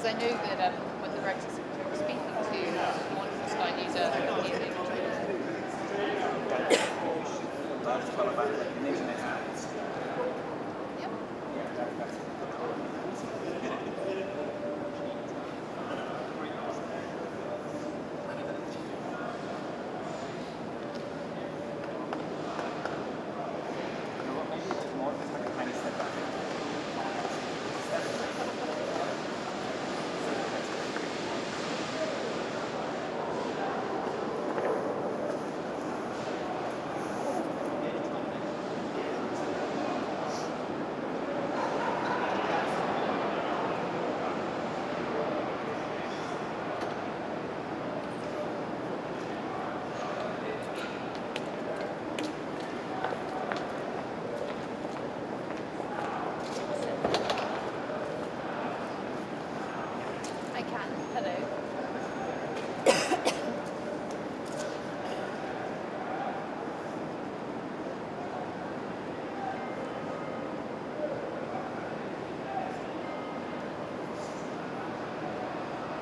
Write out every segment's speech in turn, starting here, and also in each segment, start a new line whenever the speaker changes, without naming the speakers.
Because I know that when the Brexit Secretary was speaking to one Sky News earlier,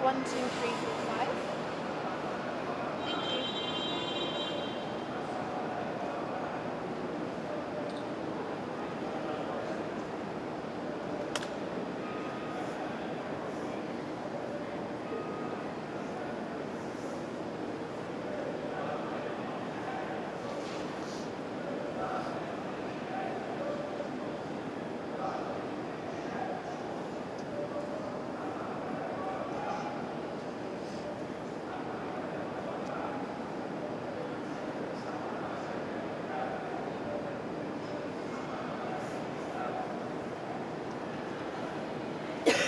1, 2, 3, 4, 5.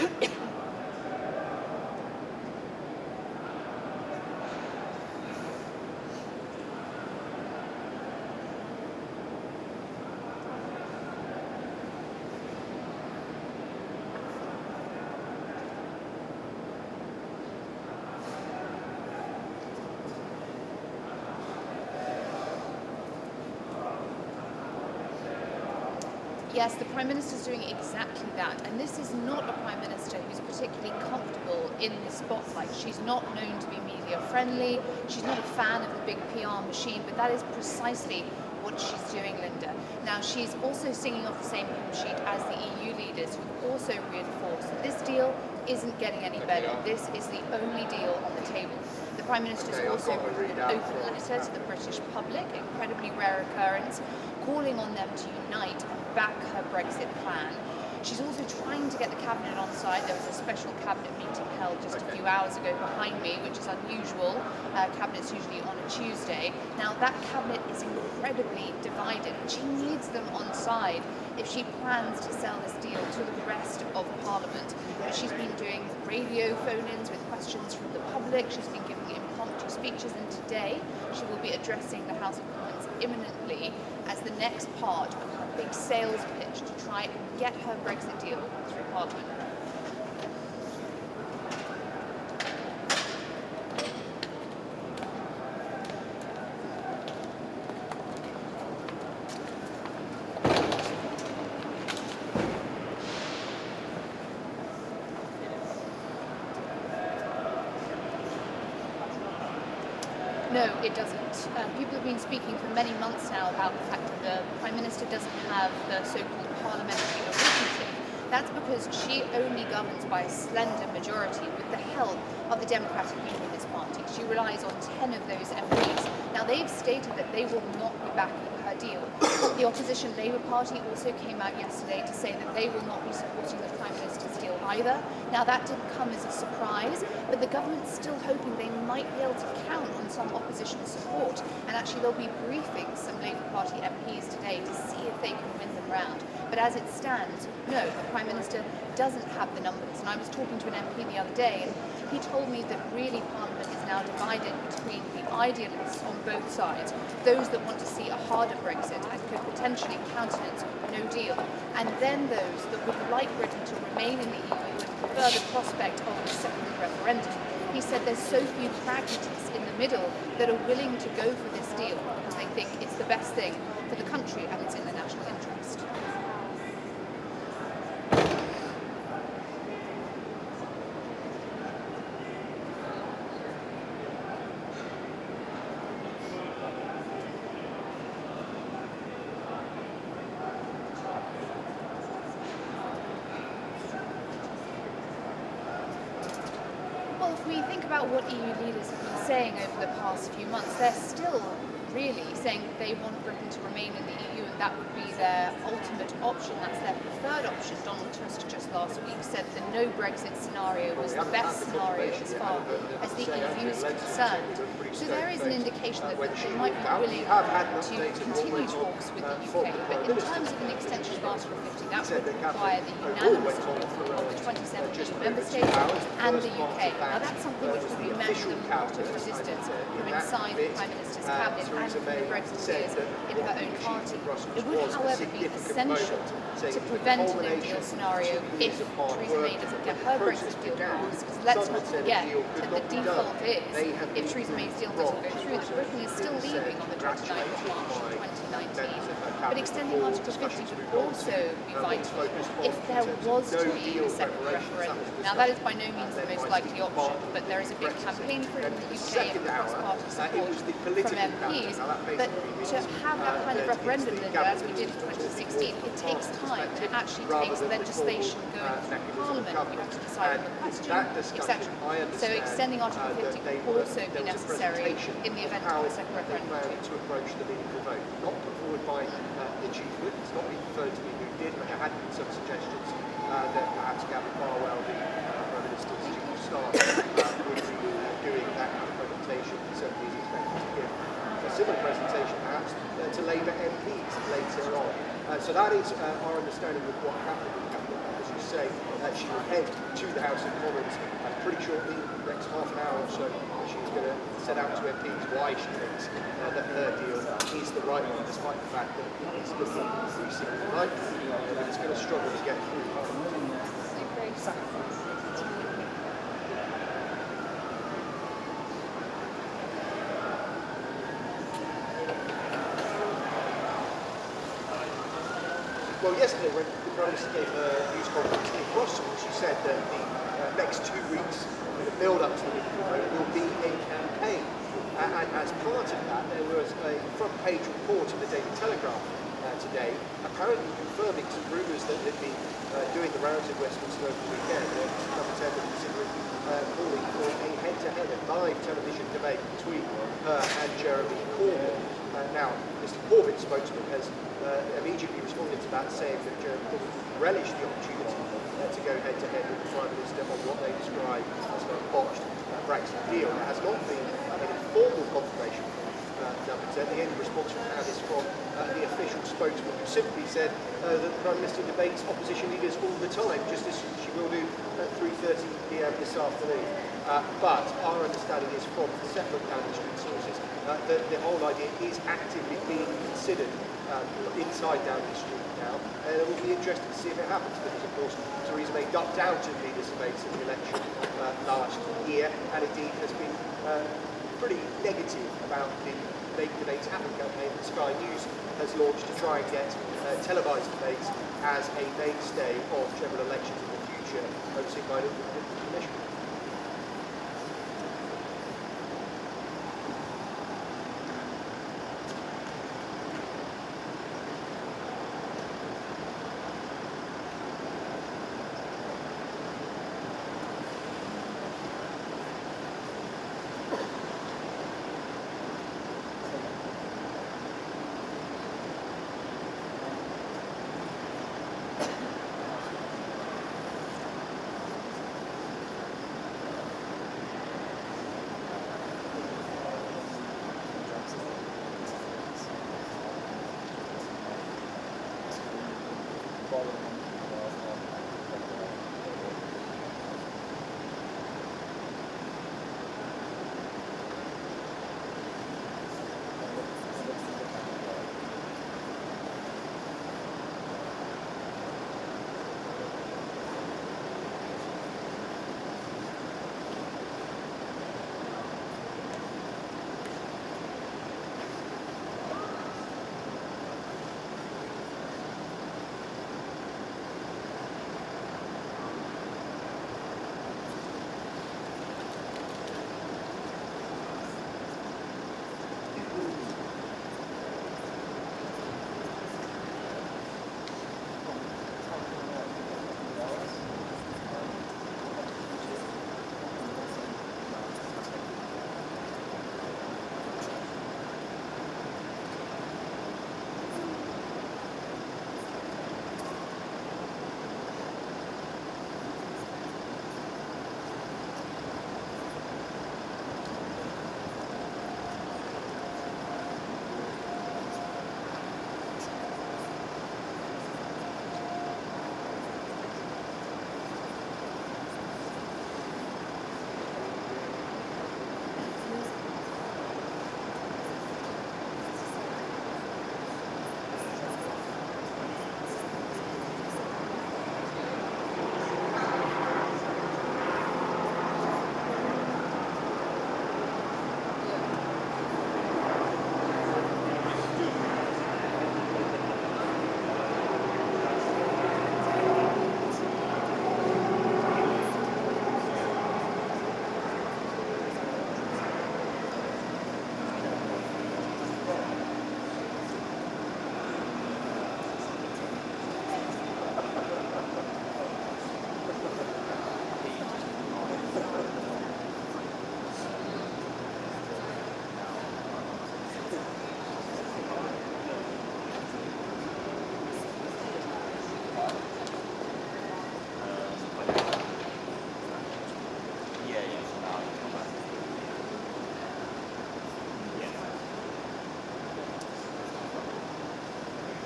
Thank you. Yes, the Prime Minister's doing exactly that, and this is not a Prime Minister who's particularly comfortable in the spotlight. She's not known to be media friendly, she's not a fan of the big PR machine, but that is precisely what she's doing, Linda. Now, she's also singing off the same hymn sheet as the EU leaders, who also reinforced that this deal isn't getting any better. This is the only deal on the table. The Prime Minister's also written an open letter to the British public, incredibly rare occurrence, calling on them to unite and back her Brexit plan. She's also trying to get the Cabinet on side. There was a special Cabinet meeting held just a few hours ago behind me, which is unusual. Cabinet's usually on a Tuesday. Now, that Cabinet is incredibly divided, and she needs them on side if she plans to sell this deal to the rest of Parliament. She's been doing radio phone-ins with questions from the public. She's been giving impromptu speeches, and today she will be addressing the House of Commons imminently as the next part of her big sales pitch to try and get her Brexit deal through Parliament. No, it doesn't. People have been speaking for many months now about the fact that the Prime Minister doesn't have the so-called parliamentary arithmetic. That's because she only governs by a slender majority with the help of the Democratic Unionist Party. She relies on 10 of those MPs. Now, they've stated that they will not be backing her deal. The opposition Labour Party also came out yesterday to say that they will not be supporting the Prime Minister's deal either. Now, that didn't come as a surprise, but the government's still hoping they might be able to count on some opposition support. And actually, they'll be briefing some Labour Party MPs today to see if they can win them round. But as it stands, no, the Prime Minister doesn't have the numbers. And I was talking to an MP the other day, and he told me that really Parliament is now divided between the idealists on both sides, those that want to see a harder Brexit and could potentially countenance no deal, and then those that would like Britain to remain in the EU and prefer the prospect of a second referendum. He said there's so few pragmatists in the middle that are willing to go for this deal because they think it's the best thing for the country and it's in the national interest. If we think about what EU leaders have been saying over the past few months, they're still really saying that they want Britain to remain in the EU and that would be their ultimate option, that's their preferred option. Donald Tusk just last week said the no Brexit scenario was the best scenario as far as the EU is concerned. So there is an indication that they might be willing to continue talks with the UK, but in terms of an extension of Article 50, that would require the unanimous approval of the 27 EU member states and the UK. Now that's something which would be met with a lot of resistance from inside the Prime Minister's cabinet and from the Brexiteers in her own party. It would, however, be essential to prevent a no-deal scenario if Theresa May doesn't get her Brexit deal passed, because let's not forget that the default is, if Theresa May's deal doesn't go through, that Britain is still leaving on the 29th of March 2019. But extending Article 50 would also be vital if there was to be a second referendum. Now, that is by no means the most likely option, but there is a big campaign for it in the UK and cross-party support from MPs. But to have that kind of referendum, as we did in 2016, it takes time, and it actually takes legislation going through Parliament. You have to decide on the question, etc. So extending Article 50 would also be necessary in the event of a second referendum.
To approach the meaningful vote, not put forward by the chief whip. It's not been confirmed to me who did, but there had been some suggestions that perhaps Gavin Barwell, the Prime Minister's chief of staff, would be doing that kind of presentation. He certainly is expected to give a similar presentation, perhaps, to Labour MPs later on. So that is our understanding of what happened in Cabinet. As you say, she will head to the House of Commons pretty shortly, next half an hour or so. She's going to set out to MPs why she thinks that her deal is the right one, despite the fact that it's looking increasingly likely that it's going to struggle to get through. Well, yesterday when the Prime Minister gave her news conference in Brussels, she said that the next 2 weeks, the build-up to the meaningful vote, will be a campaign. And as part of that, there was a front-page report in the Daily Telegraph today, apparently confirming some rumours that had been doing the rounds in Westminster over the weekend. Number 10 were considering calling for a head-to-head, a live television debate between her and Jeremy Corbyn. Now, Mr Corbyn's spokesman has immediately responded to that, saying that Jeremy Corbyn relished the opportunity to go head-to-head with the Prime Minister on what they describe as a botched Brexit deal. There has not been any formal confirmation from Number 10. The only response we've had is from the official spokesman, who simply said that the Prime Minister debates opposition leaders all the time, just as she will do at 3:30 p.m. this afternoon. But our understanding is from separate downstream sources that the whole idea is actively being considered inside Downing Street now, and it will be interesting to see if it happens, because of course Theresa May ducked out of leaders' debates in the election last year, and indeed has been pretty negative about the Make Debates Happen campaign that Sky News has launched to try and get televised debates as a mainstay of general elections in the future, overseen by the Commission.
Yeah, yeah. So now it's come back. Yeah.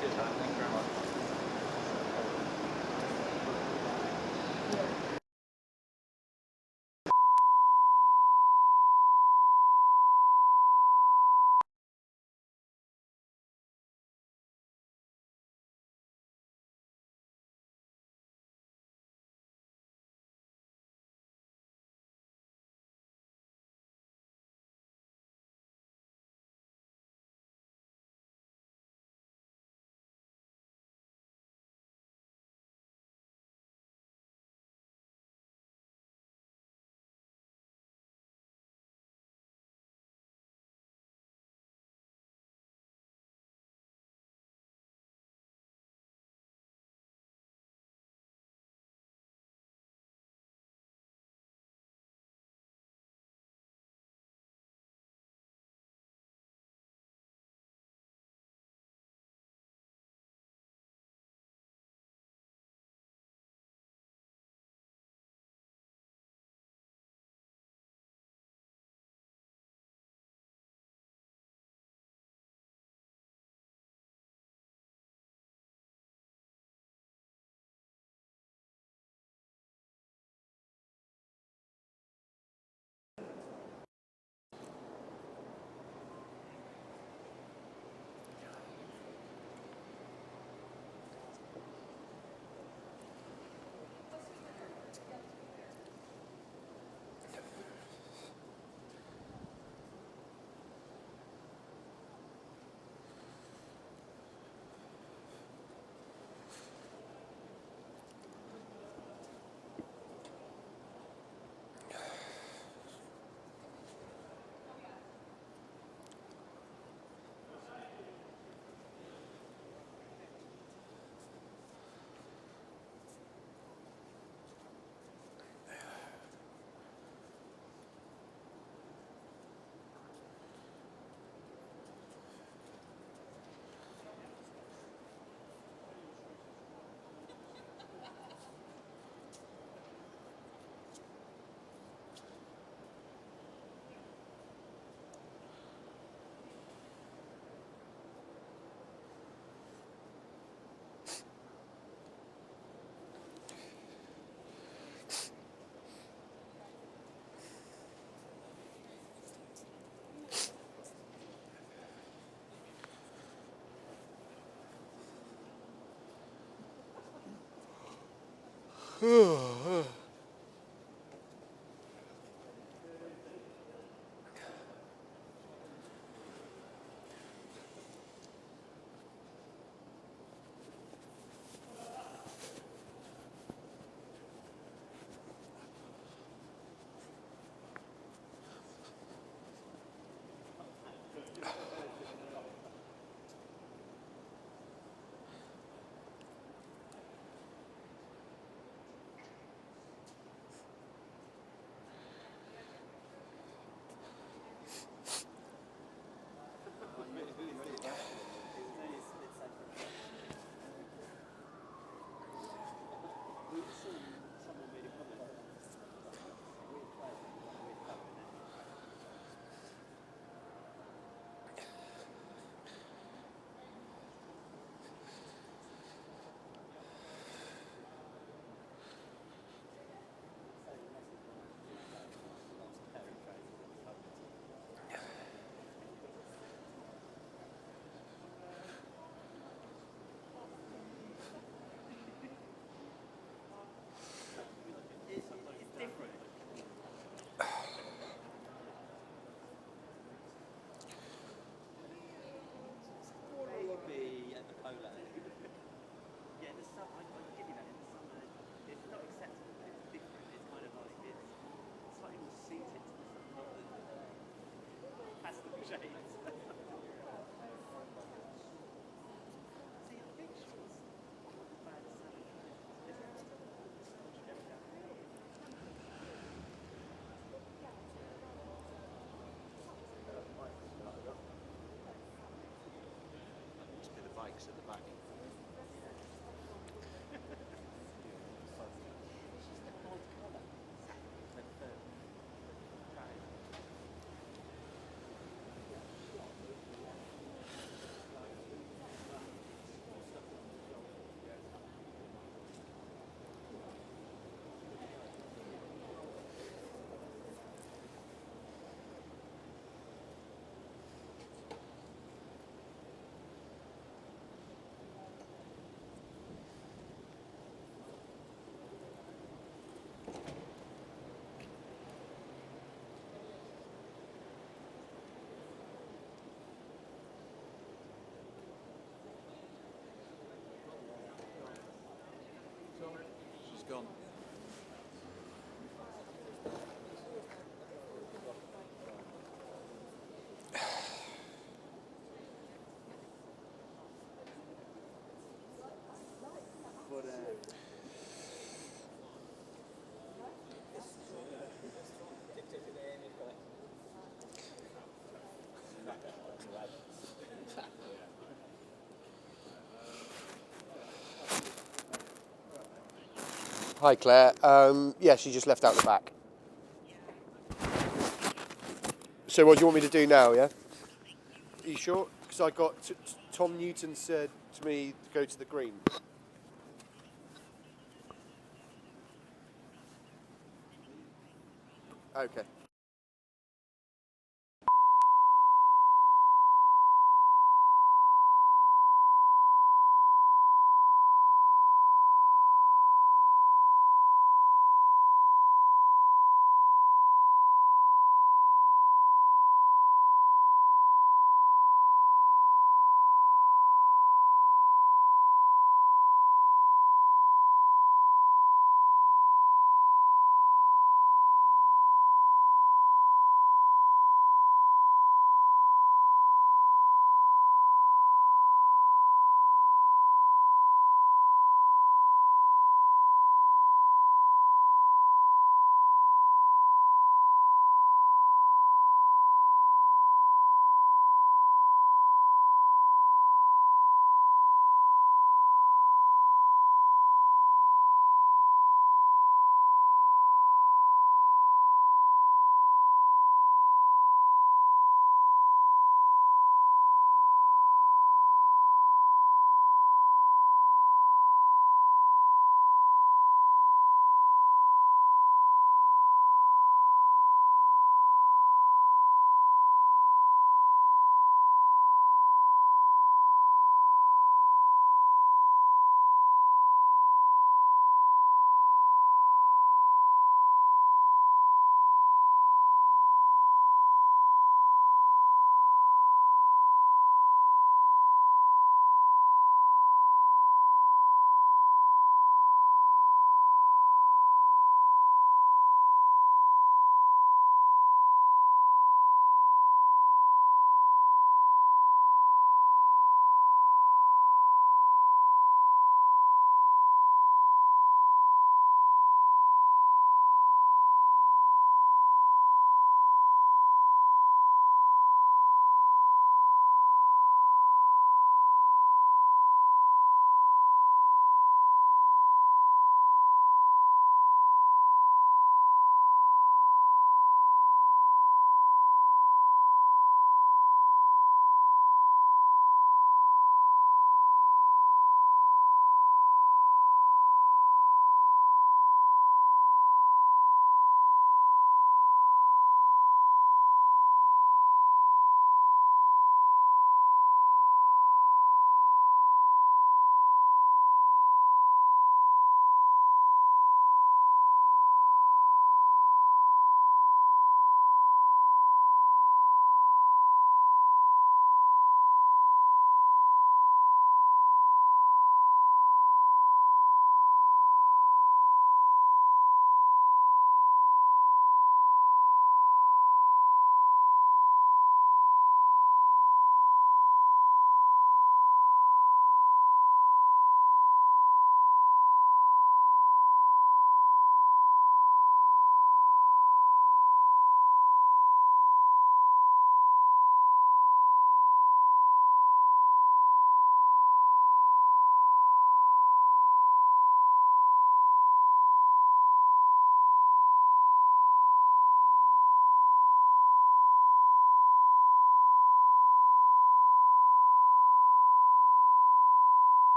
Good time. Thank you very much. John.
Hi Claire. Yeah, she just left out the back. So what do you want me to do now, yeah? Are you sure? Because I got... Tom Newton said to me to go to the green. Okay.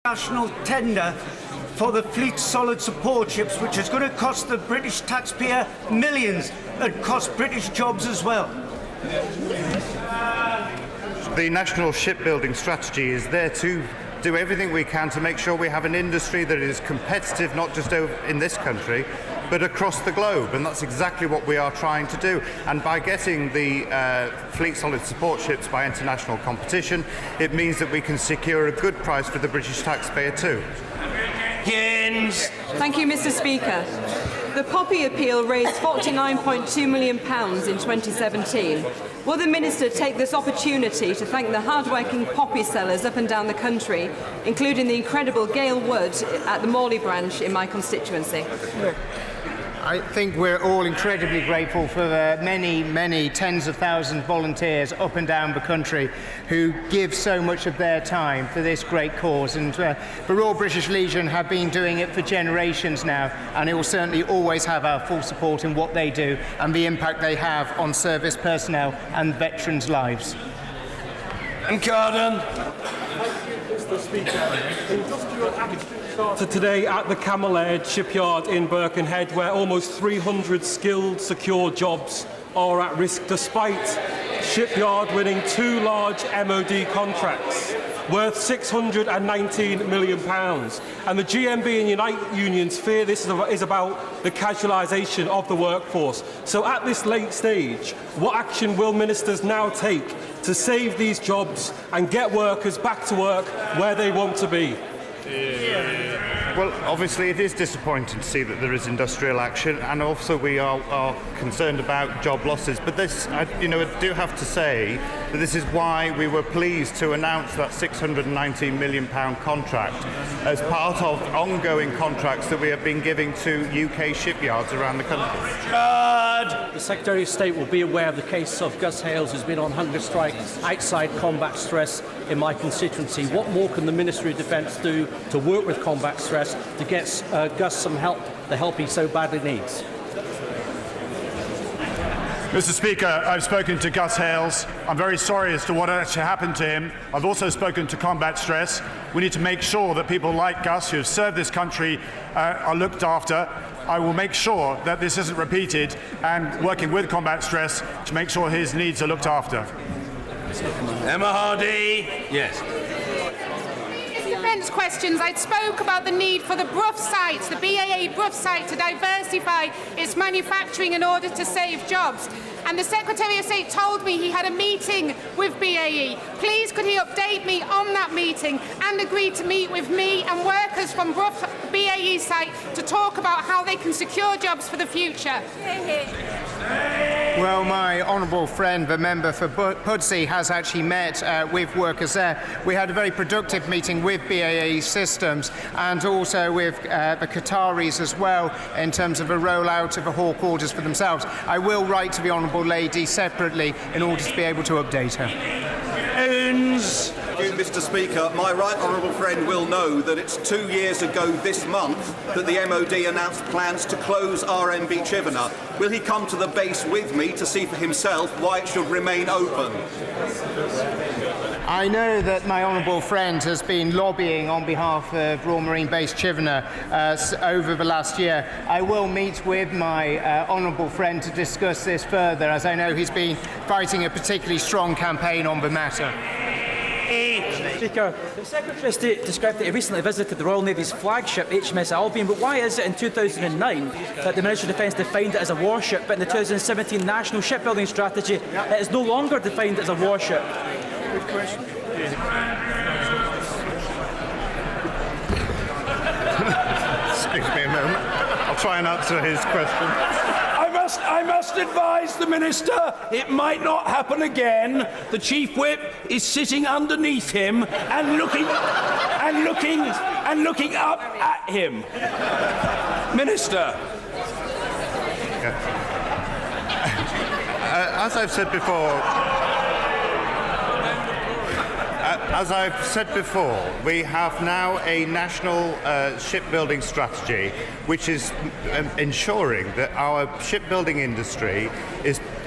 National tender for the fleet solid support ships, which is going to cost the British taxpayer millions and cost British jobs as well.
The national shipbuilding strategy is there to do everything we can to make sure we have an industry that is competitive, not just in this country, but across the globe, and that's exactly what we are trying to do. And by getting the fleet solid support ships by international competition, it means that we can secure a good price for the British taxpayer too.
Thank you, Mr. Speaker. The Poppy appeal raised £49.2 million in 2017. Will the Minister take this opportunity to thank the hard-working poppy sellers up and down the country, including the incredible Gail Wood at the Morley branch in my constituency?
I think we're all incredibly grateful for the many tens of thousands of volunteers up and down the country who give so much of their time for this great cause. And the Royal British Legion have been doing it for generations now, and it will certainly always have our full support in what they do and the impact they have on service personnel and veterans' lives.
And Carden.
Mr. Speaker, industrial action started today at the Camel Edge shipyard in Birkenhead, where almost 300 skilled, secure jobs are at risk, despite shipyard winning 2 large MOD contracts worth £619 million. And the GMB and Unite unions fear this is about the casualisation of the workforce. So at this late stage, what action will ministers now take to save these jobs and get workers back to work where they want to be?
Well, obviously it is disappointing to see that there is industrial action, and also we are concerned about job losses. But this, I do have to say that this is why we were pleased to announce that £619 million contract as part of ongoing contracts that we have been giving to UK shipyards around the country.
The Secretary of State will be aware of the case of Gus Hales, who's been on hunger strike outside combat stress in my constituency. What more can the Ministry of Defence do to work with combat stress to get Gus some help, the help he so badly needs?
Mr. Speaker, I've spoken to Gus Hales. I'm very sorry as to what actually happened to him. I've also spoken to combat stress. We need to make sure that people like Gus, who have served this country, are looked after. I will make sure that this isn't repeated, and working with combat stress to make sure his needs are looked after.
Emma Hardy.
Yes. Defence questions. I spoke about the need for the Brough site, the BAE Brough site, to diversify its manufacturing in order to save jobs. And the Secretary of State told me he had a meeting with BAE. Please could he update me on that meeting and agree to meet with me and workers from Brough BAE site to talk about how they can secure jobs for the future?
Well, my honourable friend, the member for Pudsey, has actually met with workers there. We had a very productive meeting with BAE Systems and also with the Qataris as well in terms of a rollout of the Hawk orders for themselves. I will write to the honourable lady separately in order to be able to update her.
Thank you, Mr. Speaker. My right honourable friend will know that it's 2 years ago this month that the MOD announced plans to close RMB Chivenna. Will he come to the base with me to see for himself why it should remain open?
I know that my honourable friend has been lobbying on behalf of Royal Marine Base Chivenna over the last year. I will meet with my honourable friend to discuss this further, as I know he's been fighting a particularly strong campaign on the matter.
Speaker, the Secretary of State described that he recently visited the Royal Navy's flagship HMS Albion, but why is it in 2009 that the Ministry of Defence defined it as a warship, but in the 2017 National Shipbuilding Strategy it is no longer defined as a warship?
Good question.
Excuse me a moment. I'll try and answer his question.
I must advise the Minister it might not happen again. The Chief Whip is sitting underneath him and looking up at him. Minister.
As I've said before, we have now a national shipbuilding strategy which is ensuring that our shipbuilding industry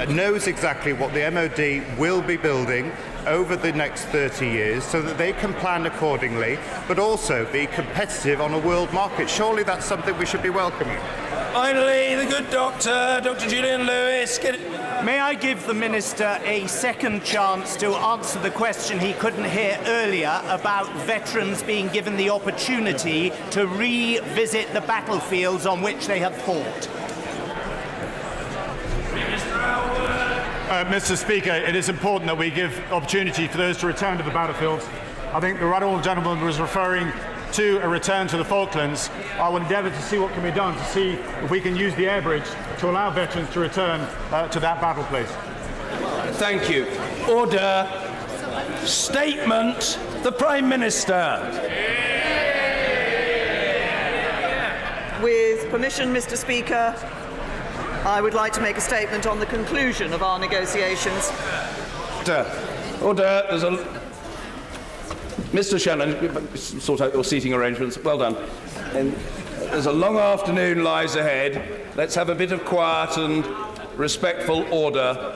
knows exactly what the MOD will be building, over the next 30 years so that they can plan accordingly, but also be competitive on a world market. Surely that's something we should be welcoming.
Finally, the good doctor, Dr. Julian Lewis.
May I give the Minister a second chance to answer the question he couldn't hear earlier about veterans being given the opportunity to revisit the battlefields on which they have fought?
Mr. Speaker, it is important that we give opportunity for those to return to the battlefields. I think the right honourable gentleman was referring to a return to the Falklands. I will endeavour to see what can be done to see if we can use the air bridge to allow veterans to return to that battle place.
Thank you. Order. Statement. The Prime Minister.
With permission, Mr. Speaker, I would like to make a statement on the conclusion of our negotiations.
Order. There's a... Mr. Shannon, sort out your seating arrangements. Well done. And there's a long afternoon lies ahead. Let's have a bit of quiet and respectful order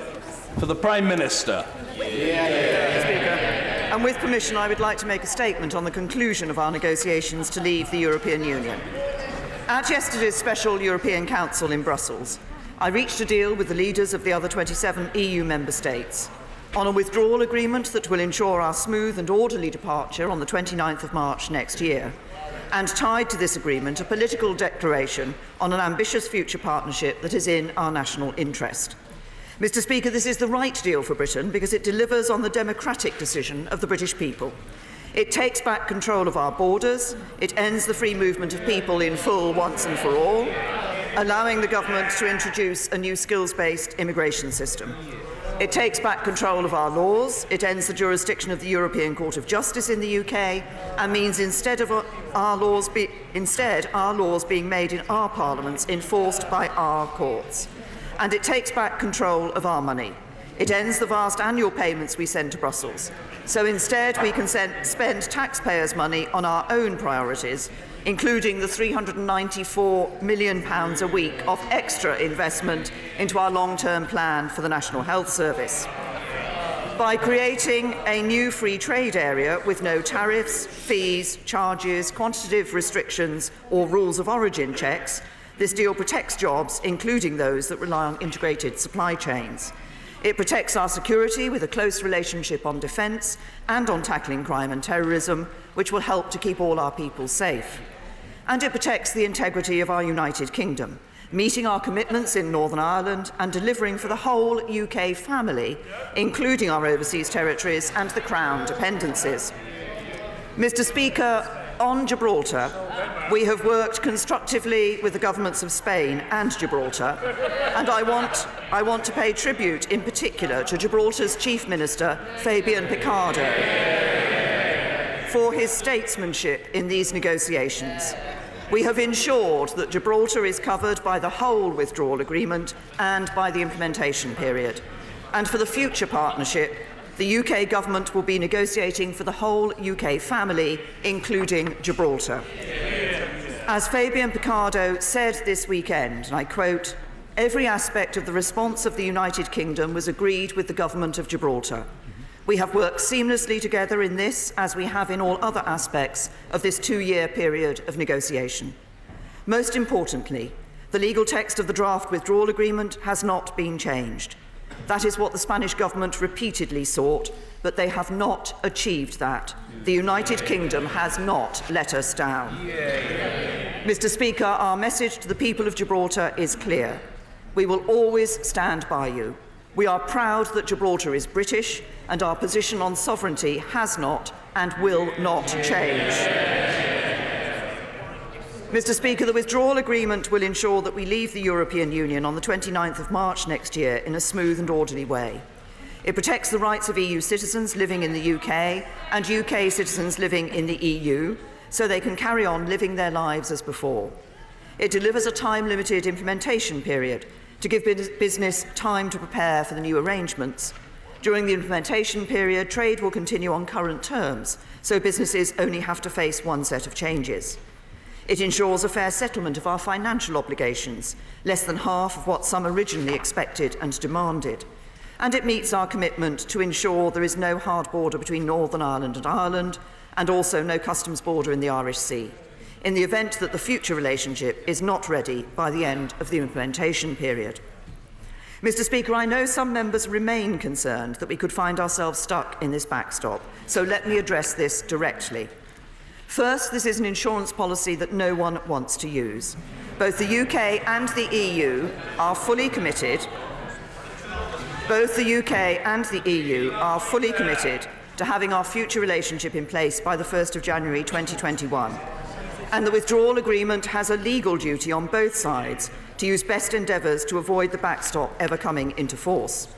for the Prime Minister.
Speaker. And with permission, I would like to make a statement on the conclusion of our negotiations to leave the European Union. At yesterday's special European Council in Brussels, I reached a deal with the leaders of the other 27 EU member states on a withdrawal agreement that will ensure our smooth and orderly departure on the 29th of March next year, and tied to this agreement a political declaration on an ambitious future partnership that is in our national interest. Mr. Speaker, this is the right deal for Britain because it delivers on the democratic decision of the British people. It takes back control of our borders, it ends the free movement of people in full once and for all, allowing the government to introduce a new skills-based immigration system. It takes back control of our laws, it ends the jurisdiction of the European Court of Justice in the UK, and means instead our laws being made in our parliaments enforced by our courts. And it takes back control of our money. It ends the vast annual payments we send to Brussels. So instead we can spend taxpayers' money on our own priorities, including the £394 million a week of extra investment into our long-term plan for the National Health Service. By creating a new free trade area with no tariffs, fees, charges, quantitative restrictions or rules of origin checks, this deal protects jobs, including those that rely on integrated supply chains. It protects our security with a close relationship on defence and on tackling crime and terrorism, which will help to keep all our people safe. And it protects the integrity of our United Kingdom, meeting our commitments in Northern Ireland and delivering for the whole UK family, including our overseas territories and the Crown dependencies. Mr. Speaker, on Gibraltar, we have worked constructively with the governments of Spain and Gibraltar, and I want to pay tribute in particular to Gibraltar's Chief Minister, Fabian Picardo, for his statesmanship in these negotiations. We have ensured that Gibraltar is covered by the whole withdrawal agreement and by the implementation period. And for the future partnership, the UK government will be negotiating for the whole UK family, including Gibraltar. As Fabian Picardo said this weekend, and I quote, "Every aspect of the response of the United Kingdom was agreed with the government of Gibraltar. We have worked seamlessly together in this, as we have in all other aspects of this two-year period of negotiation. Most importantly, the legal text of the draft withdrawal agreement has not been changed. That is what the Spanish government repeatedly sought, but they have not achieved that. The United Kingdom has not let us down." Mr. Speaker, our message to the people of Gibraltar is clear. We will always stand by you. We are proud that Gibraltar is British, and our position on sovereignty has not and will not change. Mr. Speaker, the withdrawal agreement will ensure that we leave the European Union on the 29th of March next year in a smooth and orderly way. It protects the rights of EU citizens living in the UK and UK citizens living in the EU, so they can carry on living their lives as before. It delivers a time-limited implementation period to give business time to prepare for the new arrangements. During the implementation period, trade will continue on current terms, so businesses only have to face one set of changes. It ensures a fair settlement of our financial obligations, less than half of what some originally expected and demanded. and it meets our commitment to ensure there is no hard border between Northern Ireland and Ireland, and also no customs border in the Irish Sea, in the event that the future relationship is not ready by the end of the implementation period. Mr. Speaker, I know some members remain concerned that we could find ourselves stuck in this backstop, so let me address this directly. First, this is an insurance policy that no one wants to use. Both the UK and the EU are fully committed. Both the UK and the EU are fully committed to having our future relationship in place by the 1st of January 2021. And the withdrawal agreement has a legal duty on both sides to use best endeavours to avoid the backstop ever coming into force.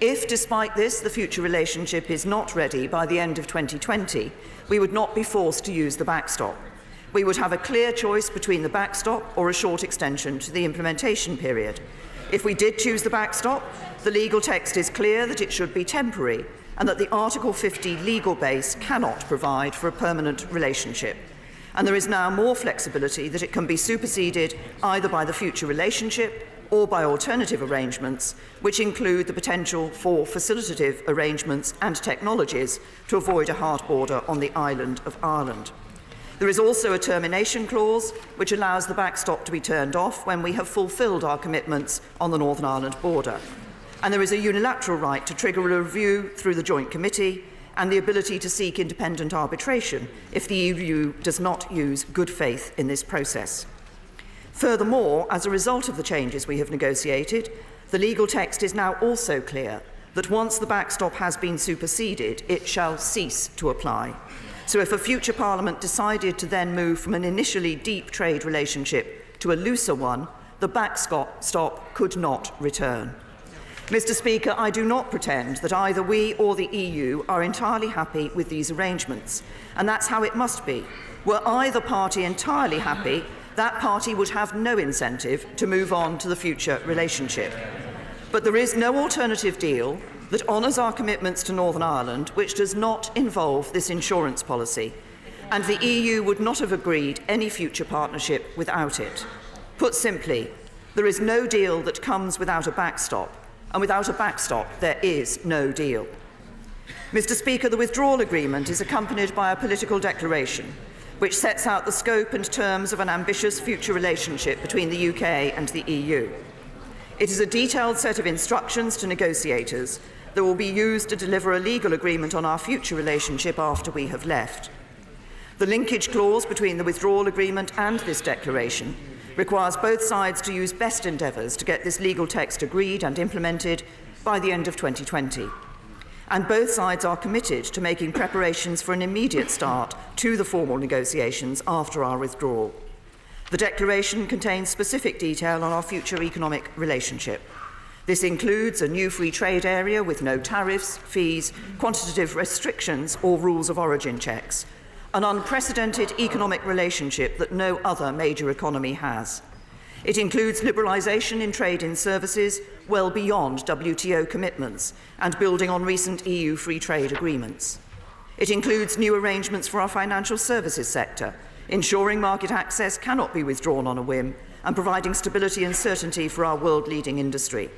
If, despite this, the future relationship is not ready by the end of 2020, we would not be forced to use the backstop. We would have a clear choice between the backstop or a short extension to the implementation period. If we did choose the backstop, the legal text is clear that it should be temporary and that the Article 50 legal base cannot provide for a permanent relationship. And there is now more flexibility that it can be superseded either by the future relationship or by alternative arrangements, which include the potential for facilitative arrangements and technologies to avoid a hard border on the island of Ireland. There is also a termination clause which allows the backstop to be turned off when we have fulfilled our commitments on the Northern Ireland border. And there is a unilateral right to trigger a review through the Joint Committee and the ability to seek independent arbitration if the EU does not use good faith in this process. Furthermore, as a result of the changes we have negotiated, the legal text is now also clear that once the backstop has been superseded, it shall cease to apply. So if a future Parliament decided to then move from an initially deep trade relationship to a looser one, the backstop could not return. Mr. Speaker, I do not pretend that either we or the EU are entirely happy with these arrangements, and that's how it must be. Were either party entirely happy, that party would have no incentive to move on to the future relationship. But there is no alternative deal that honours our commitments to Northern Ireland which does not involve this insurance policy, and the EU would not have agreed any future partnership without it. Put simply, there is no deal that comes without a backstop, and without a backstop there is no deal. Mr. Speaker, the withdrawal agreement is accompanied by a political declaration which sets out the scope and terms of an ambitious future relationship between the UK and the EU. It is a detailed set of instructions to negotiators that will be used to deliver a legal agreement on our future relationship after we have left. The linkage clause between the withdrawal agreement and this declaration requires both sides to use best endeavours to get this legal text agreed and implemented by the end of 2020. And both sides are committed to making preparations for an immediate start to the formal negotiations after our withdrawal. The declaration contains specific detail on our future economic relationship. This includes a new free trade area with no tariffs, fees, quantitative restrictions or rules of origin checks, an unprecedented economic relationship that no other major economy has. It includes liberalisation in trade in services well beyond WTO commitments and building on recent EU free trade agreements. It includes new arrangements for our financial services sector, ensuring market access cannot be withdrawn on a whim and providing stability and certainty for our world-leading industry.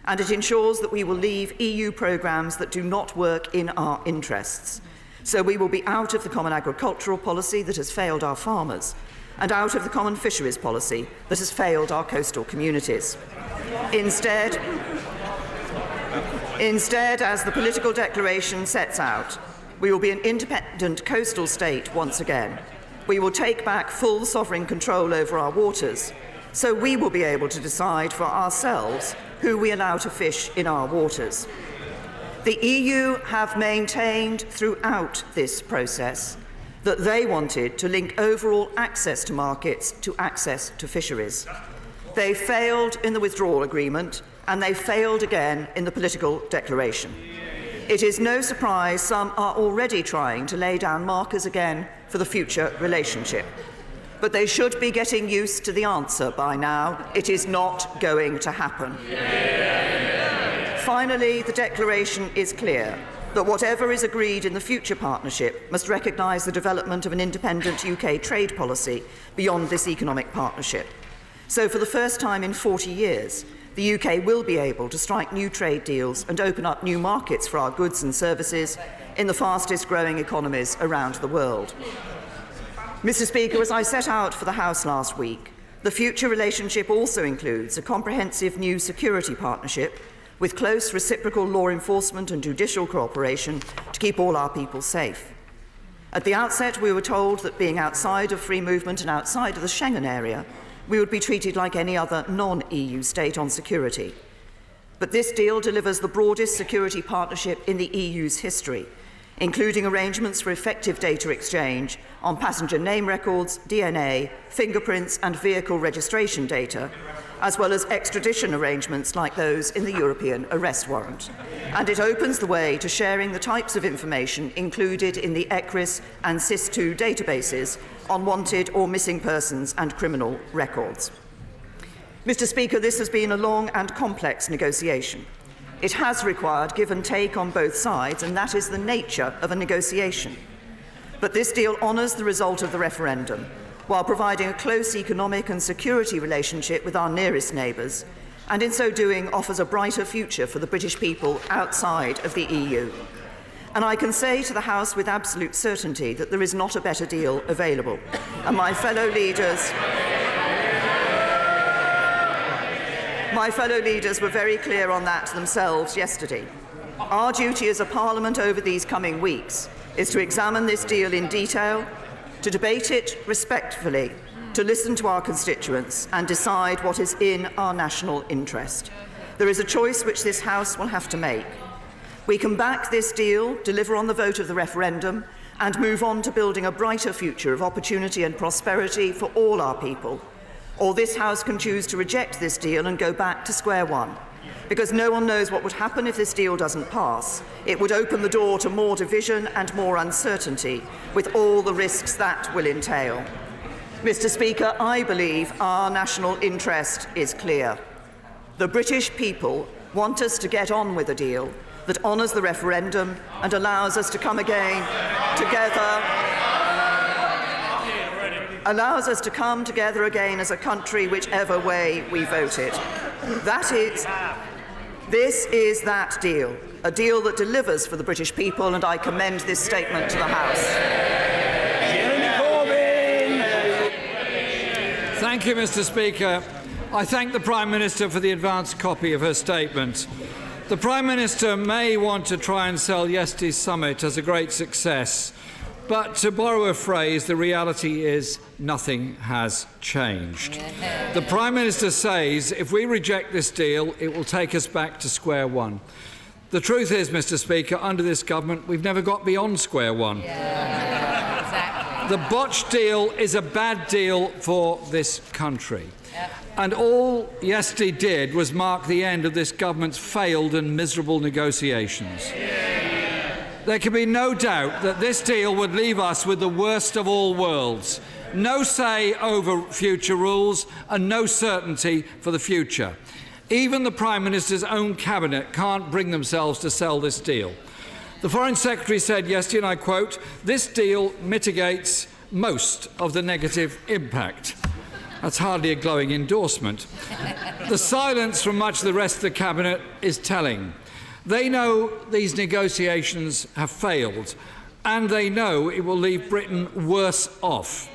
And it ensures that we will leave EU programmes that do not work in our interests. So we will be out of the common agricultural policy that has failed our farmers and out of the common fisheries policy that has failed our coastal communities. Instead, as the political declaration sets out, we will be an independent coastal state once again. We will take back full sovereign control over our waters, so we will be able to decide for ourselves who we allow to fish in our waters. The EU have maintained throughout this process that they wanted to link overall access to markets to access to fisheries. They failed in the withdrawal agreement, and they failed again in the political declaration. It is no surprise some are already trying to lay down markers again for the future relationship. But they should be getting used to the answer by now. It is not going to happen. Finally, the declaration is clear that whatever is agreed in the future partnership must recognise the development of an independent UK trade policy beyond this economic partnership. So for the first time in 40 years, the UK will be able to strike new trade deals and open up new markets for our goods and services in the fastest growing economies around the world. Mr. Speaker, as I set out for the House last week, the future relationship also includes a comprehensive new security partnership with close reciprocal law enforcement and judicial cooperation to keep all our people safe. At the outset, we were told that being outside of free movement and outside of the Schengen area, we would be treated like any other non-EU state on security. But this deal delivers the broadest security partnership in the EU's history, including arrangements for effective data exchange on passenger name records, DNA, fingerprints and vehicle registration data, as well as extradition arrangements like those in the European arrest warrant. And it opens the way to sharing the types of information included in the ECRIS and SIS2 databases on wanted or missing persons and criminal records. Mr. Speaker, this has been a long and complex negotiation. It has required give and take on both sides, and that is the nature of a negotiation. But this deal honours the result of the referendum, while providing a close economic and security relationship with our nearest neighbours, and in so doing offers a brighter future for the British people outside of the EU. And I can say to the House with absolute certainty that there is not a better deal available. And my fellow leaders were very clear on that themselves yesterday. Our duty as a Parliament over these coming weeks is to examine this deal in detail, to debate it respectfully, to listen to our constituents and decide what is in our national interest. There is a choice which this House will have to make. We can back this deal, deliver on the vote of the referendum, and move on to building a brighter future of opportunity and prosperity for all our people. Or this House can choose to reject this deal and go back to square one. Because no one knows what would happen if this deal doesn't pass. It would open the door to more division and more uncertainty, with all the risks that will entail. Mr. Speaker, I believe our national interest is clear. The British people want us to get on with a deal that honours the referendum and allows us to come together again as a country whichever way we voted. This is that deal, a deal that delivers for the British people, and I commend this statement to the House.
Thank you, Mr. Speaker. I thank the Prime Minister for the advance copy of her statement. The Prime Minister may want to try and sell yesterday's summit as a great success, but to borrow a phrase, the reality is nothing has changed. The Prime Minister says if we reject this deal, it will take us back to square one. The truth is, Mr. Speaker, under this government, we've never got beyond square one.
Yeah, exactly.
The botched deal is a bad deal for this country. Yep. And all yesterday did was mark the end of this government's failed and miserable negotiations. There can be no doubt that this deal would leave us with the worst of all worlds. No say over future rules and no certainty for the future. Even the Prime Minister's own cabinet can't bring themselves to sell this deal. The Foreign Secretary said yesterday, and I quote, "This deal mitigates most of the negative impact." That's hardly a glowing endorsement. The silence from much of the rest of the cabinet is telling. They know these negotiations have failed, and they know it will leave Britain worse off.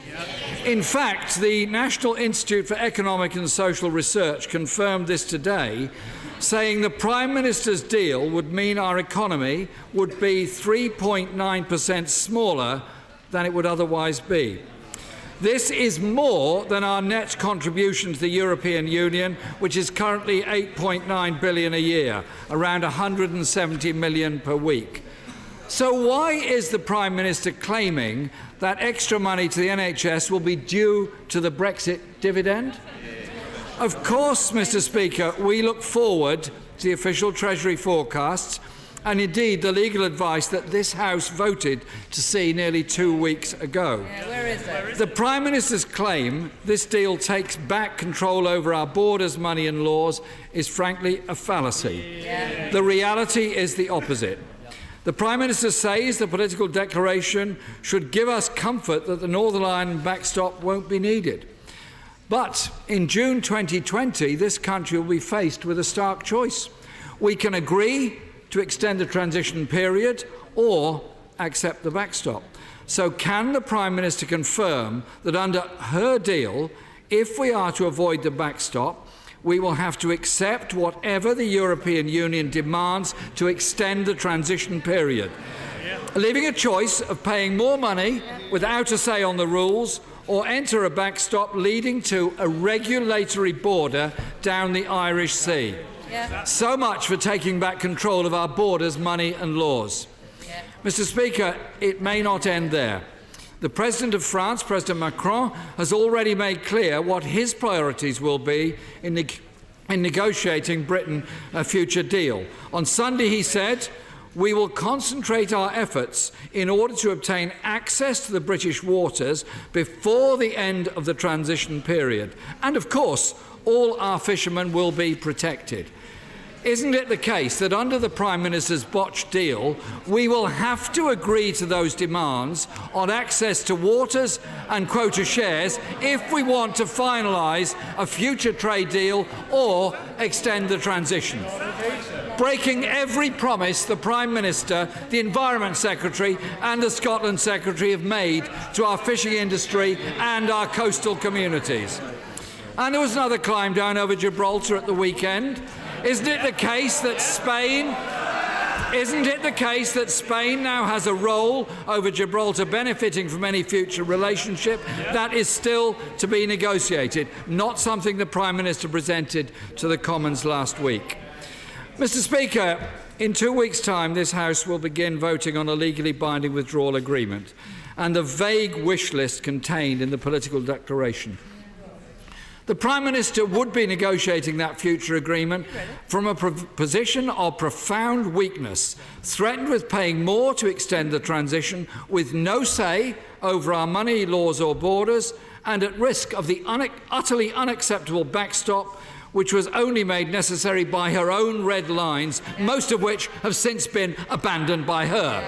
In fact, the National Institute for Economic and Social Research confirmed this today, saying the Prime Minister's deal would mean our economy would be 3.9% smaller than it would otherwise be. This is more than our net contribution to the European Union, which is currently £8.9 billion a year, around £170 million per week. So why is the Prime Minister claiming that extra money to the NHS will be due to the Brexit dividend? Of course, Mr. Speaker, we look forward to the official Treasury forecasts and indeed the legal advice that this House voted to see nearly 2 weeks ago.
Yeah, where is it?
The Prime Minister's claim this deal takes back control over our borders, money and laws is frankly a fallacy.
Yeah.
The reality is the opposite. The Prime Minister says the political declaration should give us comfort that the Northern Ireland backstop won't be needed. But in June 2020, this country will be faced with a stark choice. We can agree to extend the transition period or accept the backstop. So can the Prime Minister confirm that under her deal, if we are to avoid the backstop, we will have to accept whatever the European Union demands to extend the transition period, leaving a choice of paying more money without a say on the rules, or enter a backstop leading to a regulatory border down the Irish Sea. So much for taking back control of our borders, money and laws. Mr. Speaker, it may not end there. The President of France, President Macron, has already made clear what his priorities will be in negotiating Britain a future deal. On Sunday he said, "We will concentrate our efforts in order to obtain access to the British waters before the end of the transition period. And of course, all our fishermen will be protected." Isn't it the case that under the Prime Minister's botched deal, we will have to agree to those demands on access to waters and quota shares if we want to finalise a future trade deal or extend the transition? Breaking every promise the Prime Minister, the Environment Secretary and the Scotland Secretary have made to our fishing industry and our coastal communities. And there was another climb down over Gibraltar at the weekend. Isn't it the case that Spain now has a role over Gibraltar benefiting from any future relationship? That is still to be negotiated, not something the Prime Minister presented to the Commons last week. Mr. Speaker, in 2 weeks' time, this House will begin voting on a legally binding withdrawal agreement and the vague wish list contained in the political declaration. The Prime Minister would be negotiating that future agreement from a position of profound weakness, threatened with paying more to extend the transition, with no say over our money, laws or borders, and at risk of the utterly unacceptable backstop, which was only made necessary by her own red lines, most of which have since been abandoned by her.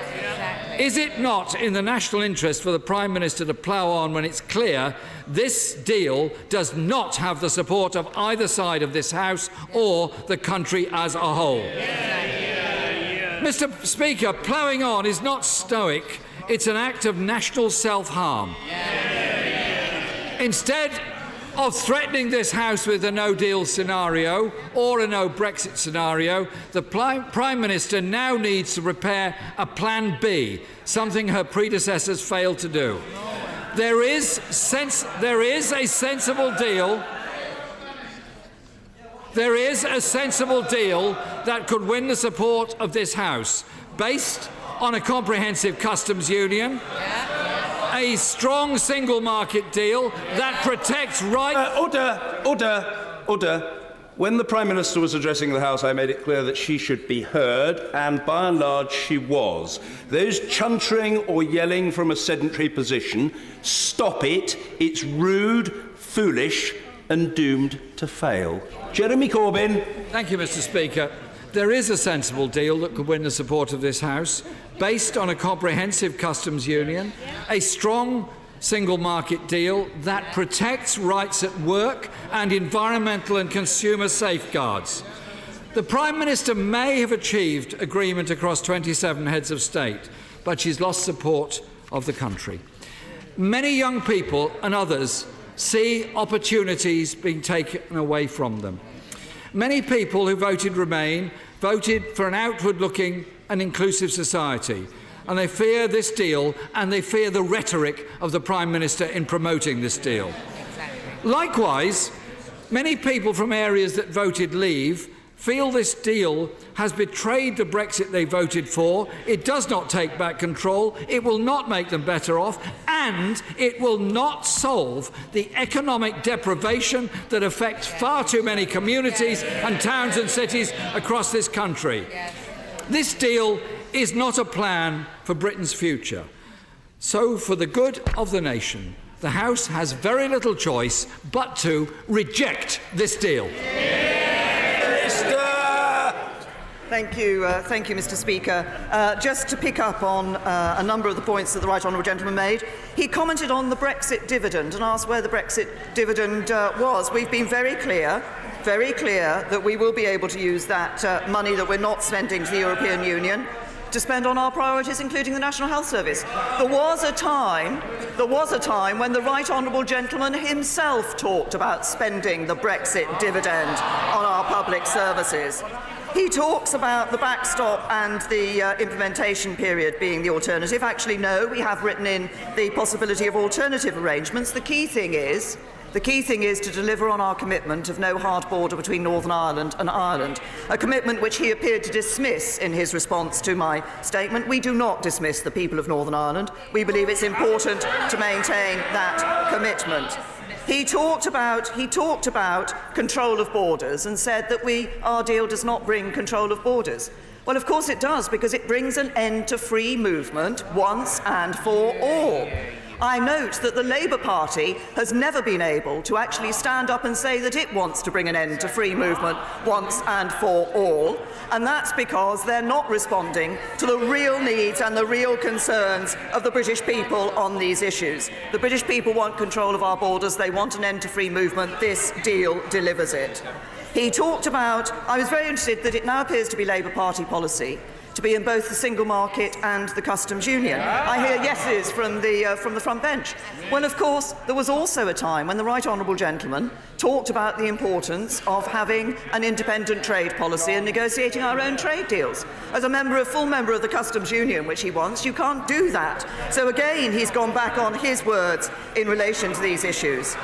Is it not in the national interest for the Prime Minister to plough on when it's clear this deal does not have the support of either side of this House or the country as a whole? Mr. Speaker, ploughing on is not stoic, it's an act of national self-harm. Instead of threatening this House with a no-deal scenario or a no-Brexit scenario, the Prime Minister now needs to prepare a Plan B, something her predecessors failed to do. There is a sensible deal. There is a sensible deal that could win the support of this House, based on a comprehensive customs union, a strong single market deal that protects rights.
Order. When the Prime Minister was addressing the House, I made it clear that she should be heard, and by and large she was. Those chuntering or yelling from a sedentary position, stop it. It's rude, foolish and doomed to fail. Jeremy Corbyn.
Thank you, Mr. Speaker. There is a sensible deal that could win the support of this House, based on a comprehensive customs union, a strong single market deal that protects rights at work and environmental and consumer safeguards. The Prime Minister may have achieved agreement across 27 heads of state, but she's lost support of the country. Many young people and others see opportunities being taken away from them. Many people who voted Remain voted for an outward-looking and inclusive society, and they fear this deal and they fear the rhetoric of the Prime Minister in promoting this deal. Likewise, many people from areas that voted Leave feel this deal has betrayed the Brexit they voted for. It does not take back control, it will not make them better off, and it will not solve the economic deprivation that affects far too many communities and towns and cities across this country. This deal is not a plan for Britain's future. So, for the good of the nation, the House has very little choice but to reject this deal.
Thank you, Mr. Speaker. Just to pick up on a number of the points that the Right Honourable Gentleman made, he commented on the Brexit dividend and asked where the Brexit dividend was. We've been very clear that we will be able to use that money that we're not spending to the European Union to spend on our priorities, including the National Health Service. There was a time when the Right Honourable Gentleman himself talked about spending the Brexit dividend on our public services. He talks about the backstop and the implementation period being the alternative. Actually, no, we have written in the possibility of alternative arrangements. The key thing is to deliver on our commitment of no hard border between Northern Ireland and Ireland, a commitment which he appeared to dismiss in his response to my statement. We do not dismiss the people of Northern Ireland. We believe it's important to maintain that commitment. He talked about control of borders and said that our deal does not bring control of borders. Well, of course it does, because it brings an end to free movement once and for all. I note that the Labour Party has never been able to actually stand up and say that it wants to bring an end to free movement once and for all, and that's because they're not responding to the real needs and the real concerns of the British people on these issues. The British people want control of our borders, they want an end to free movement. This deal delivers it. He talked about, I was very interested that it now appears to be Labour Party policy to be in both the single market and the customs union. I hear yeses from the front bench. Well, of course, there was also a time when the Right Honourable Gentleman talked about the importance of having an independent trade policy and negotiating our own trade deals. As a full member of the customs union, which he wants, you can't do that. So again, he's gone back on his words in relation to these issues.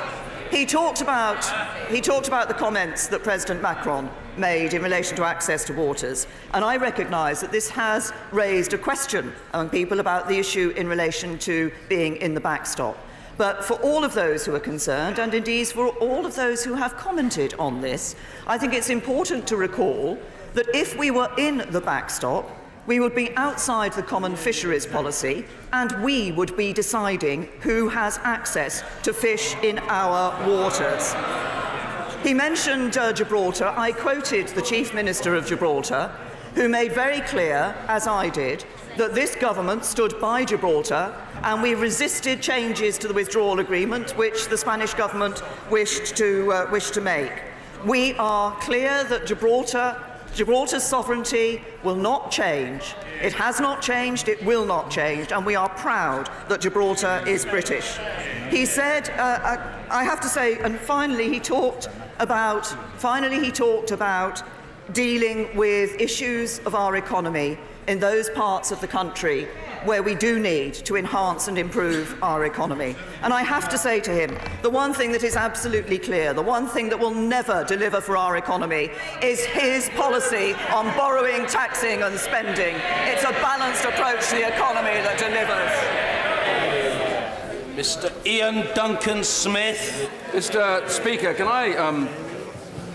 He talked about the comments that President Macron made in relation to access to waters, and I recognise that this has raised a question among people about the issue in relation to being in the backstop. But for all of those who are concerned, and indeed for all of those who have commented on this, I think it's important to recall that if we were in the backstop, we would be outside the common fisheries policy, and we would be deciding who has access to fish in our waters. He mentioned Gibraltar. I quoted the Chief Minister of Gibraltar, who made very clear, as I did, that this government stood by Gibraltar and we resisted changes to the withdrawal agreement which the Spanish government wished to make. We are clear that Gibraltar's sovereignty will not change. It has not changed, it will not change, and we are proud that Gibraltar is British. He said, I have to say, and finally he talked about dealing with issues of our economy in those parts of the country where we do need to enhance and improve our economy. And I have to say to him, the one thing that is absolutely clear, the one thing that will never deliver for our economy is his policy on borrowing, taxing and spending. It's a balanced approach to the economy that delivers.
Mr. Ian Duncan Smith.
Mr. Speaker, can I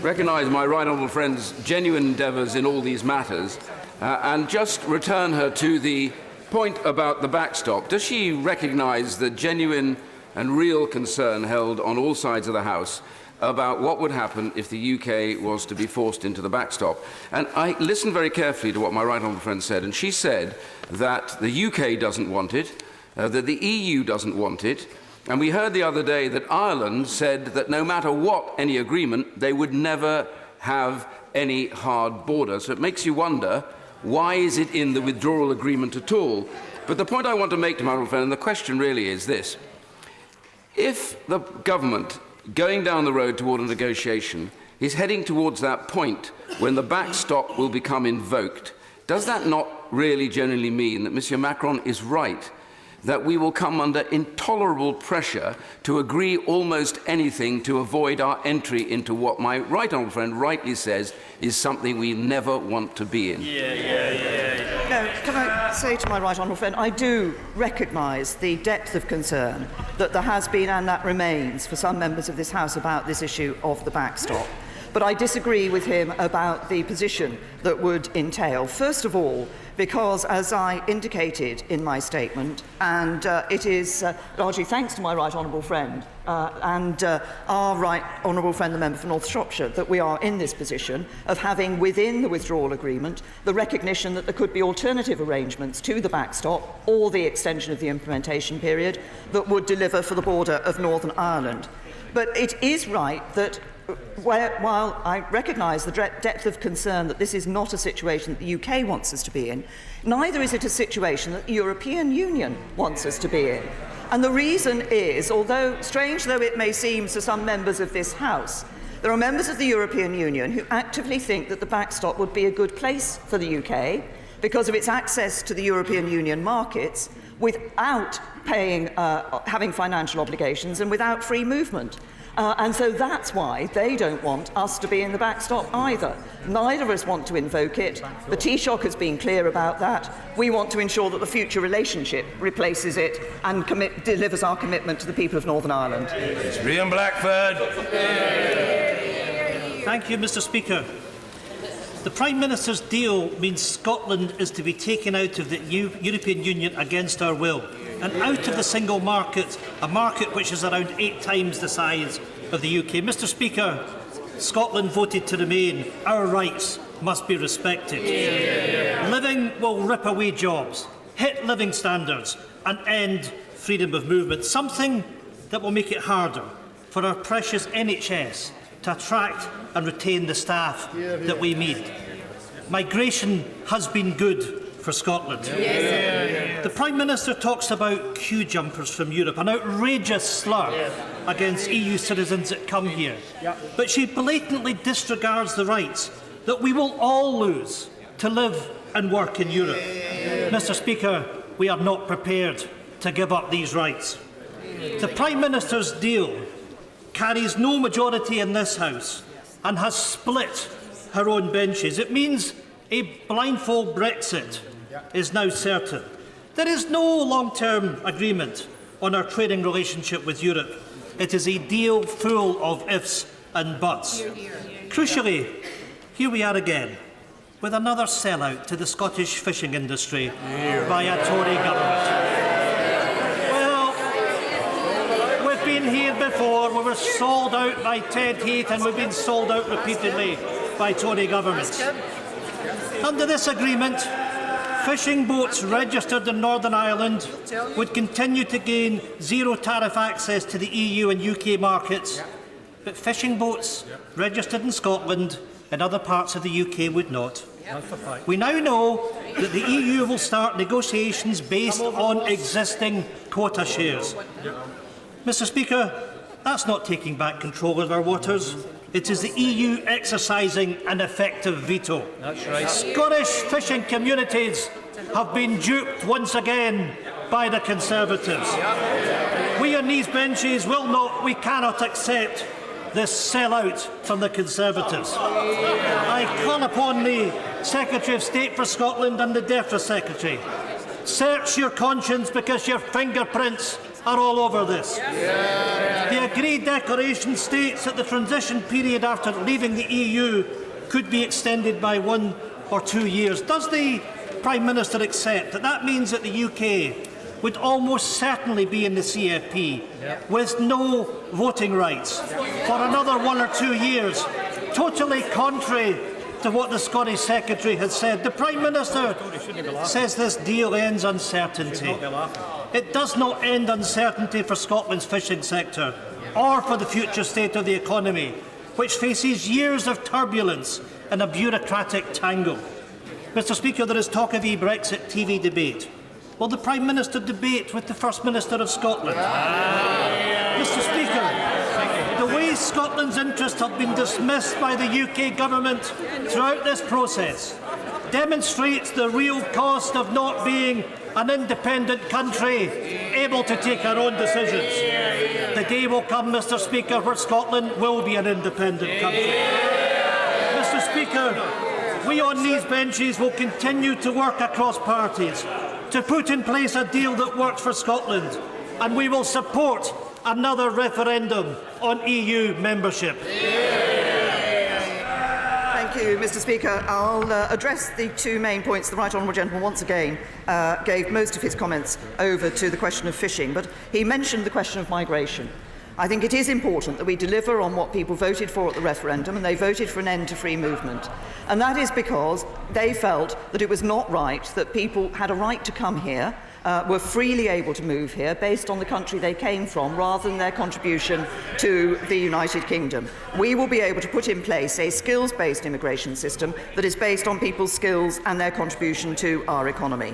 recognise my right honourable friend's genuine endeavours in all these matters and just return her to the point about the backstop? Does she recognise the genuine and real concern held on all sides of the House about what would happen if the UK was to be forced into the backstop? And I listened very carefully to what my right honourable friend said, and she said that the UK doesn't want it, that the EU doesn't want it, and we heard the other day that Ireland said that no matter what any agreement, they would never have any hard border. So it makes you wonder, why is it in the withdrawal agreement at all? But the point I want to make to my honourable friend, and the question really is this: if the government, going down the road toward a negotiation, is heading towards that point when the backstop will become invoked, does that not really generally mean that Mr. Macron is right, that we will come under intolerable pressure to agree almost anything to avoid our entry into what my right honourable friend rightly says is something we never want to be in?
No, can I say to my right honourable friend, I do recognise the depth of concern that there has been and that remains for some members of this House about this issue of the backstop. But I disagree with him about the position that would entail. First of all, because, as I indicated in my statement, and it is largely thanks to my right honourable friend and our right honourable friend, the member for North Shropshire, that we are in this position of having within the withdrawal agreement the recognition that there could be alternative arrangements to the backstop or the extension of the implementation period that would deliver for the border of Northern Ireland. But it is right that while I recognise the depth of concern that this is not a situation that the UK wants us to be in, neither is it a situation that the European Union wants us to be in. And the reason is, although strange though it may seem to some members of this House, there are members of the European Union who actively think that the backstop would be a good place for the UK because of its access to the European Union markets without having financial obligations and without free movement. And so that's why they don't want us to be in the backstop either. Neither of us want to invoke it. The Taoiseach has been clear about that. We want to ensure that the future relationship replaces it and delivers our commitment to the people of Northern Ireland.
Rian Blackford.
Thank you, Mr. Speaker. The Prime Minister's deal means Scotland is to be taken out of the European Union against our will and out of the single market, a market which is around 8 times the size of the UK. Mr. Speaker, Scotland voted to remain. Our rights must be respected. Living will rip away jobs, hit living standards and end freedom of movement, something that will make it harder for our precious NHS to attract and retain the staff that we need. Migration has been good for Scotland. The Prime Minister talks about queue jumpers from Europe, an outrageous slur against EU citizens that come here. But she blatantly disregards the rights that we will all lose to live and work in Europe. Mr. Speaker, we are not prepared to give up these rights. The Prime Minister's deal carries no majority in this House and has split her own benches. It means a blindfold Brexit is now certain. There is no long-term agreement on our trading relationship with Europe. It is a deal full of ifs and buts. Crucially, here we are again with another sellout to the Scottish fishing industry by a Tory government. Well, we've been here before. We were sold out by Ted Heath and we've been sold out repeatedly by Tory governments. Under this agreement, fishing boats registered in Northern Ireland would continue to gain zero tariff access to the EU and UK markets, but fishing boats registered in Scotland and other parts of the UK would not. We now know that the EU will start negotiations based on existing quota shares. Mr. Speaker, that's not taking back control of our waters. It is the EU exercising an effective veto. That's right. Scottish fishing communities have been duped once again by the Conservatives. We on these benches we cannot accept this sellout from the Conservatives. I call upon the Secretary of State for Scotland and the DEFRA Secretary. Search your conscience because your fingerprints are all over this. The agreed declaration states that the transition period after leaving the EU could be extended by 1 or 2 years. Does the Prime Minister accept that that means that the UK would almost certainly be in the CFP with no voting rights for another 1 or 2 years, totally contrary to what the Scottish Secretary has said? The Prime Minister says this deal ends uncertainty. It does not end uncertainty for Scotland's fishing sector or for the future state of the economy, which faces years of turbulence and a bureaucratic tangle. Mr. Speaker, there is talk of EU Brexit TV debate. Will the Prime Minister debate with the First Minister of Scotland? Mr. Speaker, the way Scotland's interests have been dismissed by the UK Government throughout this process demonstrates the real cost of not being an independent country able to take our own decisions. The day will come, Mr. Speaker, where Scotland will be an independent country. Mr. Speaker, we on these benches will continue to work across parties to put in place a deal that works for Scotland, and we will support another referendum on EU membership.
Thank you, Mr. Speaker. I'll address the two main points. The Right Honourable Gentleman once again gave most of his comments over to the question of fishing, but he mentioned the question of migration. I think it is important that we deliver on what people voted for at the referendum, and they voted for an end to free movement. And that is because they felt that it was not right that people had a right to come here, were freely able to move here based on the country they came from rather than their contribution to the United Kingdom. We will be able to put in place a skills-based immigration system that is based on people's skills and their contribution to our economy.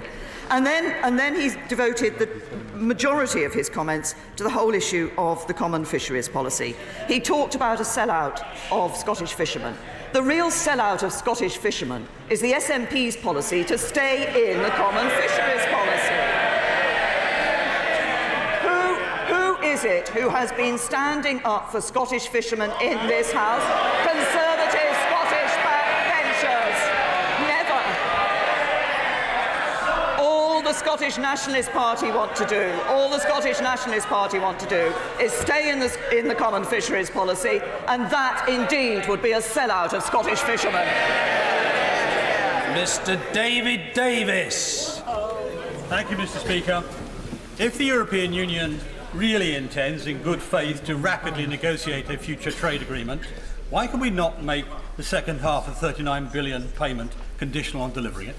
And then he's devoted the majority of his comments to the whole issue of the common fisheries policy. He talked about a sellout of Scottish fishermen. The real sellout of Scottish fishermen is the SNP's policy to stay in the common fisheries policy. Who is it who has been standing up for Scottish fishermen in this House? Conservative Scottish backbenchers. Never. All the Scottish Nationalist Party want to do, is stay in the common fisheries policy, and that indeed would be a sellout of Scottish fishermen.
Mr. David Davis.
Thank you, Mr. Speaker. If the European Union really intends in good faith to rapidly negotiate a future trade agreement, why can we not make the second half of £39 billion payment conditional on delivering it?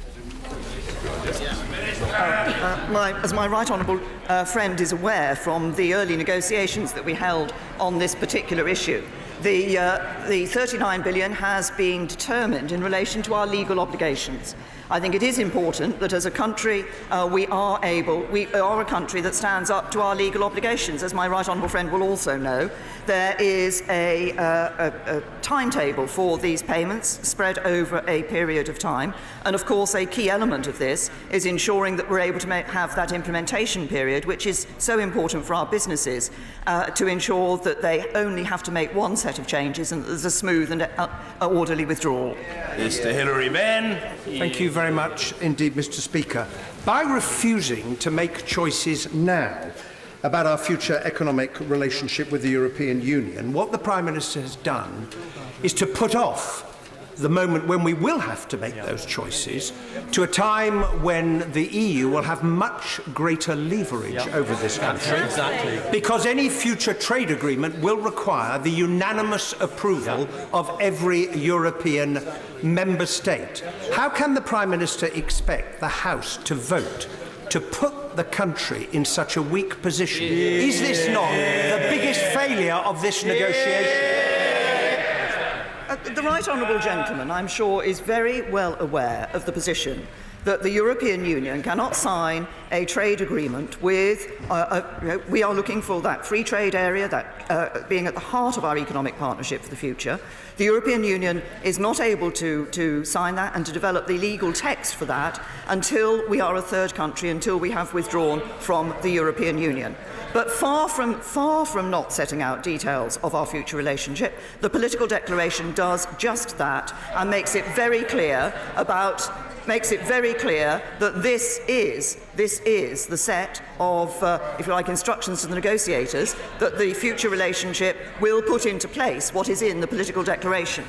As my right honourable friend is aware from the early negotiations that we held on this particular issue, the £39 billion has been determined in relation to our legal obligations. I think it is important that as a country we are a country that stands up to our legal obligations. As my right honourable friend will also know, there is a timetable for these payments spread over a period of time, and of course a key element of this is ensuring that we're able to have that implementation period, which is so important for our businesses, to ensure that they only have to make one set of changes and that there's a smooth and orderly withdrawal.
Mr. Hilary Benn.
Thank you very much indeed, Mr. Speaker. By refusing to make choices now about our future economic relationship with the European Union, what the Prime Minister has done is to put off the moment when we will have to make those choices to a time when the EU will have much greater leverage over this country.
Exactly.
Because any future trade agreement will require the unanimous approval of every European member state. How can the Prime Minister expect the House to vote to put the country in such a weak position? Is this not the biggest failure of this negotiation?
The right honourable gentleman, I'm sure, is very well aware of the position that the European Union cannot sign a trade agreement with, we are looking for that free trade area, that being at the heart of our economic partnership for the future. The European Union is not able to sign that and to develop the legal text for that until we are a third country, until we have withdrawn from the European Union. But far from not setting out details of our future relationship, the political declaration does just that and makes it very clear that this is the set of, if you like, instructions to the negotiators that the future relationship will put into place what is in the political declaration.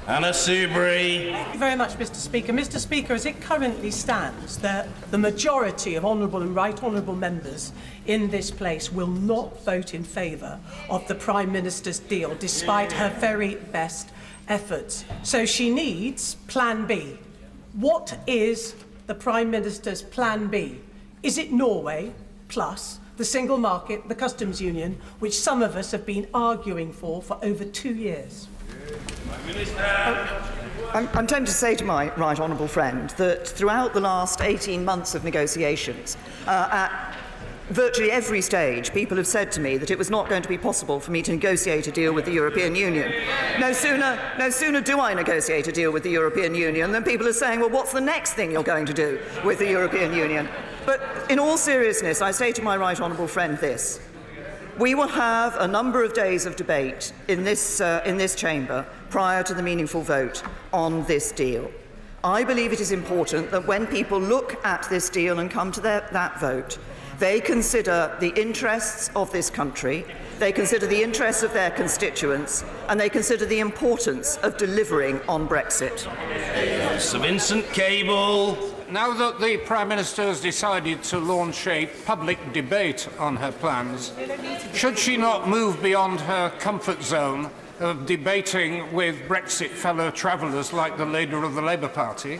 Anna Soubry.
Thank you very much, Mr. Speaker. Mr. Speaker, as it currently stands, the majority of honourable and right honourable members in this place will not vote in favour of the Prime Minister's deal, despite her very best efforts. So she needs Plan B. What is the Prime Minister's Plan B? Is it Norway plus the single market, the customs union, which some of us have been arguing for over 2 years?
I'm tempted to say to my right honourable friend that throughout the last 18 months of negotiations, at virtually every stage, people have said to me that it was not going to be possible for me to negotiate a deal with the European Union. No sooner do I negotiate a deal with the European Union than people are saying, well, what's the next thing you're going to do with the European Union? But in all seriousness, I say to my right honourable friend this. We will have a number of days of debate in this chamber prior to the meaningful vote on this deal. I believe it is important that when people look at this deal and come to that vote, They consider the interests of this country, they consider the interests of their constituents, and they consider the importance of delivering on Brexit.
Sir Vincent Cable.
Now that the Prime Minister has decided to launch a public debate on her plans, should she not move beyond her comfort zone of debating with Brexit fellow travellers like the leader of the Labour Party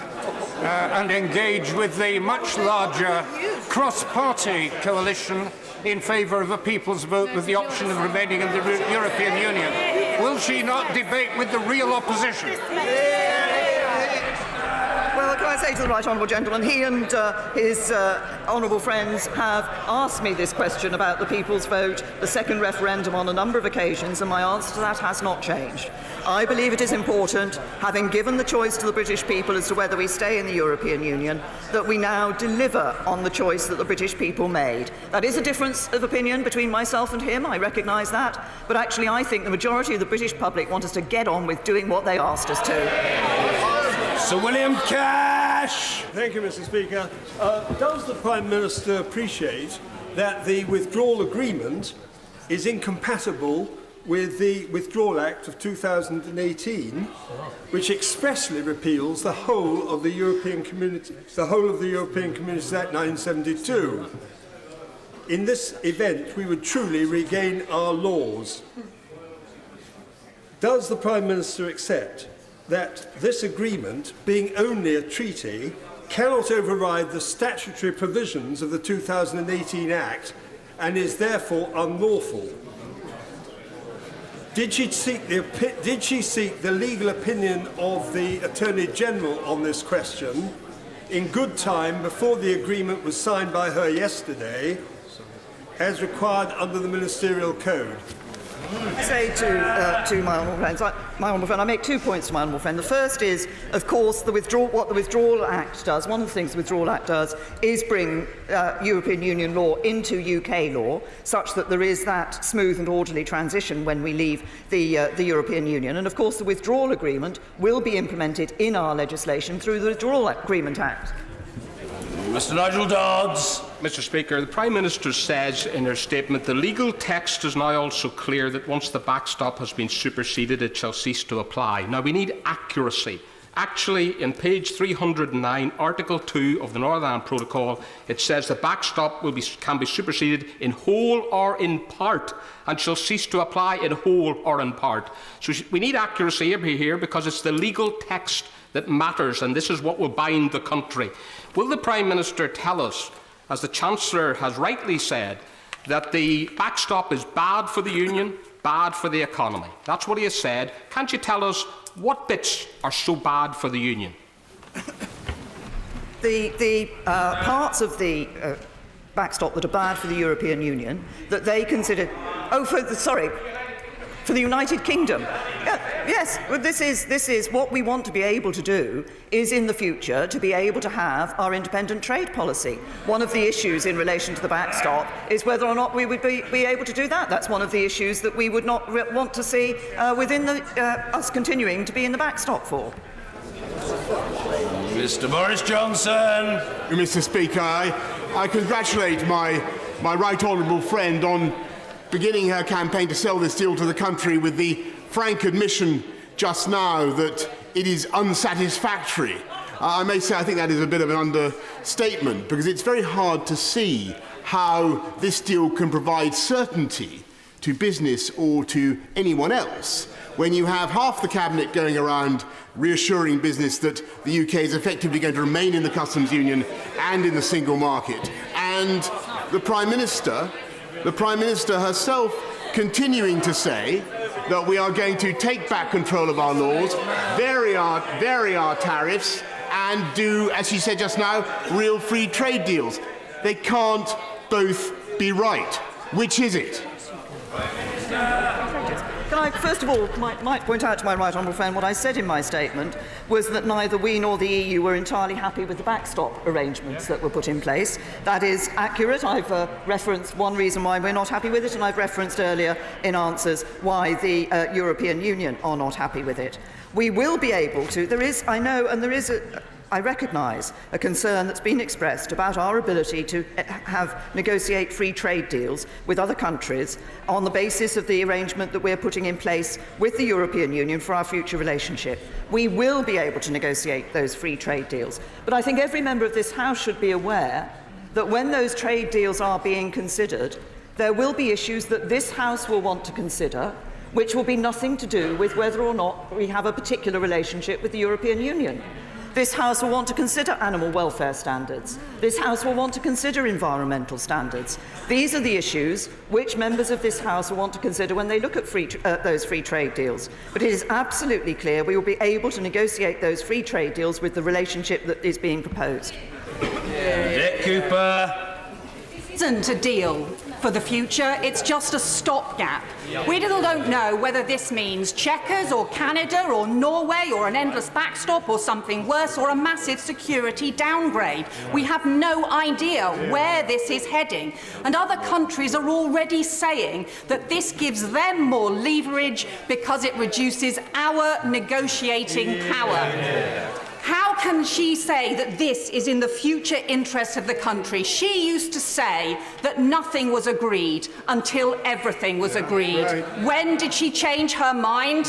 and engage with the much larger cross-party coalition in favour of a people's vote with the option of remaining in the European Union? Will she not debate with the real opposition?
Well, can I say to the right honourable gentleman, he and his honourable friends have asked me this question about the people's vote, the second referendum, on a number of occasions, and my answer to that has not changed. I believe it is important, having given the choice to the British people as to whether we stay in the European Union, that we now deliver on the choice that the British people made. That is a difference of opinion between myself and him, I recognise that, but actually I think the majority of the British public want us to get on with doing what they asked us to.
Sir William Cash.
Thank you, Mr. Speaker. Does the Prime Minister appreciate that the withdrawal agreement is incompatible with the Withdrawal Act of 2018, which expressly repeals the whole of the European Community Act 1972? In this event, we would truly regain our laws. Does the Prime Minister accept that this agreement, being only a treaty, cannot override the statutory provisions of the 2018 Act and is therefore unlawful? Did she seek the legal opinion of the Attorney General on this question in good time before the agreement was signed by her yesterday, as required under the Ministerial Code?
I say to my honourable friend, I make 2 points to my honourable friend. The first is, of course, what the Withdrawal Act does. One of the things the Withdrawal Act does is bring European Union law into UK law, such that there is that smooth and orderly transition when we leave the European Union. And of course, the Withdrawal Agreement will be implemented in our legislation through the Withdrawal Agreement Act.
Mr. Nigel Dodds.
Mr. Speaker, the Prime Minister says in her statement the legal text is now also clear that once the backstop has been superseded, it shall cease to apply. Now, we need accuracy. Actually, in page 309, Article 2 of the Northern Ireland Protocol, it says the backstop can be superseded in whole or in part and shall cease to apply in whole or in part. So we need accuracy here because it's the legal text that matters, and this is what will bind the country. Will the Prime Minister tell us, as the Chancellor has rightly said, that the backstop is bad for the Union, bad for the economy? That's what he has said. Can't you tell us what bits are so bad for the Union?
The parts of the backstop that are bad for the European Union, that they consider... Oh, for the United Kingdom. Yes, well, this is what we want to be able to do, is in the future to be able to have our independent trade policy. One of the issues in relation to the backstop is whether or not we would be able to do that. That's one of the issues that we would not want to see within us continuing to be in the backstop for.
Mr. Boris Johnson.
Mr. Speaker, I congratulate my right honourable friend on beginning her campaign to sell this deal to the country with the frank admission just now that it is unsatisfactory. I may say I think that is a bit of an understatement, because it's very hard to see how this deal can provide certainty to business or to anyone else when you have half the Cabinet going around reassuring business that the UK is effectively going to remain in the customs union and in the single market, and the Prime Minister herself continuing to say that we are going to take back control of our laws, vary our tariffs, and do, as she said just now, real free trade deals. They can't both be right. Which is it?
Can I, first of all, might point out to my right honourable friend what I said in my statement was that neither we nor the EU were entirely happy with the backstop arrangements that were put in place. That is accurate. I've referenced one reason why we're not happy with it, and I've referenced earlier in answers why the European Union are not happy with it. We will be able to. There is, I know, and there is I recognise a concern that's been expressed about our ability to negotiate free trade deals with other countries on the basis of the arrangement that we're putting in place with the European Union for our future relationship. We will be able to negotiate those free trade deals. But I think every member of this House should be aware that when those trade deals are being considered, there will be issues that this House will want to consider, which will be nothing to do with whether or not we have a particular relationship with the European Union. This House will want to consider animal welfare standards. This House will want to consider environmental standards. These are the issues which members of this House will want to consider when they look at those free trade deals. But it is absolutely clear we will be able to negotiate those free trade deals with the relationship that is being proposed.
Dick Cooper.
It isn't a deal for the future, it's just a stopgap. We still don't know whether this means Chequers or Canada or Norway or an endless backstop or something worse or a massive security downgrade. We have no idea where this is heading, and other countries are already saying that this gives them more leverage because it reduces our negotiating power. How can she say that this is in the future interests of the country? She used to say that nothing was agreed until everything was agreed. When did she change her mind?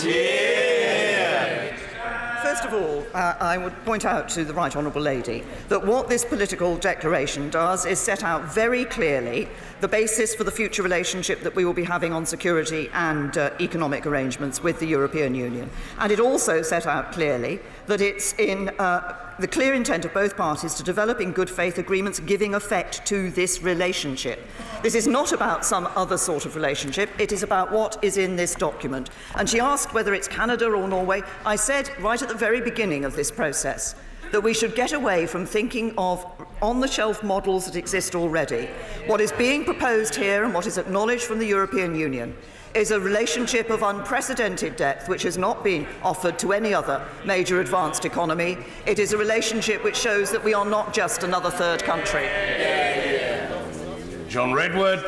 First of all, I would point out to the Right Honourable Lady that what this political declaration does is set out very clearly the basis for the future relationship that we will be having on security and economic arrangements with the European Union. And it also set out clearly that it's in the clear intent of both parties to develop in good faith agreements giving effect to this relationship. This is not about some other sort of relationship, it is about what is in this document. And she asked whether it's Canada or Norway. I said right at the very beginning of this process that we should get away from thinking of on-the-shelf models that exist already. What is being proposed here and what is acknowledged from the European Union is a relationship of unprecedented depth which has not been offered to any other major advanced economy. It is a relationship which shows that we are not just another third country.
John Redwood.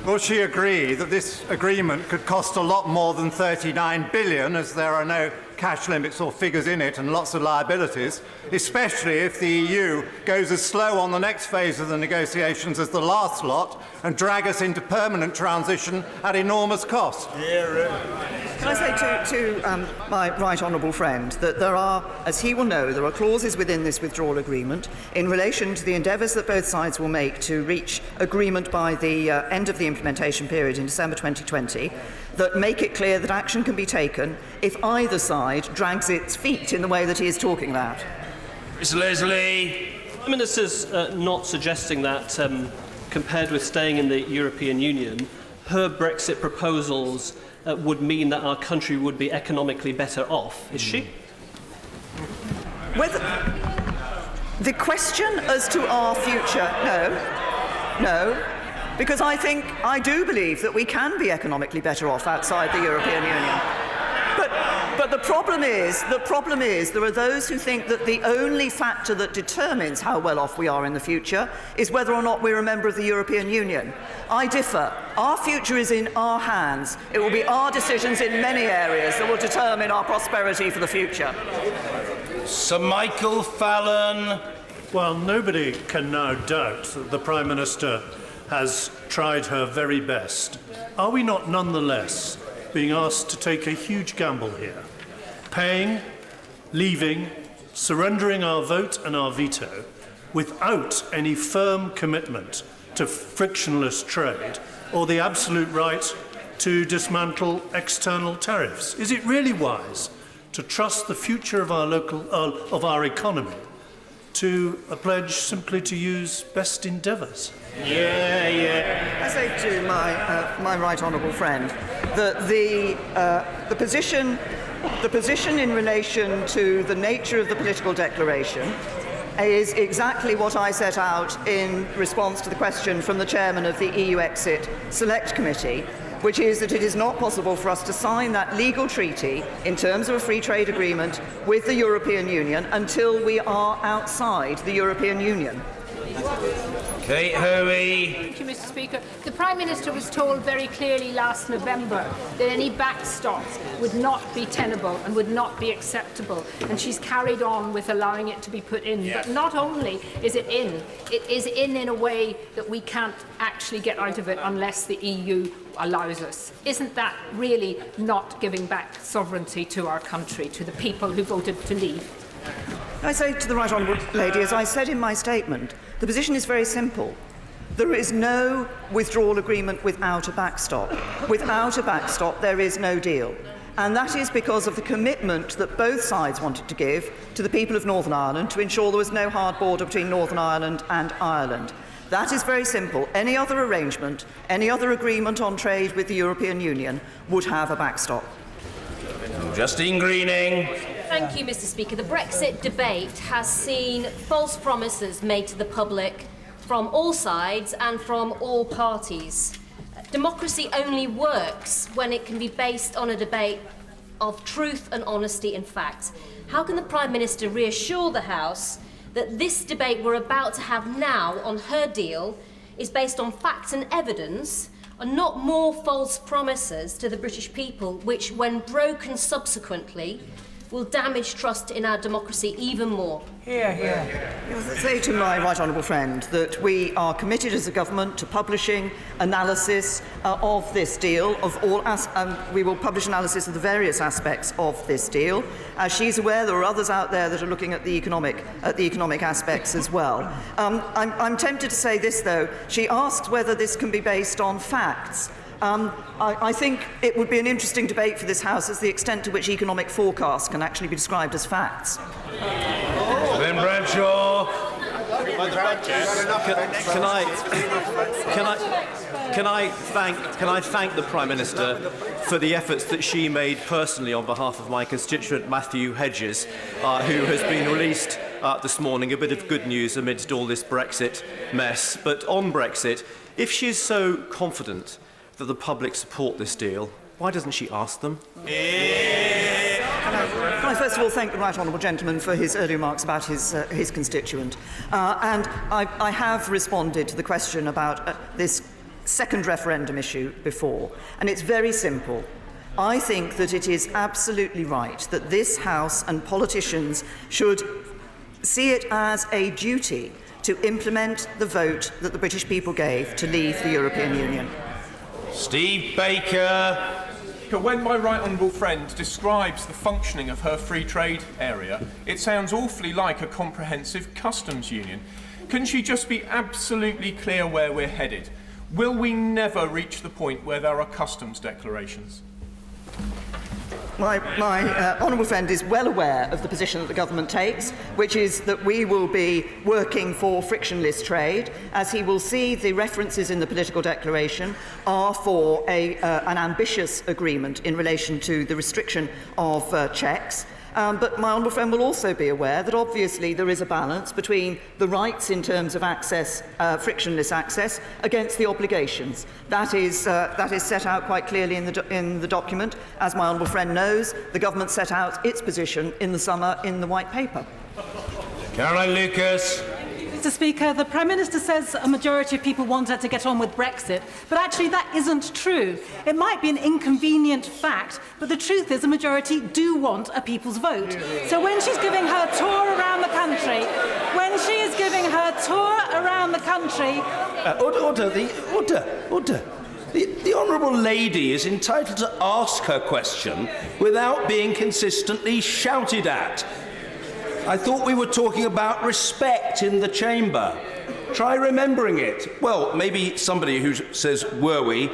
Will she agree that this agreement could cost a lot more than $39 billion, as there are no cash limits or figures in it and lots of liabilities, especially if the EU goes as slow on the next phase of the negotiations as the last lot and drag us into permanent transition at enormous cost?
Can I say to my right honourable friend that there are, as he will know, there are clauses within this withdrawal agreement in relation to the endeavours that both sides will make to reach agreement by the end of the implementation period in December 2020 that make it clear that action can be taken if either side drags its feet in the way that he is talking about.
Miss Leslie.
The Minister's not suggesting that, compared with staying in the European Union, her Brexit proposals would mean that our country would be economically better off, is she?
Whether the question as to our future, no. Because I do believe that we can be economically better off outside the European Union. But the problem is there are those who think that the only factor that determines how well off we are in the future is whether or not we're a member of the European Union. I differ. Our future is in our hands. It will be our decisions in many areas that will determine our prosperity for the future.
Sir Michael Fallon.
Well, nobody can now doubt that the Prime Minister has tried her very best. Are we not nonetheless being asked to take a huge gamble here? Paying, leaving, surrendering our vote and our veto without any firm commitment to frictionless trade or the absolute right to dismantle external tariffs. Is it really wise to trust the future of our economy to a pledge simply to use best endeavours?
I say to my right honourable friend that the position in relation to the nature of the political declaration is exactly what I set out in response to the question from the chairman of the EU Exit Select Committee, which is that it is not possible for us to sign that legal treaty in terms of a free trade agreement with the European Union until we are outside the European Union.
Kate Hoey.
Thank you, Mr. Speaker. The Prime Minister was told very clearly last November that any backstop would not be tenable and would not be acceptable, and she's carried on with allowing it to be put in. But not only is it is in a way that we can't actually get out of it unless the EU allows us. Isn't that really not giving back sovereignty to our country, to the people who voted to leave?
I say to the Right Honourable Lady, as I said in my statement, the position is very simple. There is no withdrawal agreement without a backstop. Without a backstop, there is no deal. And that is because of the commitment that both sides wanted to give to the people of Northern Ireland to ensure there was no hard border between Northern Ireland and Ireland. That is very simple. Any other arrangement, any other agreement on trade with the European Union would have a backstop.
Justine Greening.
Thank you, Mr. Speaker. The Brexit debate has seen false promises made to the public from all sides and from all parties. Democracy only works when it can be based on a debate of truth and honesty and facts. How can the Prime Minister reassure the House that this debate we're about to have now on her deal is based on facts and evidence and not more false promises to the British people, which, when broken subsequently, will damage trust in our democracy even more?
I say to my right honourable friend that we are committed as a government to publishing analysis of this deal, we will publish analysis of the various aspects of this deal. As she's aware, there are others out there that are looking at the economic aspects as well. I'm tempted to say this, though. She asked whether this can be based on facts. I think it would be an interesting debate for this House as the extent to which economic forecasts can actually be described as facts.
Ben Bradshaw.
Can I thank the Prime Minister for the efforts that she made personally on behalf of my constituent Matthew Hedges, who has been released this morning. A bit of good news amidst all this Brexit mess. But on Brexit, if she's so confident that the public support this deal, why doesn't she ask them?
Can I first of all thank the Right Honourable Gentleman for his earlier remarks about his constituent. And I have responded to the question about this second referendum issue before. And it's very simple. I think that it is absolutely right that this House and politicians should see it as a duty to implement the vote that the British people gave to leave the European Union.
Steve Baker.
When my right honourable friend describes the functioning of her free trade area, it sounds awfully like a comprehensive customs union. Can she just be absolutely clear where we're headed? Will we never reach the point where there are customs declarations?
My honourable friend is well aware of the position that the government takes, which is that we will be working for frictionless trade. As he will see, the references in the political declaration are for an ambitious agreement in relation to the restriction of checks. But my honourable friend will also be aware that obviously there is a balance between the rights in terms of access, frictionless access, against the obligations. That is set out quite clearly in the document. As my honourable friend knows, the government set out its position in the summer in the White Paper.
Caroline Lucas.
Mr. Speaker, the Prime Minister says a majority of people want her to get on with Brexit, but actually that isn't true. It might be an inconvenient fact, but the truth is a majority do want a people's vote. So when she's giving her tour around the country,
The Honourable Lady is entitled to ask her question without being consistently shouted at. I thought we were talking about respect in the chamber. Try remembering it. Well, maybe somebody who says, were we,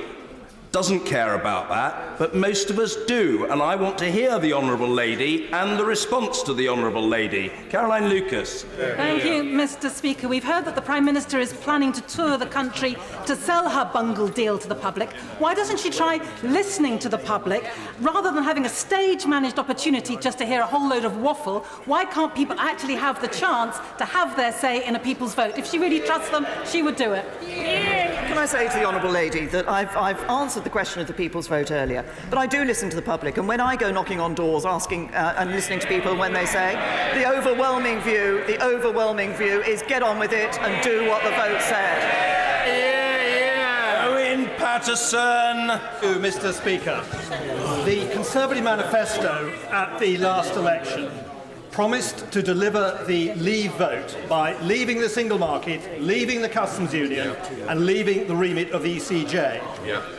doesn't care about that, but most of us do, and I want to hear the Honourable Lady and the response to the Honourable Lady. Caroline Lucas.
Thank you, Mr. Speaker. We've heard that the Prime Minister is planning to tour the country to sell her bungled deal to the public. Why doesn't she try listening to the public rather than having a stage-managed opportunity just to hear a whole load of waffle? Why can't people actually have the chance to have their say in a people's vote? If she really trusts them, she would do it.
Can I say to the Honourable Lady that I've answered the question of the people's vote earlier. But I do listen to the public, and when I go knocking on doors, asking and listening to people when they say, the overwhelming view is get on with it and do what the vote said.
Owen Patterson.
Mr. Speaker, the Conservative manifesto at the last election promised to deliver the Leave vote by leaving the single market, leaving the customs union and leaving the remit of ECJ.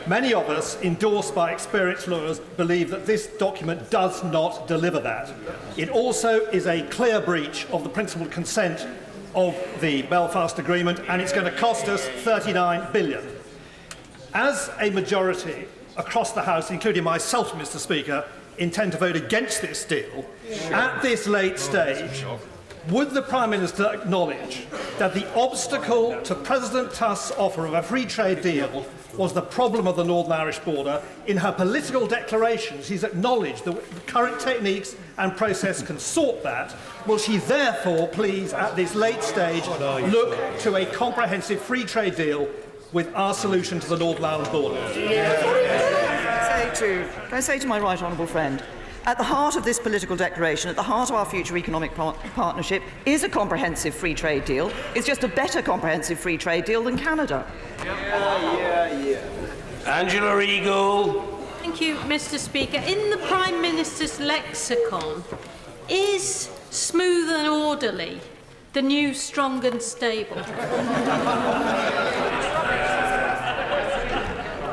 Many of us, endorsed by experienced lawyers, believe that this document does not deliver that. It also is a clear breach of the principled consent of the Belfast Agreement, and it's going to cost us £39 billion. As a majority across the House, including myself, Mr. Speaker, intend to vote against this deal, at this late stage, would the Prime Minister acknowledge that the obstacle to President Tusk's offer of a free trade deal was the problem of the Northern Irish border? In her political declaration, she's acknowledged that the current techniques and process can sort that. Will she therefore please, at this late stage, look to a comprehensive free trade deal with our solution to the Northern Ireland border?
Can I say to my right honourable friend, at the heart of this political declaration, at the heart of our future economic partnership, is a comprehensive free trade deal. It's just a better comprehensive free trade deal than Canada.
Angela Eagle.
Thank you, Mr. Speaker. In the Prime Minister's lexicon, is smooth and orderly the new strong and stable?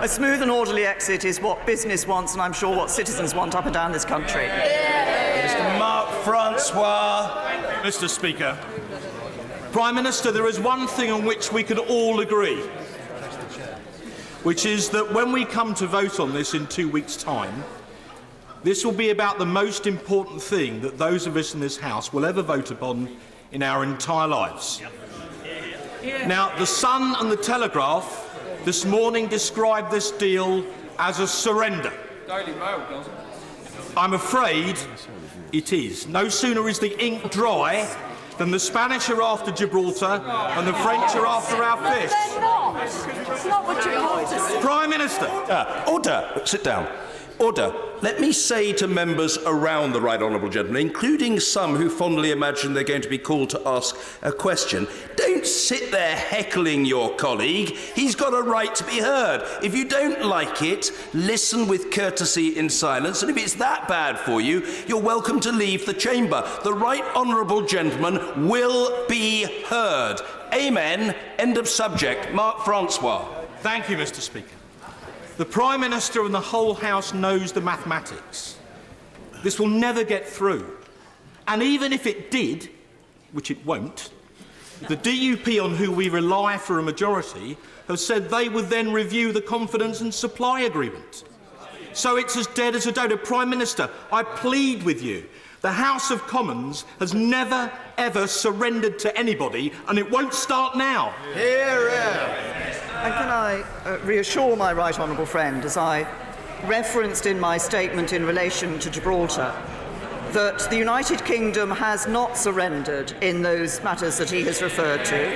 A smooth and orderly exit is what business wants, and I'm sure what citizens want up and down this country.
Mr. Mark Francois.
Mr. Speaker, Prime Minister, there is one thing on which we can all agree, which is that when we come to vote on this in 2 weeks' time, this will be about the most important thing that those of us in this House will ever vote upon in our entire lives. Now, the Sun and the Telegraph this morning described this deal as a surrender.
Daily Mail does.
I'm afraid it is. No sooner is the ink dry than the Spanish are after Gibraltar and the French are after our fish.
They're not. It's not what you want to say.
Prime Minister.
Order. Sit down. Order. Let me say to members around the right honourable gentleman, including some who fondly imagine they're going to be called to ask a question, don't sit there heckling your colleague. He's got a right to be heard. If you don't like it, listen with courtesy in silence, and if it's that bad for you, you're welcome to leave the chamber. The right honourable gentleman will be heard. Amen. End of subject. Mark Francois.
Thank you, Mr. Speaker. The Prime Minister and the whole House knows the mathematics. This will never get through. And even if it did, which it won't, the DUP on who we rely for a majority have said they would then review the confidence and supply agreement. So it's as dead as a dodo. Prime Minister, I plead with you. The House of Commons has never, ever surrendered to anybody, and it won't start now.
And can I reassure my right honourable friend, as I referenced in my statement in relation to Gibraltar, that the United Kingdom has not surrendered in those matters that he has referred to.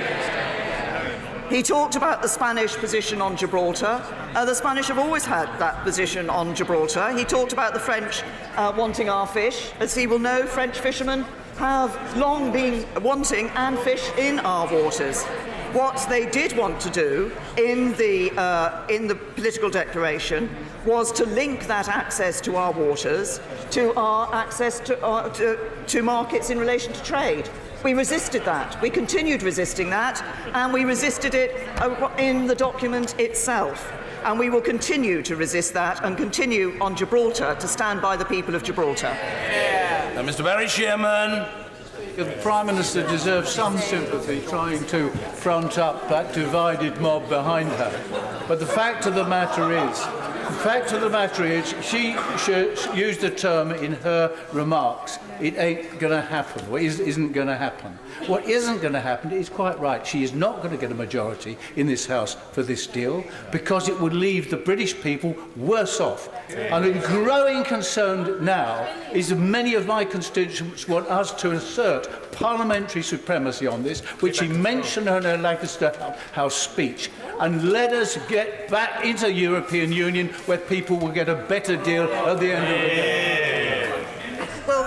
He talked about the Spanish position on Gibraltar. The Spanish have always had that position on Gibraltar. He talked about the French wanting our fish. As he will know, French fishermen have long been wanting and fish in our waters. What they did want to do in the political declaration was to link that access to our waters to our access to markets in relation to trade. We resisted that. We continued resisting that, and we resisted it in the document itself. And we will continue to resist that and continue on Gibraltar to stand by the people of Gibraltar.
Now, Mr. Barry Shearman.
The Prime Minister deserves some sympathy trying to front up that divided mob behind her. But the fact of the matter is, she used the term in her remarks, it ain't going to happen, or isn't going to happen. What isn't going to happen is quite right. She is not going to get a majority in this House for this deal because it would leave the British people worse off. And a growing concern now is that many of my constituents want us to assert parliamentary supremacy on this, which she mentioned in her Lancaster House speech. and let us get back into the European Union where people will get a better deal at the end of the day.
Well,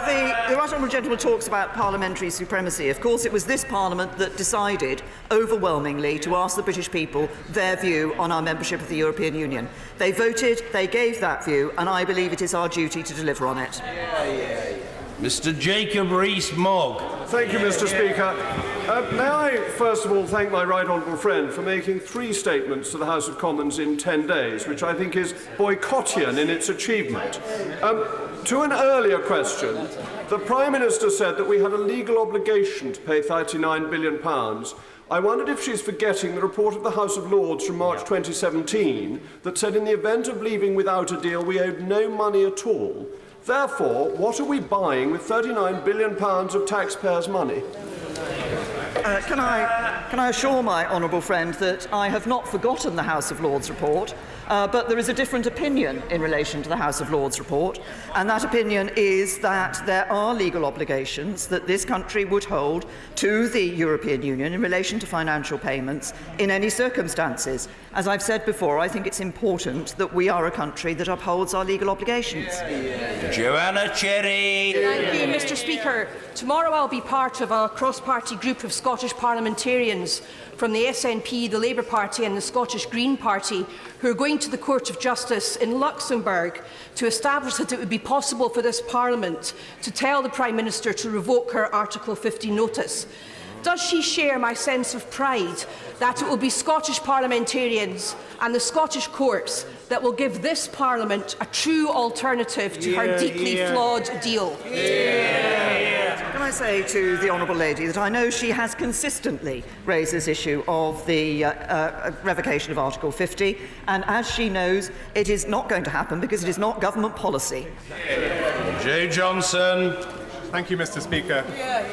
the right honourable gentleman talks about parliamentary supremacy. Of course, it was this Parliament that decided overwhelmingly to ask the British people their view on our membership of the European Union. They voted, they gave that view, and I believe it is our duty to deliver on it.
Mr. Jacob Rees-Mogg.
Thank you, Mr. Speaker. May I first of all thank my right honourable friend for making 3 statements to the House of Commons in 10 days, which I think is boycottian in its achievement. To an earlier question, the Prime Minister said that we had a legal obligation to pay £39 billion. I wondered if she's forgetting the report of the House of Lords from March 2017 that said in the event of leaving without a deal, we owed no money at all. Therefore, what are we buying with £39 billion of taxpayers' money?
Can I assure my honourable friend that I have not forgotten the House of Lords report, but there is a different opinion in relation to the House of Lords report, and that opinion is that there are legal obligations that this country would hold to the European Union in relation to financial payments in any circumstances. As I've said before, I think it's important that we are a country that upholds our legal obligations.
Joanna Cherry.
Thank you, Mr. Speaker. Tomorrow I'll be part of a cross-party group of Scottish parliamentarians from the SNP, the Labour Party and the Scottish Green Party, who are going to the Court of Justice in Luxembourg to establish that it would be possible for this Parliament to tell the Prime Minister to revoke her Article 50 notice. Does she share my sense of pride that it will be Scottish parliamentarians and the Scottish courts that will give this Parliament a true alternative to her deeply flawed deal?
Can I say to the honourable lady that I know she has consistently raised this issue of the revocation of Article 50, and as she knows, it is not going to happen because it is not government policy.
Joe Johnson.
Thank you, Mr. Speaker.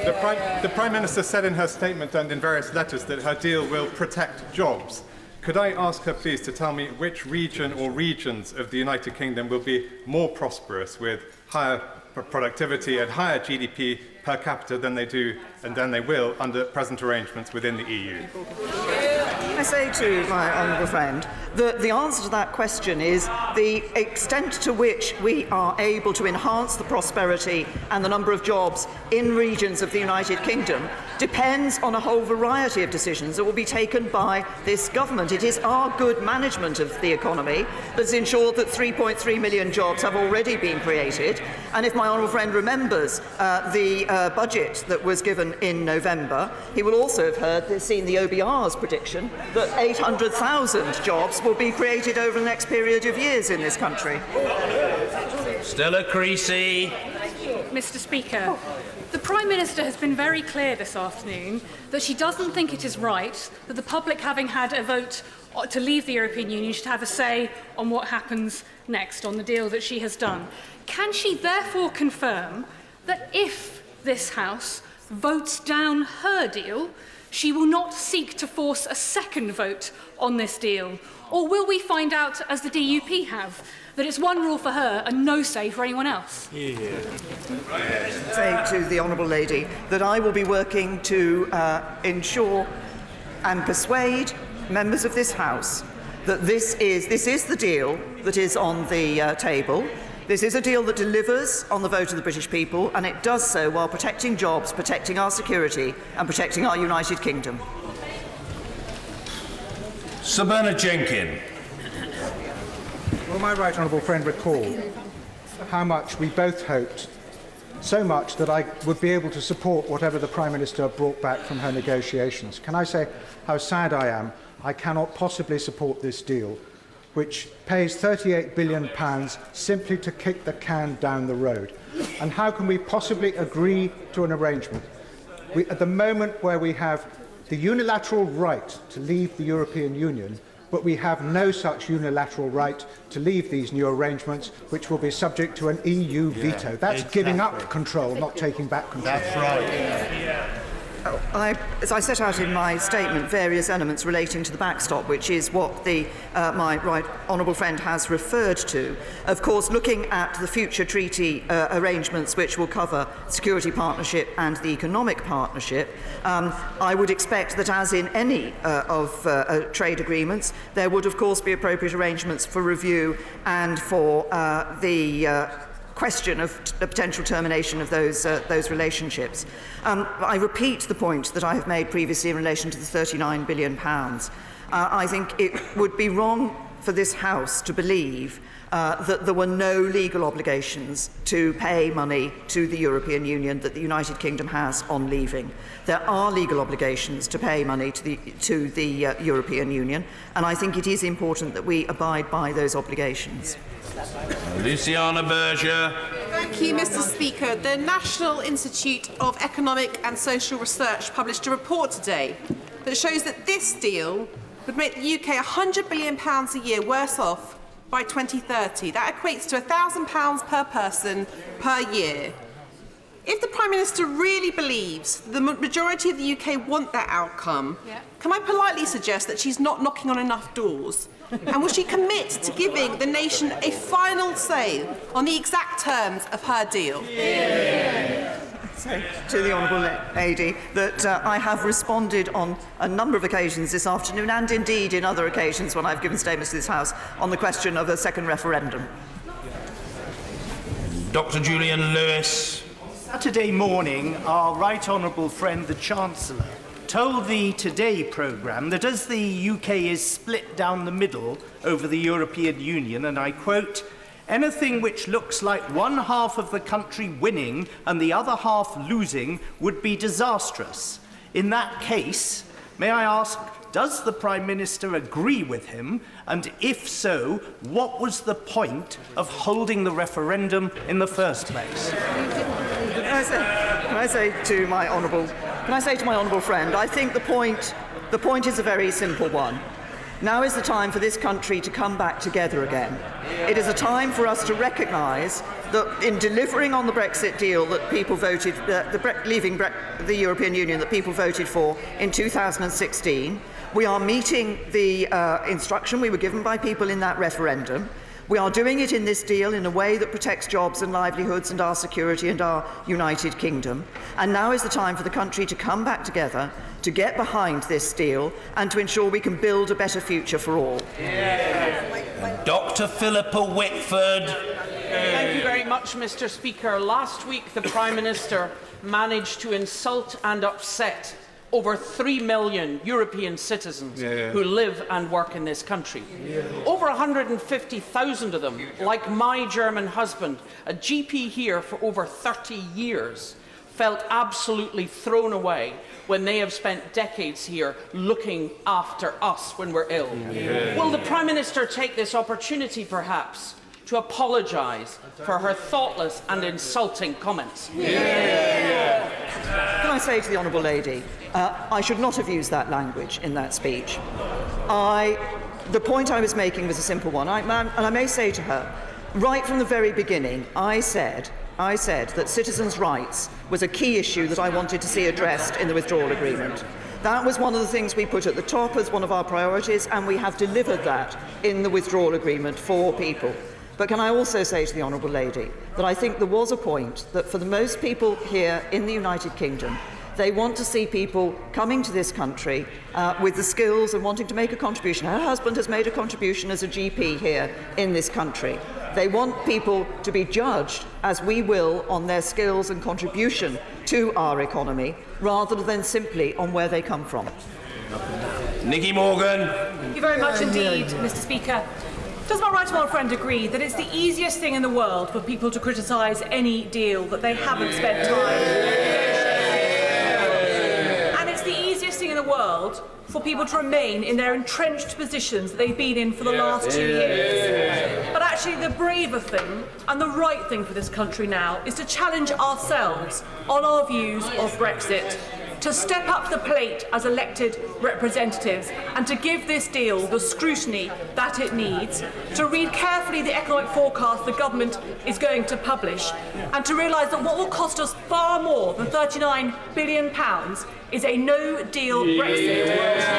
The Prime Minister said in her statement and in various letters that her deal will protect jobs. Could I ask her, please, to tell me which region or regions of the United Kingdom will be more prosperous with higher productivity and higher GDP per capita than they do and than they will under present arrangements within the EU?
I say to my honourable friend that the answer to that question is the extent to which we are able to enhance the prosperity and the number of jobs in regions of the United Kingdom depends on a whole variety of decisions that will be taken by this government. It is our good management of the economy that's ensured that 3.3 million jobs have already been created. And if my honourable friend remembers the budget that was given in November, he will also have seen the OBR's prediction that 800,000 jobs will be created over the next period of years in this country.
Stella Creasy.
Mr. Speaker, the Prime Minister has been very clear this afternoon that she doesn't think it is right that the public, having had a vote to leave the European Union, should have a say on what happens next on the deal that she has done. Can she therefore confirm that if this House votes down her deal, she will not seek to force a second vote on this deal? Or will we find out, as the DUP have, that it's one rule for her and no say for anyone else?
Say to the honourable lady that I will be working to ensure and persuade members of this House that this is the deal that is on the table. This is a deal that delivers on the vote of the British people, and it does so while protecting jobs, protecting our security and protecting our United Kingdom.
Sir Bernard Jenkin.
Will my right honourable friend recall how much we both hoped, so much that I would be able to support whatever the Prime Minister brought back from her negotiations? Can I say how sad I am? I cannot possibly support this deal, which pays £38 billion simply to kick the can down the road. And how can we possibly agree to an arrangement at the moment where we have the unilateral right to leave the European Union, but we have no such unilateral right to leave these new arrangements, which will be subject to an EU veto? That's giving up control, not taking back control.
That's right.
as I set out in my statement, various elements relating to the backstop, which is what my right honourable friend has referred to. Of course, looking at the future treaty arrangements which will cover security partnership and the economic partnership, I would expect that, as in any trade agreements, there would, of course, be appropriate arrangements for review and for the question of the potential termination of those relationships. I repeat the point that I have made previously in relation to the £39 billion. I think it would be wrong for this House to believe that there were no legal obligations to pay money to the European Union that the United Kingdom has on leaving. There are legal obligations to pay money to the European Union, and I think it is important that we abide by those obligations.
Luciana Berger.
Thank you, Mr. Speaker. The National Institute of Economic and Social Research published a report today that shows that this deal would make the UK £100 billion a year worse off by 2030. That equates to £1,000 per person per year. If the Prime Minister really believes the majority of the UK want that outcome, can I politely suggest that she's not knocking on enough doors? And will she commit to giving the nation a final say on the exact terms of her deal?
Say to the Honourable Lady that I have responded on a number of occasions this afternoon, and indeed in other occasions when I've given statements to this House, on the question of a second referendum.
Dr. Julian Lewis.
Saturday morning, our Right Honourable friend, the Chancellor, told the Today programme that as the UK is split down the middle over the European Union, and I quote, "Anything which looks like one half of the country winning and the other half losing would be disastrous. In that case, may I ask, does the Prime Minister agree with him? And if so, what was the point of holding the referendum in the first place?"
Can I say to my honourable friend, I think the point is a very simple one. Now is the time for this country to come back together again. It is a time for us to recognise that in delivering on the Brexit deal that people voted, leaving the European Union that people voted for in 2016, we are meeting the instruction we were given by people in that referendum. We are doing it in this deal in a way that protects jobs and livelihoods and our security and our United Kingdom. And now is the time for the country to come back together, to get behind this deal and to ensure we can build a better future for all.
Dr. Philippa Whitford.
Thank you very much, Mr. Speaker. Last week, the Prime Minister managed to insult and upset over 3 million European citizens who live and work in this country. Over 150,000 of them, like my German husband, a GP here for over 30 years, felt absolutely thrown away when they have spent decades here looking after us when we're ill. Will the Prime Minister take this opportunity, perhaps, to apologise for her thoughtless and insulting comments?
Can I say to the Honourable Lady, I should not have used that language in that speech. The point I was making was a simple one, and I may say to her, right from the very beginning, I said that citizens' rights was a key issue that I wanted to see addressed in the withdrawal agreement. That was one of the things we put at the top as one of our priorities, and we have delivered that in the withdrawal agreement for people. But can I also say to the Honourable Lady that I think there was a point that for the most people here in the United Kingdom, they want to see people coming to this country with the skills and wanting to make a contribution. Her husband has made a contribution as a GP here in this country. They want people to be judged, as we will, on their skills and contribution to our economy, rather than simply on where they come from.
Nicky Morgan.
Thank you very much indeed, Mr. Speaker. Does my right honourable friend agree that it's the easiest thing in the world for people to criticise any deal that they haven't spent time and it's the easiest thing in the world for people to remain in their entrenched positions that they've been in for the last 2 years? But actually the braver thing and the right thing for this country now is to challenge ourselves on our views of Brexit, to step up to the plate as elected representatives and to give this deal the scrutiny that it needs, to read carefully the economic forecast the government is going to publish, and to realise that what will cost us far more than £39 billion is a no-deal Brexit.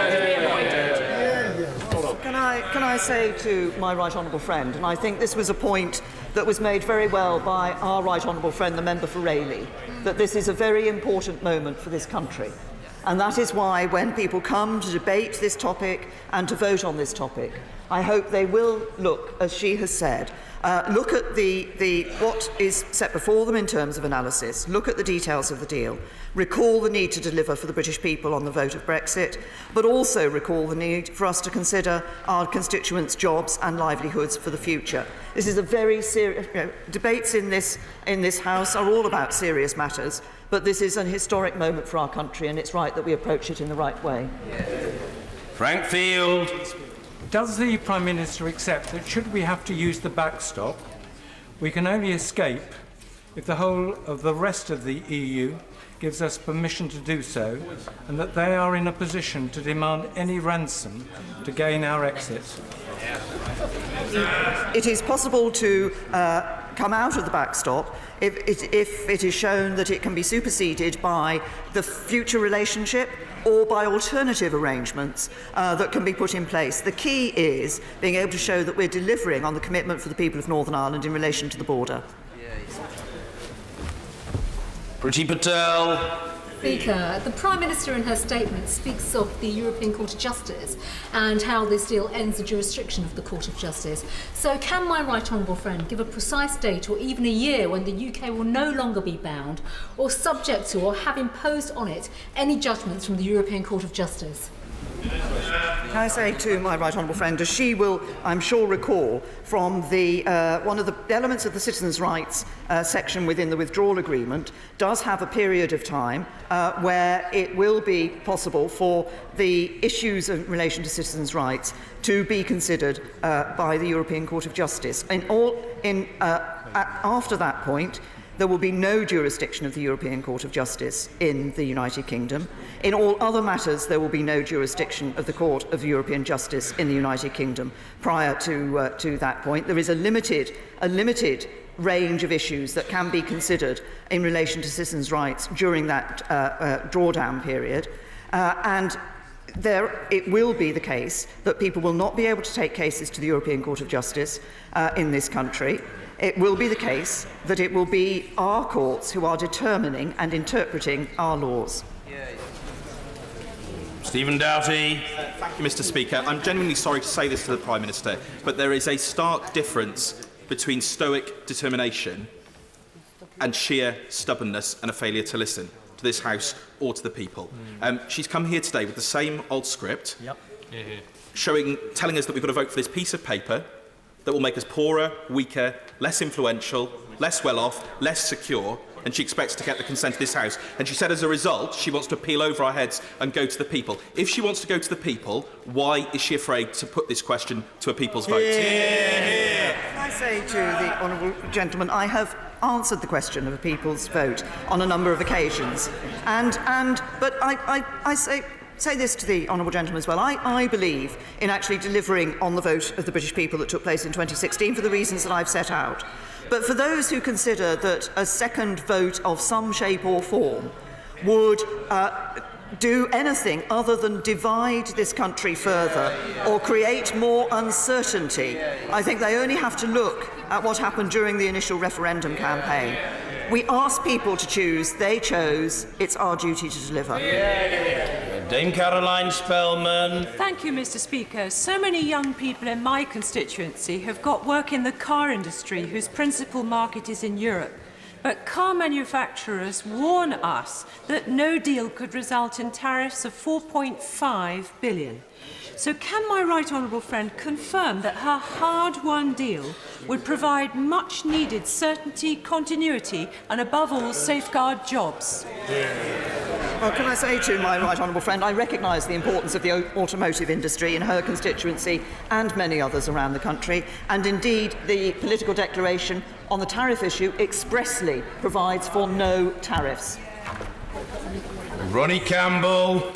Can I say to my right honourable friend, and I think this was a point that was made very well by our right honourable friend, the member for Rayleigh, that this is a very important moment for this country. And that is why when people come to debate this topic and to vote on this topic, I hope they will look, as she has said, look at what is set before them in terms of analysis, look at the details of the deal, recall the need to deliver for the British people on the vote of Brexit, but also recall the need for us to consider our constituents' jobs and livelihoods for the future. This is a very serious... debates in this House are all about serious matters, but this is an historic moment for our country, and it's right that we approach it in the right way.
Frank Field.
Does the Prime Minister accept that should we have to use the backstop, we can only escape if the whole of the rest of the EU gives us permission to do so, and that they are in a position to demand any ransom to gain our exit?
It is possible to come out of the backstop if it is shown that it can be superseded by the future relationship or by alternative arrangements that can be put in place. The key is being able to show that we're delivering on the commitment for the people of Northern Ireland in relation to the border.
Priti Patel.
Speaker, the Prime Minister in her statement speaks of the European Court of Justice and how this deal ends the jurisdiction of the Court of Justice. So can my right honourable friend give a precise date or even a year when the UK will no longer be bound or subject to or have imposed on it any judgments from the European Court of Justice?
Can I say to my right honourable friend, as she will, I'm sure, recall from the one of the elements of the citizens' rights section within the withdrawal agreement does have a period of time where it will be possible for the issues in relation to citizens' rights to be considered by the European Court of Justice. After that point, there will be no jurisdiction of the European Court of Justice in the United Kingdom. In all other matters, there will be no jurisdiction of the Court of European Justice in the United Kingdom prior to that point. There is a limited range of issues that can be considered in relation to citizens' rights during that drawdown period. It will be the case that people will not be able to take cases to the European Court of Justice in this country. It will be the case that it will be our courts who are determining and interpreting our laws.
Stephen Doughty. Thank you, Mr. Speaker. I'm genuinely sorry to say this to the Prime Minister, but there is a stark difference between stoic determination and sheer stubbornness and a failure to listen to this House or to the people. She's come here today with the same old script, telling us that we've got to vote for this piece of paper that will make us poorer, weaker, less influential, less well-off, less secure, and she expects to get the consent of this House. And she said as a result she wants to peel over our heads and go to the people. If she wants to go to the people, why is she afraid to put this question to a people's vote?
Can I say to the honourable gentleman, I have answered the question of a people's vote on a number of occasions. But I say this to the honourable gentleman as well. I believe in actually delivering on the vote of the British people that took place in 2016 for the reasons that I've set out. But for those who consider that a second vote of some shape or form would do anything other than divide this country further or create more uncertainty, I think they only have to look at what happened during the initial referendum campaign. We asked people to choose, they chose, it's our duty to deliver.
Dame Caroline Spellman.
Thank you, Mr. Speaker. So many young people in my constituency have got work in the car industry whose principal market is in Europe. But car manufacturers warn us that no deal could result in tariffs of £4.5 billion. So can my right honourable friend confirm that her hard-won deal would provide much-needed certainty, continuity and, above all, safeguard jobs?
Well, can I say to my right honourable friend, I recognise the importance of the automotive industry in her constituency and many others around the country, and indeed the political declaration on the tariff issue expressly provides for no tariffs.
Ronnie Campbell.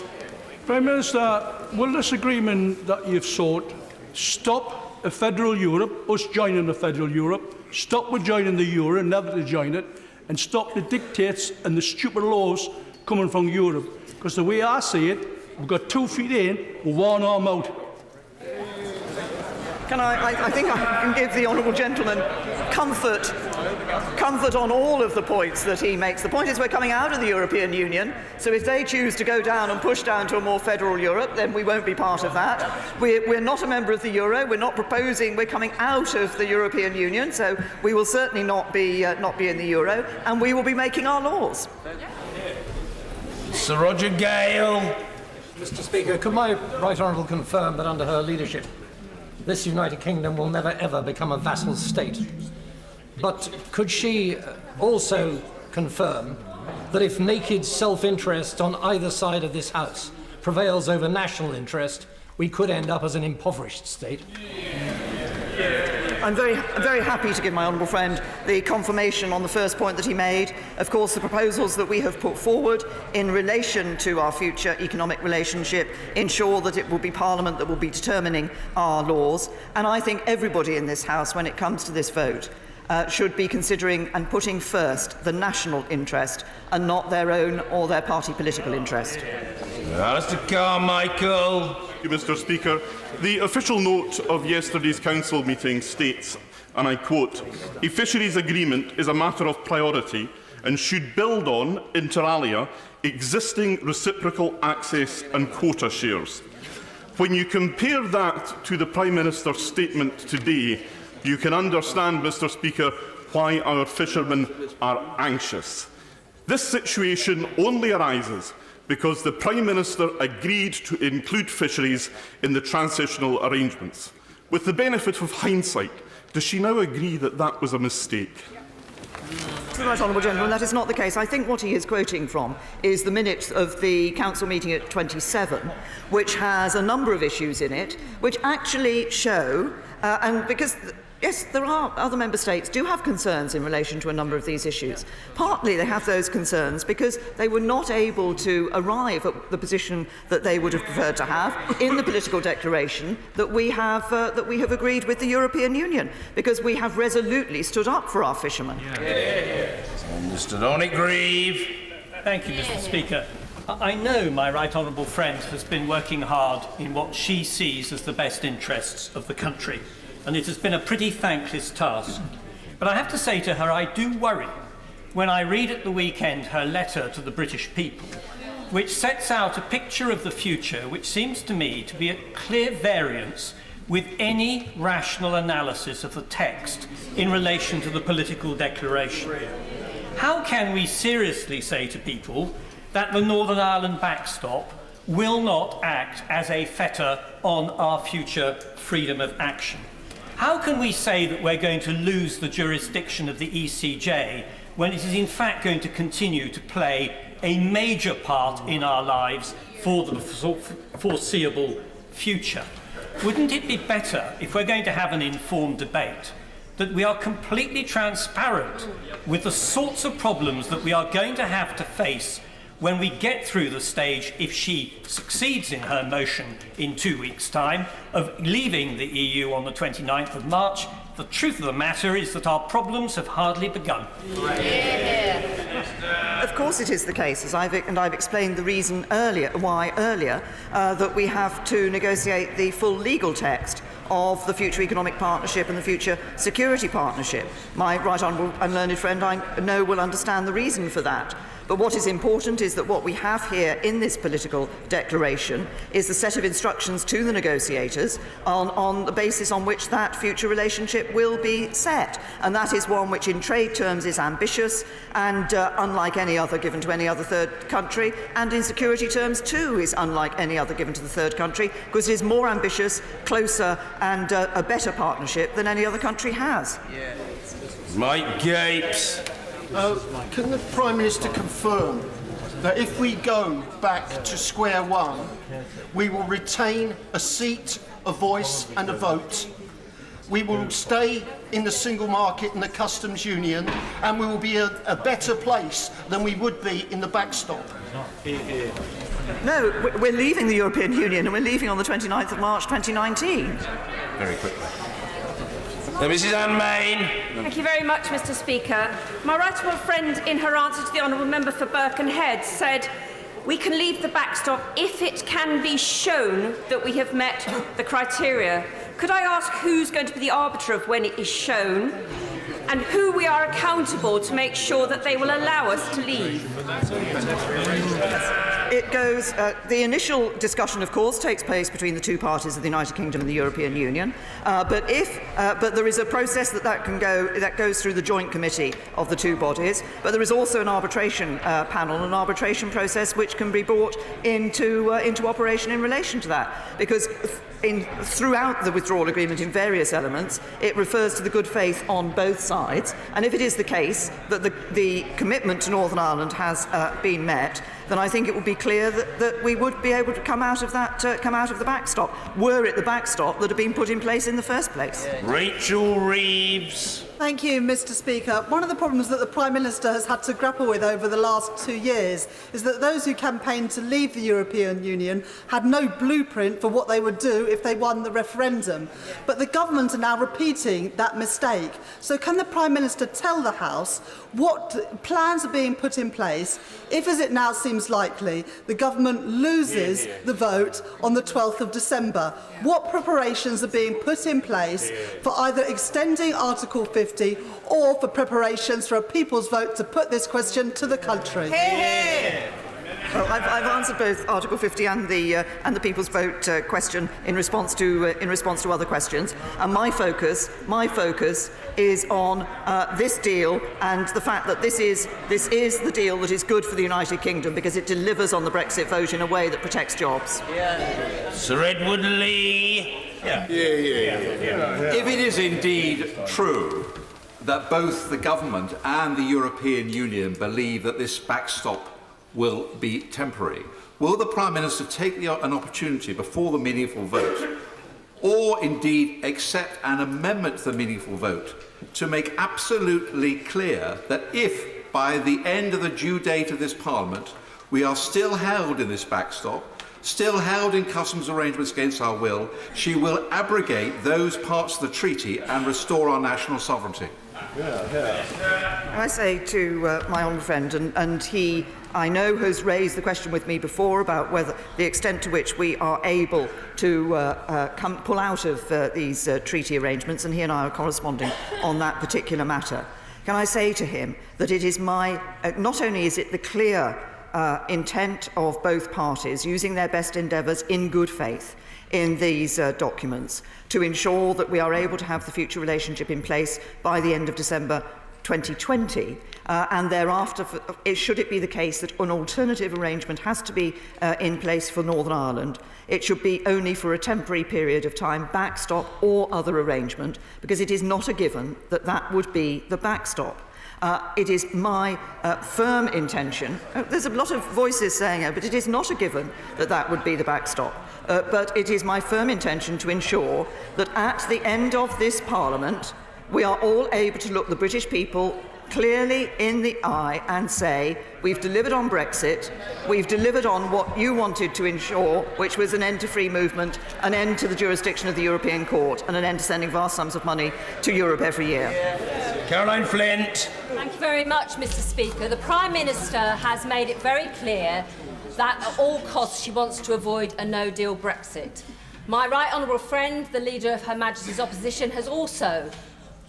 Prime Minister, will this agreement that you've sought stop a federal Europe, us joining a federal Europe, stop with joining the euro, never to join it, and stop the dictates and the stupid laws coming from Europe? Because the way I see it, we've got 2 feet in, with 1 arm out.
I think I can give the honourable gentleman comfort on all of the points that he makes. The point is we're coming out of the European Union, so if they choose to go down and push down to a more federal Europe, then we won't be part of that. We're not a member of the euro. We're not proposing. We're coming out of the European Union, so we will certainly not be in the euro, and we will be making our laws.
Sir Roger Gale.
Mr. Speaker, could my right honourable confirm that under her leadership, this United Kingdom will never ever become a vassal state? But could she also confirm that if naked self-interest on either side of this House prevails over national interest, we could end up as an impoverished state?
I'm very happy to give my honourable friend the confirmation on the first point that he made. Of course, the proposals that we have put forward in relation to our future economic relationship ensure that it will be Parliament that will be determining our laws. And I think everybody in this House, when it comes to this vote, should be considering and putting first the national interest and not their own or their party political interest.
Alistair Carmichael.
Thank you, Mr. Speaker. The official note of yesterday's Council meeting states, and I quote, "A fisheries agreement is a matter of priority and should build on, inter alia, existing reciprocal access and quota shares." When you compare that to the Prime Minister's statement today, you can understand, Mr. Speaker, why our fishermen are anxious. This situation only arises because the Prime Minister agreed to include fisheries in the transitional arrangements. With the benefit of hindsight, does she now agree that that was a mistake?
Right, honourable gentleman, that is not the case. I think what he is quoting from is the minutes of the Council meeting at 27, which has a number of issues in it, which actually show, and because yes, there are other member states do have concerns in relation to a number of these issues. Partly they have those concerns because they were not able to arrive at the position that they would have preferred to have in the political declaration that we have agreed with the European Union, because we have resolutely stood up for our fishermen.
Mr. Donny Grieve.
Thank you, Mr. Speaker. I know my right honourable friend has been working hard in what she sees as the best interests of the country, and it has been a pretty thankless task. But I have to say to her, I do worry when I read at the weekend her letter to the British people, which sets out a picture of the future which seems to me to be at clear variance with any rational analysis of the text in relation to the political declaration. How can we seriously say to people that the Northern Ireland backstop will not act as a fetter on our future freedom of action? How can we say that we're going to lose the jurisdiction of the ECJ when it is in fact going to continue to play a major part in our lives for the foreseeable future? Wouldn't it be better, if we're going to have an informed debate, that we are completely transparent with the sorts of problems that we are going to have to face when we get through the stage, if she succeeds in her motion in 2 weeks' time, of leaving the EU on the 29th of March? The truth of the matter is that our problems have hardly begun.
Of course it is the case, as I've explained the reason why earlier, that we have to negotiate the full legal text of the future economic partnership and the future security partnership. My right honourable and learned friend, I know, will understand the reason for that. But what is important is that what we have here in this political declaration is a set of instructions to the negotiators on the basis on which that future relationship will be set. And that is one which in trade terms is ambitious and unlike any other given to any other third country, and in security terms too is unlike any other given to the third country, because it is more ambitious, closer and a better partnership than any other country has.
Mike Gapes.
Can the Prime Minister confirm that if we go back to square one, we will retain a seat, a voice and a vote? we will stay in the single market and the customs union, and we will be a better place than we would be in the backstop.
No, we're leaving the European Union, and we're leaving on the 29th of March 2019.
Very quickly. Mrs Anne Main.
Thank you very much, Mr. Speaker. My right honourable friend, in her answer to the honourable member for Birkenhead, said we can leave the backstop if it can be shown that we have met the criteria. Could I ask who's going to be the arbiter of when it is shown, and who we are accountable to make sure that they will allow us to leave?
It goes, the initial discussion, of course, takes place between the two parties of the United Kingdom and the European Union. But there is a process that goes through the joint committee of the two bodies. But there is also an arbitration panel, an arbitration process which can be brought into operation in relation to that, because throughout the withdrawal agreement in various elements, it refers to the good faith on both sides. And if it is the case that the commitment to Northern Ireland has been met, then I think it would be clear that we would be able to come out of the backstop, were it the backstop that had been put in place in the first place.
Rachel Reeves.
Thank you, Mr. Speaker. One of the problems that the Prime Minister has had to grapple with over the last 2 years is that those who campaigned to leave the European Union had no blueprint for what they would do if they won the referendum. But the government are now repeating that mistake. So can the Prime Minister tell the House what plans are being put in place if, as it now seems likely, the government loses the vote on the 12th of December? What preparations are being put in place for either extending Article 50 or for preparations for a people's vote to put this question to the country?
Well, I've answered both Article 50 and the People's Vote question in response to other questions. And my focus is on this deal and the fact that this is the deal that is good for the United Kingdom because it delivers on the Brexit vote in a way that protects jobs.
Sir Edward Lee.
If it is indeed true that both the government and the European Union believe that this backstop will be temporary, will the Prime Minister take an opportunity before the meaningful vote, or indeed accept an amendment to the meaningful vote, to make absolutely clear that if, by the end of the due date of this Parliament, we are still held in this backstop, still held in customs arrangements against our will, she will abrogate those parts of the treaty and restore our national sovereignty?
I say to my honourable friend, and he, I know, has raised the question with me before about whether the extent to which we are able to pull out of these treaty arrangements, and he and I are corresponding on that particular matter. Can I say to him that it is not only is it the clear intent of both parties using their best endeavours in good faith in these documents to ensure that we are able to have the future relationship in place by the end of December 2020, and thereafter, should it be the case that an alternative arrangement has to be in place for Northern Ireland, it should be only for a temporary period of time, backstop or other arrangement, because it is not a given that that would be the backstop. It is my firm intention, there's a lot of voices saying it, but it is not a given that that would be the backstop. But it is my firm intention to ensure that at the end of this Parliament, we are all able to look the British people clearly in the eye and say, we've delivered on Brexit, we've delivered on what you wanted to ensure, which was an end to free movement, an end to the jurisdiction of the European Court, and an end to sending vast sums of money to Europe every year.
Caroline Flint.
Thank you very much, Mr. Speaker. The Prime Minister has made it very clear that at all costs she wants to avoid a no-deal Brexit. My right honourable friend, the Leader of Her Majesty's Opposition, has also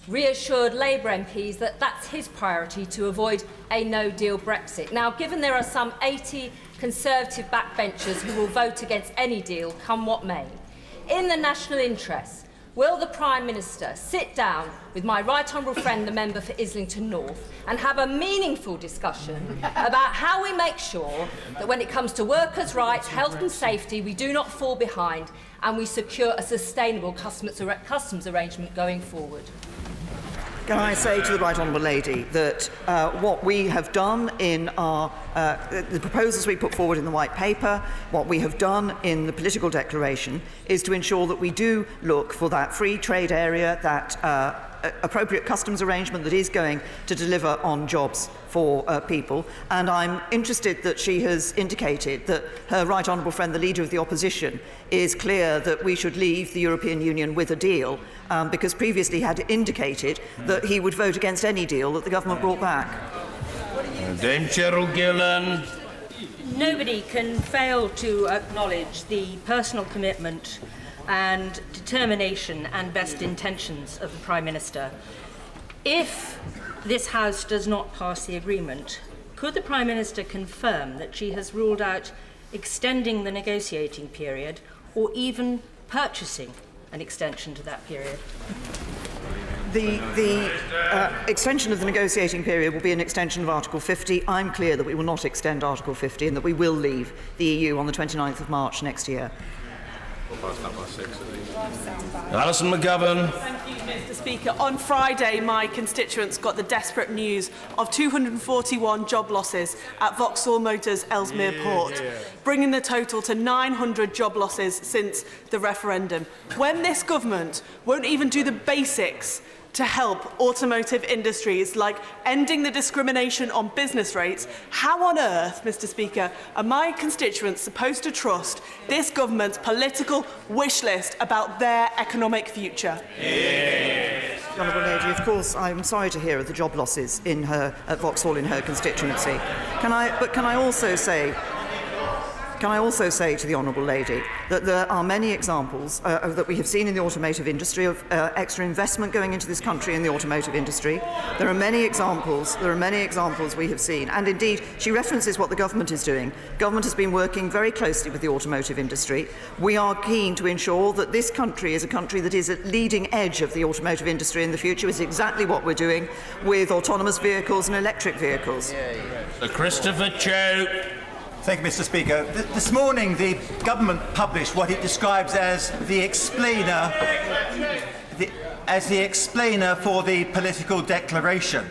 reassured Labour MPs that that's his priority, to avoid a no-deal Brexit. Now, given there are some 80 Conservative backbenchers who will vote against any deal, come what may, in the national interest, will the Prime Minister sit down with my right honourable friend, the member for Islington North, and have a meaningful discussion about how we make sure that when it comes to workers' rights, health and safety, we do not fall behind and we secure a sustainable customs arrangement going forward?
Can I say to the Right Honourable Lady that what we have done in the proposals we put forward in the White Paper, what we have done in the political declaration, is to ensure that we do look for that free trade area, that appropriate customs arrangement that is going to deliver on jobs for people. And I'm interested that she has indicated that her Right Honourable friend, the Leader of the Opposition, is clear that we should leave the European Union with a deal, because previously he had indicated that he would vote against any deal that the government brought back.
Dame Cheryl Gillan.
Nobody can fail to acknowledge the personal commitment and determination and best intentions of the Prime Minister. If this House does not pass the agreement, could the Prime Minister confirm that she has ruled out extending the negotiating period or even purchasing an extension to that period?
The extension of the negotiating period will be an extension of Article 50. I'm clear that we will not extend Article 50 and that we will leave the EU on the 29th of March next year.
Alison McGovern.
Thank you, Mr. Speaker. On Friday, my constituents got the desperate news of 241 job losses at Vauxhall Motors Ellesmere Port, bringing the total to 900 job losses since the referendum. When this government won't even do the basics to help automotive industries, like ending the discrimination on business rates, how on earth, Mr. Speaker, are my constituents supposed to trust this government's political wish list about their economic future?
Yes. Honourable Lady, of course, I'm sorry to hear of the job losses at Vauxhall in her constituency. Can I also say to the Honourable Lady that there are many examples that we have seen in the automotive industry of extra investment going into this country in the automotive industry. There are many examples we have seen, and indeed she references what the government is doing. Government has been working very closely with the automotive industry. We are keen to ensure that this country is a country that is at leading edge of the automotive industry in the future. Is exactly what we're doing with autonomous vehicles and electric vehicles.
Christopher Chope.
Thank you, Mr. Speaker. This morning, the government published what it describes as the explainer for the political declaration.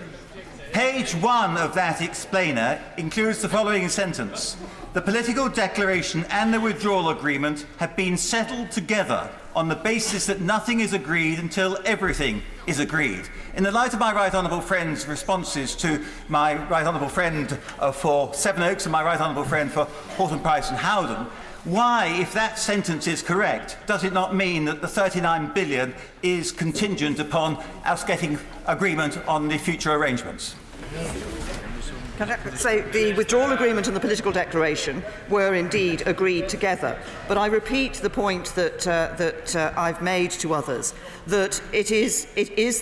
Page 1 of that explainer includes the following sentence: "The political declaration and the withdrawal agreement have been settled together on the basis that nothing is agreed until everything is agreed." In the light of my Right Honourable friend's responses to my Right Honourable friend for Sevenoaks and my Right Honourable friend for Horton Price and Howden, why, if that sentence is correct, does it not mean that the 39 billion is contingent upon us getting agreement on the future arrangements?
Can I say the withdrawal agreement and the political declaration were indeed agreed together, but I repeat the point that I've made to others, that it is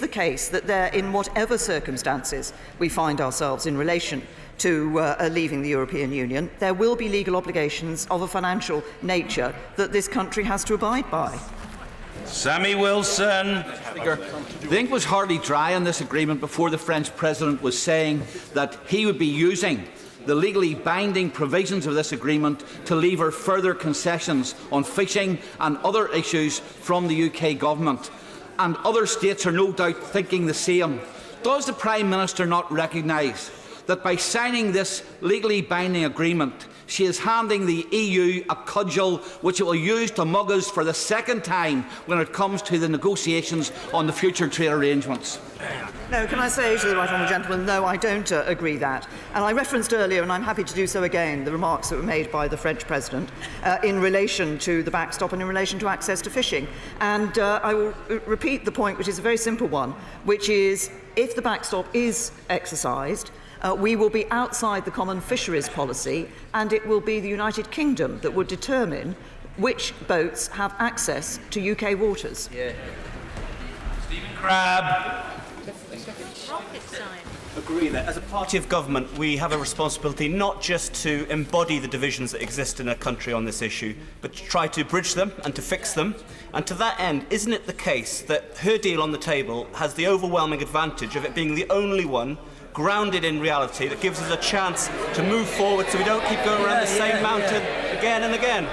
the case that there, in whatever circumstances we find ourselves in relation to leaving the European Union, there will be legal obligations of a financial nature that this country has to abide by.
Sammy Wilson.
The ink was hardly dry on this agreement before the French President was saying that he would be using the legally binding provisions of this agreement to lever further concessions on fishing and other issues from the UK Government. And other states are no doubt thinking the same. Does the Prime Minister not recognise that by signing this legally binding agreement, she is handing the EU a cudgel which it will use to mug us for the second time when it comes to the negotiations on the future trade arrangements?
No, can I say to the Right Honourable Gentleman, no, I don't agree that. And I referenced earlier, and I'm happy to do so again, the remarks that were made by the French President in relation to the backstop and in relation to access to fishing. And I will repeat the point, which is a very simple one, which is if the backstop is exercised, we will be outside the common fisheries policy, and it will be the United Kingdom that would determine which boats have access to UK waters.
Yeah. Stephen Crabb.
Agree that as a party of government we have a responsibility not just to embody the divisions that exist in a country on this issue, but to try to bridge them and to fix them. And to that end, isn't it the case that her deal on the table has the overwhelming advantage of it being the only one grounded in reality, that gives us a chance to move forward so we don't keep going around the same mountain again and again.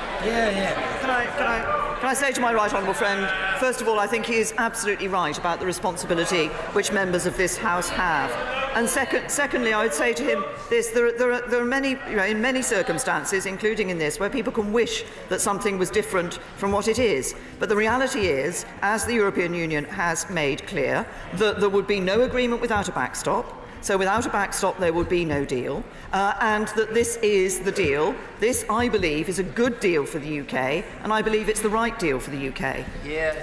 Can I say to my right honourable friend, first of all, I think he is absolutely right about the responsibility which members of this House have. And secondly, I would say to him this: there are many, in many circumstances, including in this, where people can wish that something was different from what it is. But the reality is, as the European Union has made clear, that there would be no agreement without a backstop. So without a backstop, there would be no deal, and that this is the deal. This, I believe, is a good deal for the UK, and I believe it's the right deal for the UK.
Yeah.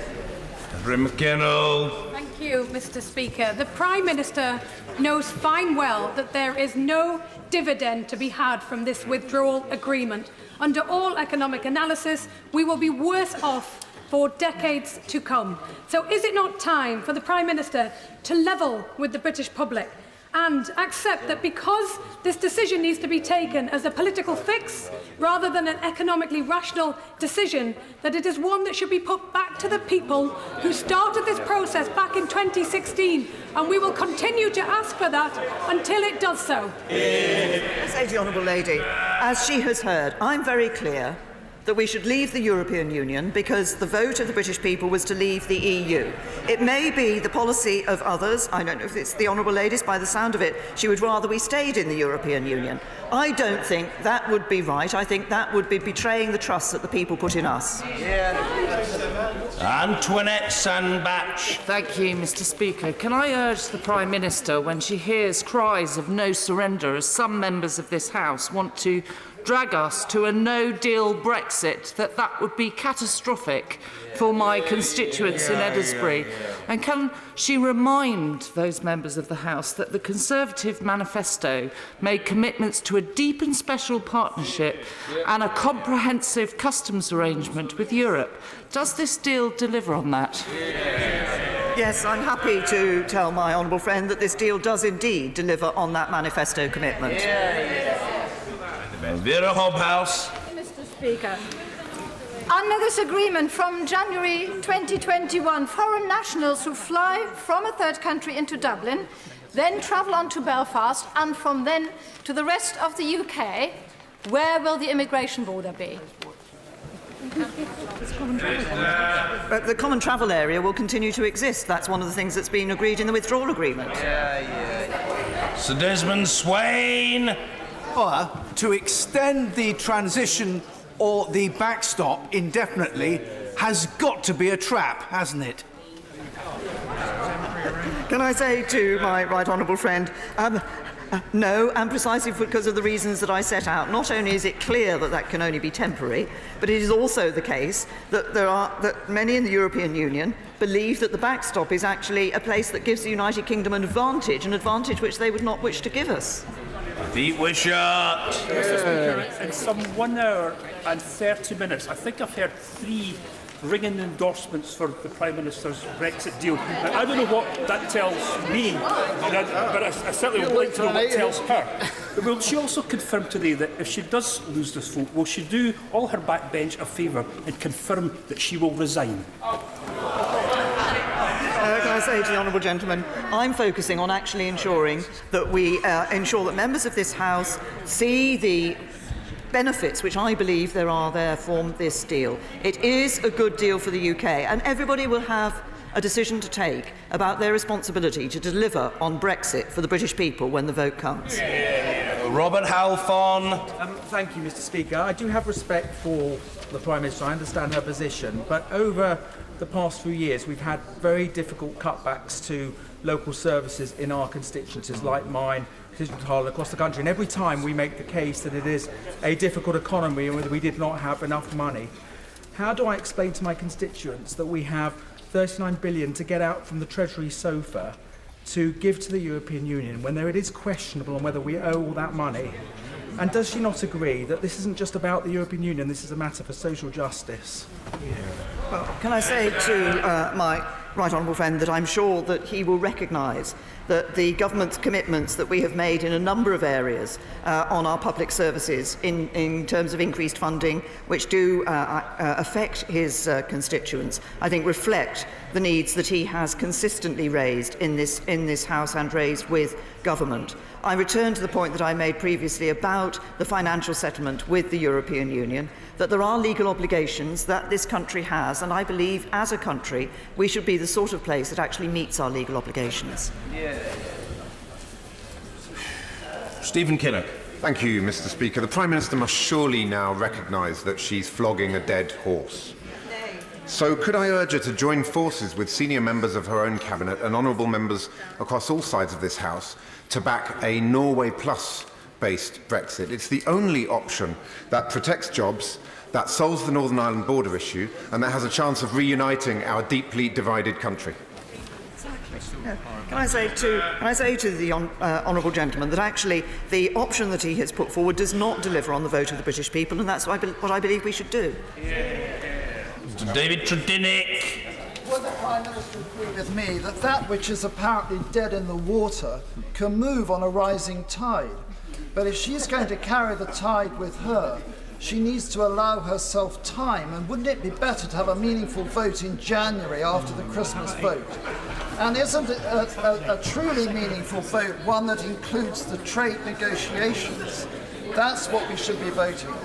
McKinnell.
Thank you, Mr. Speaker. The Prime Minister knows fine well that there is no dividend to be had from this withdrawal agreement. Under all economic analysis, we will be worse off for decades to come. So is it not time for the Prime Minister to level with the British public and accept that because this decision needs to be taken as a political fix rather than an economically rational decision, that it is one that should be put back to the people who started this process back in 2016, and we will continue to ask for that until it does so.
I say to the honourable lady, as she has heard, I'm very clear that we should leave the European Union because the vote of the British people was to leave the EU. It may be the policy of others. I don't know if it's the honourable ladies. By the sound of it, she would rather we stayed in the European Union. I don't think that would be right. I think that would be betraying the trust that the people put in us.
Antoinette Sandbach.
Thank you, Mr. Speaker. Can I urge the Prime Minister, when she hears cries of no surrender, as some members of this House want to drag us to a no-deal Brexit, that would be catastrophic for my constituents in Edinburgh? And can she remind those members of the House that the Conservative manifesto made commitments to a deep and special partnership and a comprehensive customs arrangement with Europe? Does this deal deliver on that?
Yes, I'm happy to tell my honourable friend that this deal does indeed deliver on that manifesto commitment.
Vera Hobhouse.
Mr. Speaker, under this agreement from January 2021, foreign nationals who fly from a third country into Dublin, then travel on to Belfast, and from then to the rest of the UK, where will the immigration border be?
But the common travel area will continue to exist. That's one of the things that's been agreed in the withdrawal agreement.
Sir Desmond Swain.
To extend the transition or the backstop indefinitely has got to be a trap, hasn't it?
Can I say to my right honourable friend, no, and precisely because of the reasons that I set out. Not only is it clear that that can only be temporary, but it is also the case that that many in the European Union believe that the backstop is actually a place that gives the United Kingdom an advantage which they would not wish to give us.
Feet were shut.
Mr. Speaker, in some 1 hour and 30 minutes, I think I've heard 3 ringing endorsements for the Prime Minister's Brexit deal. Now, I don't know what that tells me, but I certainly would like to know what it tells her. But will she also confirm today that if she does lose this vote, will she do all her backbench a favour and confirm that she will resign?
Can I say to the honourable gentleman, I'm focusing on actually ensuring that we ensure that members of this House see the benefits which I believe there are there from this deal. It is a good deal for the UK, and everybody will have a decision to take about their responsibility to deliver on Brexit for the British people when the vote comes.
Robert Halfon.
Thank you, Mr. Speaker. I do have respect for the Prime Minister. I understand her position, but over the past few years we've had very difficult cutbacks to local services in our constituencies, like mine, across the country, and every time we make the case that it is a difficult economy and we did not have enough money. How do I explain to my constituents that we have 39 billion to get out from the Treasury sofa to give to the European Union when it is questionable on whether we owe all that money? And does she not agree that this isn't just about the European Union, this is a matter for social justice?
Well, can I say to my right honourable friend that I'm sure that he will recognise that the government's commitments that we have made in a number of areas on our public services in terms of increased funding, which do affect his constituents, I think reflect the needs that he has consistently raised in this House and raised with government. I return to the point that I made previously about the financial settlement with the European Union, that there are legal obligations that this country has, and I believe as a country we should be the sort of place that actually meets our legal obligations.
Stephen Kinnock.
Thank you, Mr. Speaker. The Prime Minister must surely now recognise that she's flogging a dead horse. So could I urge her to join forces with senior members of her own cabinet and honourable members across all sides of this House to back a Norway Plus-based Brexit? It's the only option that protects jobs, that solves the Northern Ireland border issue, and that has a chance of reuniting our deeply divided country.
Can I say to the honourable gentleman that actually the option that he has put forward does not deliver on the vote of the British people, and that's what I believe we should do.
Mr. David Tredynick.
Would the Prime Minister agree with me that that which is apparently dead in the water can move on a rising tide? But if she's going to carry the tide with her, she needs to allow herself time, and wouldn't it be better to have a meaningful vote in January after the Christmas vote? And isn't it a truly meaningful vote one that includes the trade negotiations? That's what we should be voting on.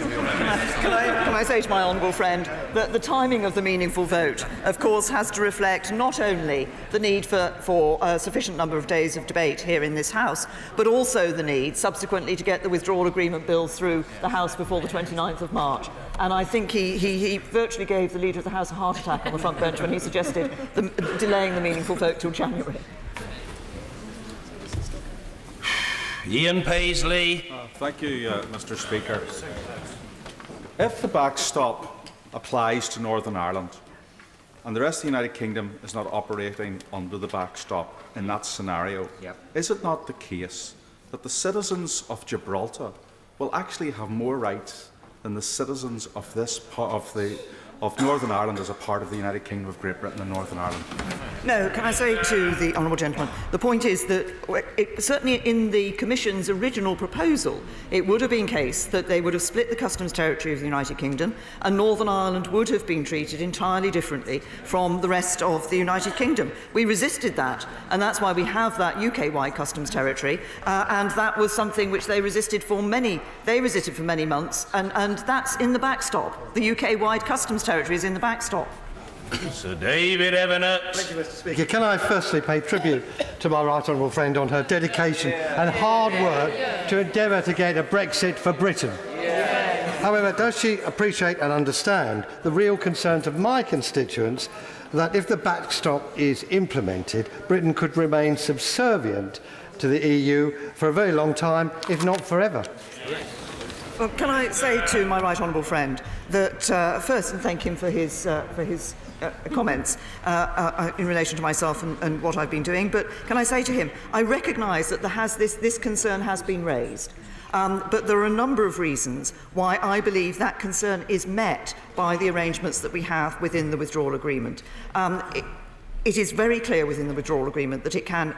Can I say to my honourable friend that the timing of the meaningful vote, of course, has to reflect not only the need for a sufficient number of days of debate here in this House, but also the need subsequently to get the withdrawal agreement bill through the House before the 29th of March. And I think he virtually gave the Leader of the House a heart attack on the front bench when he suggested delaying the meaningful vote till January.
Ian Paisley.
Thank you, Mr. Speaker. If the backstop applies to Northern Ireland and the rest of the United Kingdom is not operating under the backstop in that scenario, is it not the case that the citizens of Gibraltar will actually have more rights than the citizens of this part of Northern Ireland as a part of the United Kingdom of Great Britain and Northern Ireland?
No, can I say to the honourable gentleman, the point is that certainly in the Commission's original proposal, it would have been the case that they would have split the customs territory of the United Kingdom, and Northern Ireland would have been treated entirely differently from the rest of the United Kingdom. We resisted that, and that's why we have that UK-wide customs territory, and that was something which they resisted for many months, and that's in the backstop. The UK-wide customs territory is in the backstop.
Sir David Evans.
Thank you, Mr. Speaker. Can I firstly pay tribute to my right honourable friend on her dedication and hard work to endeavour to get a Brexit for Britain? However, does she appreciate and understand the real concerns of my constituents that if the backstop is implemented, Britain could remain subservient to the EU for a very long time, if not forever?
Well, can I say to my right honourable friend that first, and thank him for his comments in relation to myself and what I've been doing, but can I say to him, I recognise that this concern has been raised, but there are a number of reasons why I believe that concern is met by the arrangements that we have within the withdrawal agreement. It is very clear within the withdrawal agreement that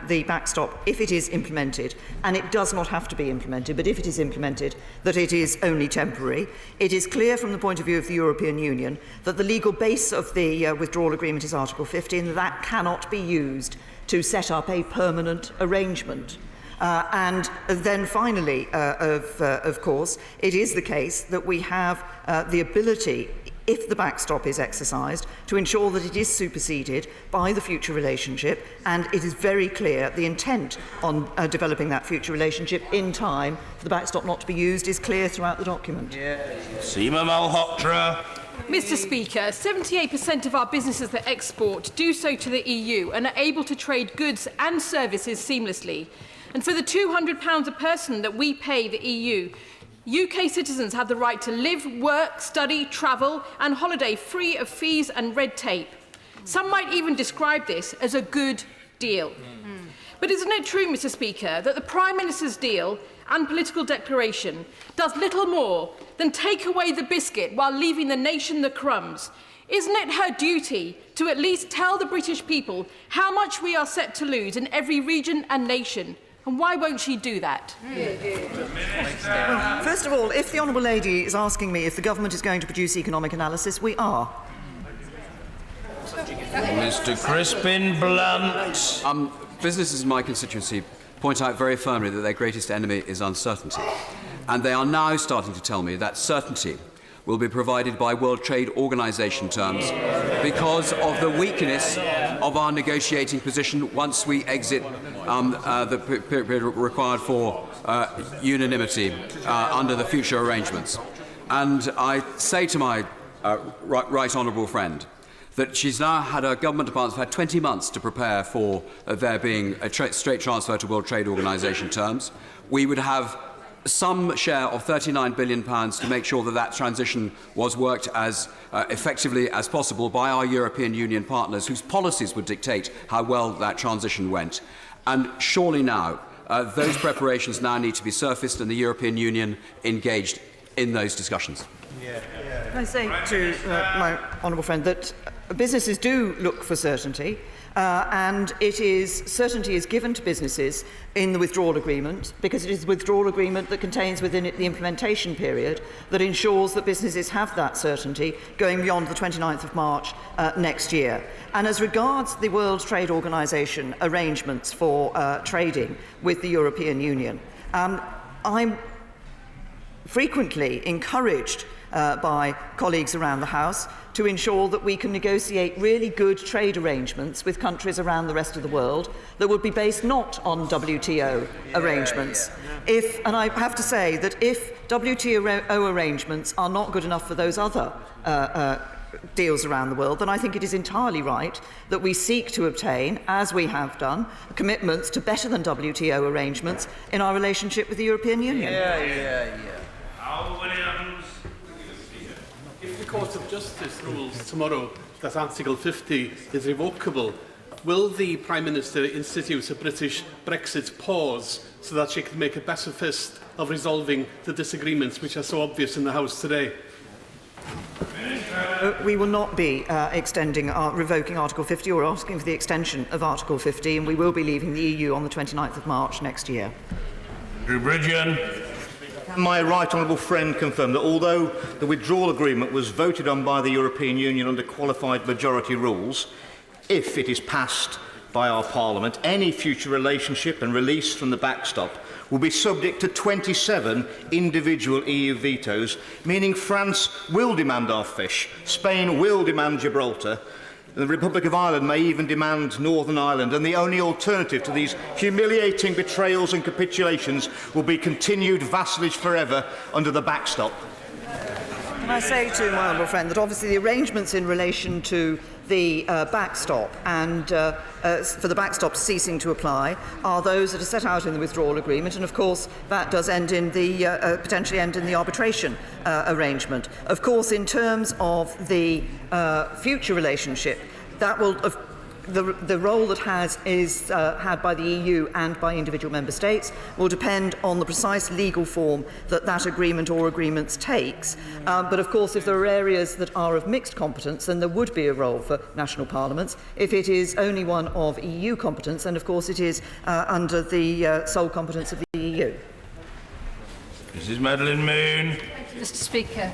the backstop, if it is implemented, and it does not have to be implemented, but if it is implemented, that it is only temporary. It is clear from the point of view of the European Union that the legal base of the withdrawal agreement is Article 50, and that cannot be used to set up a permanent arrangement. And then finally, of course, it is the case that we have the ability, if the backstop is exercised, to ensure that it is superseded by the future relationship, and it is very clear the intent on developing that future relationship in time for the backstop not to be used is clear throughout the document.
Seema Malhotra.
Mr. Speaker, 78% of our businesses that export do so to the EU and are able to trade goods and services seamlessly. And for the £200 a person that we pay the EU, UK citizens have the right to live, work, study, travel and holiday free of fees and red tape. Some might even describe this as a good deal. But isn't it true, Mr. Speaker, that the Prime Minister's deal and political declaration does little more than take away the biscuit while leaving the nation the crumbs?
Isn't it her duty to at least tell the British people how much we are set to lose in every region and nation? And why won't she do that?
Well, first of all, if the Honourable Lady is asking me if the government is going to produce economic analysis, we are.
Mr. Crispin Blunt.
Businesses in my constituency point out very firmly that their greatest enemy is uncertainty. And they are now starting to tell me that certainty will be provided by World Trade Organization terms because of the weakness of our negotiating position once we exit the period required for unanimity under the future arrangements. And I say to my right honourable friend that she's now had her government departments had 20 months to prepare for there being a straight transfer to World Trade Organization terms. We would have some share of £39 billion to make sure that that transition was worked as effectively as possible by our European Union partners, whose policies would dictate how well that transition went. And surely now, those preparations now need to be surfaced and the European Union engaged in those discussions.
Can I say to my honourable friend that businesses do look for certainty, and certainty is given to businesses in the withdrawal agreement because it is the withdrawal agreement that contains within it the implementation period that ensures that businesses have that certainty going beyond the 29th of March next year. And as regards the World Trade Organization arrangements for trading with the European Union, I'm frequently encouraged by colleagues around the House to ensure that we can negotiate really good trade arrangements with countries around the rest of the world that would be based not on WTO arrangements. And I have to say that if WTO arrangements are not good enough for those other deals around the world, then I think it is entirely right that we seek to obtain, as we have done, commitments to better than WTO arrangements in our relationship with the European Union.
If the Court of Justice rules tomorrow that Article 50 is revocable, will the Prime Minister institute a British Brexit pause so that she can make a better fist of resolving the disagreements which are so obvious in the House today?
We will not be revoking Article 50 or asking for the extension of Article 50, and we will be leaving the EU on the 29th of March next year.
Drew Bridgen.
Can my right honourable friend confirm that although the withdrawal agreement was voted on by the European Union under qualified majority rules, if it is passed by our Parliament, any future relationship and release from the backstop will be subject to 27 individual EU vetoes, meaning France will demand our fish, Spain will demand Gibraltar, the Republic of Ireland may even demand Northern Ireland, and the only alternative to these humiliating betrayals and capitulations will be continued vassalage forever under the backstop.
Can I say to my honourable friend that obviously the arrangements in relation to the backstop and for the backstop ceasing to apply are those that are set out in the withdrawal agreement, and of course that does end in the potentially end in the arbitration arrangement. Of course, in terms of the future relationship, that will the role that is had by the EU and by individual member states will depend on the precise legal form that that agreement or agreements takes. But of course, if there are areas that are of mixed competence, then there would be a role for national parliaments. If it is only one of EU competence, then of course it is under the sole competence of the EU.
Mrs. Madeleine Moon.
Thank you, Mr. Speaker.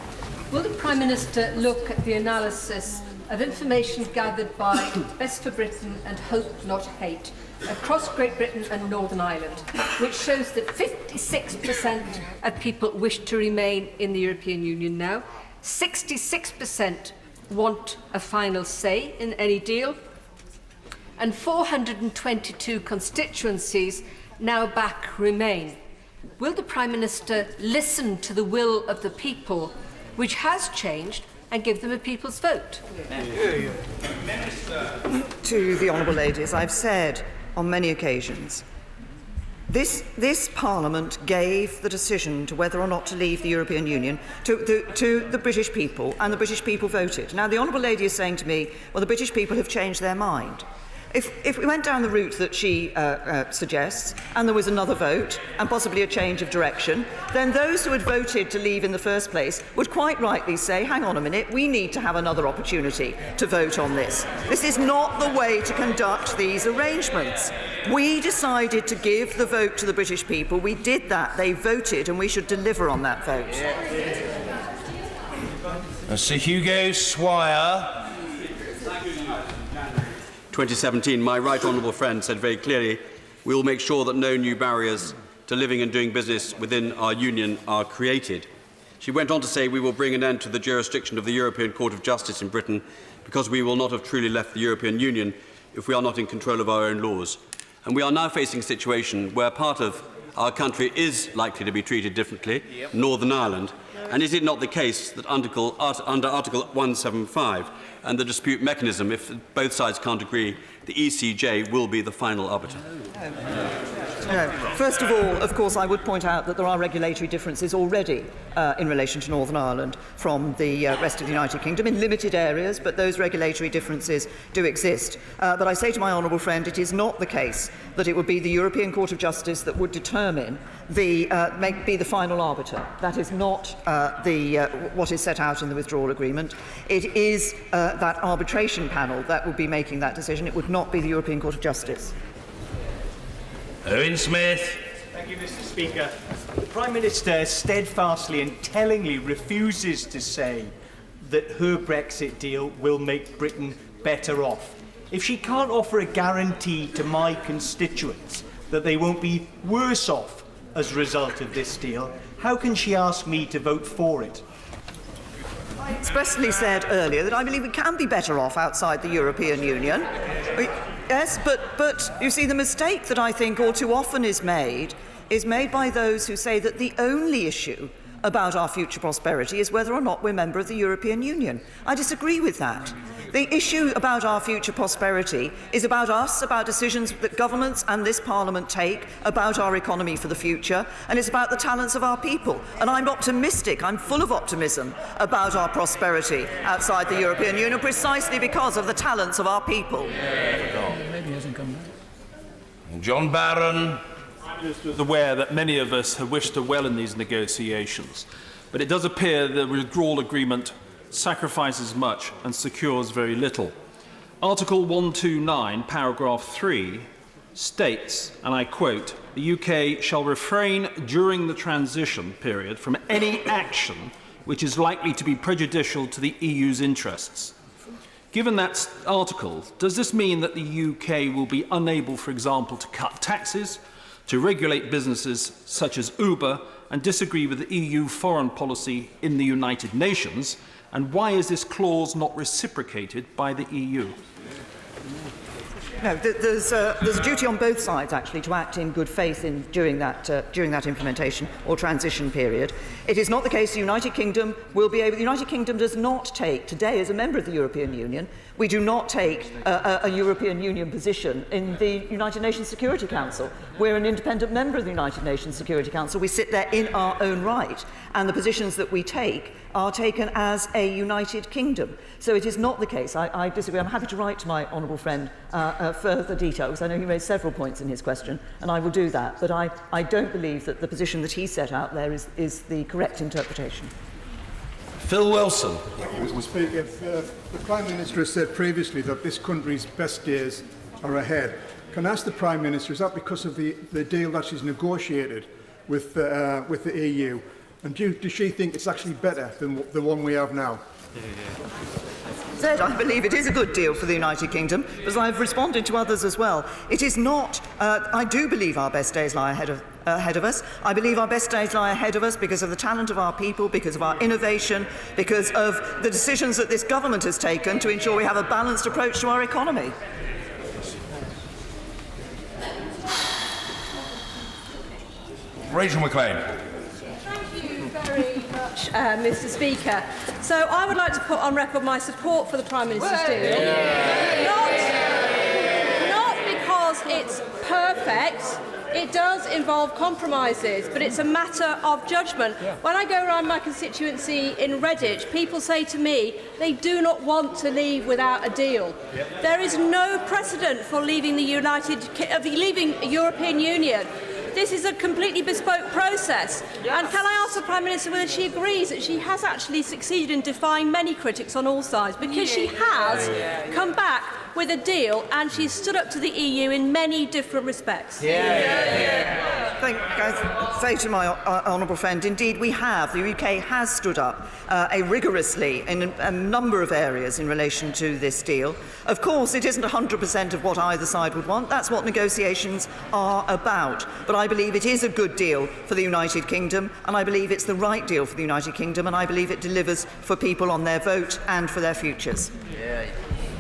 Will the Prime Minister look at the analysis of information gathered by Best for Britain and Hope Not Hate across Great Britain and Northern Ireland, which shows that 56% of people wish to remain in the European Union now, 66% want a final say in any deal, and 422 constituencies now back Remain. Will the Prime Minister listen to the will of the people, which has changed, and give them a people's vote?
To the honourable ladies, I've said on many occasions, this Parliament gave the decision to whether or not to leave the European Union to the British people, and the British people voted. Now, the honourable lady is saying to me, well, the British people have changed their mind. If we went down the route that she suggests, and there was another vote, and possibly a change of direction, then those who had voted to leave in the first place would quite rightly say, hang on a minute, we need to have another opportunity to vote on this. This is not the way to conduct these arrangements. We decided to give the vote to the British people. We did that. They voted, and we should deliver on that vote.
Sir Hugo Swire.
2017, my right honourable friend said very clearly, we will make sure that no new barriers to living and doing business within our union are created. She went on to say we will bring an end to the jurisdiction of the European Court of Justice in Britain because we will not have truly left the European Union if we are not in control of our own laws. And we are now facing a situation where part of our country is likely to be treated differently, Northern Ireland, and is it not the case that under Article 175 and the dispute mechanism, if both sides can't agree, the ECJ will be the final arbiter?
First of all, of course, I would point out that there are regulatory differences already in relation to Northern Ireland from the rest of the United Kingdom in limited areas, but those regulatory differences do exist. But I say to my honourable friend, it is not the case that it would be the European Court of Justice that would determine be the final arbiter. That is not what is set out in the withdrawal agreement. It is that arbitration panel that would be making that decision. It would not be the European Court of Justice.
Owen Smith.
Thank you, Mr. Speaker. The Prime Minister steadfastly and tellingly refuses to say that her Brexit deal will make Britain better off. If she can't offer a guarantee to my constituents that they won't be worse off as a result of this deal, how can she ask me to vote for it?
I expressly said earlier that I believe we can be better off outside the European Union. Yes, but you see, the mistake that I think all too often is made by those who say that the only issue about our future prosperity is whether or not we're a member of the European Union. I disagree with that. The issue about our future prosperity is about us, about decisions that governments and this Parliament take about our economy for the future, and it's about the talents of our people. And I'm optimistic, I'm full of optimism about our prosperity outside the European Union, precisely because of the talents of our people.
Maybe he hasn't come back. John Barron.
The Minister is aware that many of us have wished her well in these negotiations, but it does appear the withdrawal agreement sacrifices much and secures very little. Article 129, paragraph 3, states, and I quote, "The UK shall refrain during the transition period from any action which is likely to be prejudicial to the EU's interests." Given that article, does this mean that the UK will be unable, for example, to cut taxes, to regulate businesses such as Uber, and disagree with the EU foreign policy in the United Nations? And why is this clause not reciprocated by the EU?
No, there's a duty on both sides, actually, to act in good faith during that implementation or transition period. It is not the case the United Kingdom will be able... The United Kingdom does not take, today, as a member of the European Union, we do not take a European Union position in the United Nations Security Council. We're an independent member of the United Nations Security Council. We sit there in our own right, and the positions that we take are taken as a United Kingdom. So it is not the case. I disagree. I'm happy to write to my honourable friend further detail, because I know he raised several points in his question, and I will do that. But I don't believe that the position that he set out there is the correct interpretation.
Phil Wilson.
Mr. Speaker, the Prime Minister has said previously that this country's best days are ahead. Can I ask the Prime Minister, is that because of the deal that she's negotiated with the EU? And does she think it's actually better than the one we have now?
I believe it is a good deal for the United Kingdom, as I've responded to others as well. It is not. I do believe our best days lie ahead of us. I believe our best days lie ahead of us because of the talent of our people, because of our innovation, because of the decisions that this government has taken to ensure we have a balanced approach to our economy.
Rachel McLean.
Very much, Mr. Speaker. So I would like to put on record my support for the Prime Minister's deal. Not because it's perfect,
It does involve compromises, but it's a matter of judgment. When I go around my constituency in Redditch, people say to me they do not want to leave without a deal. There is no precedent for leaving the European Union. This is a completely bespoke process. And can I ask the Prime Minister whether she agrees that she has actually succeeded in defying many critics on all sides, because she has come back with a deal and she's stood up to the EU in many different respects.
I say to my honourable friend, indeed we have. The UK has stood up rigorously in a number of areas in relation to this deal. Of course, it isn't 100% of what either side would want. That's what negotiations are about. But I believe it is a good deal for the United Kingdom, and I believe it's the right deal for the United Kingdom, and I believe it delivers for people on their vote and for their futures.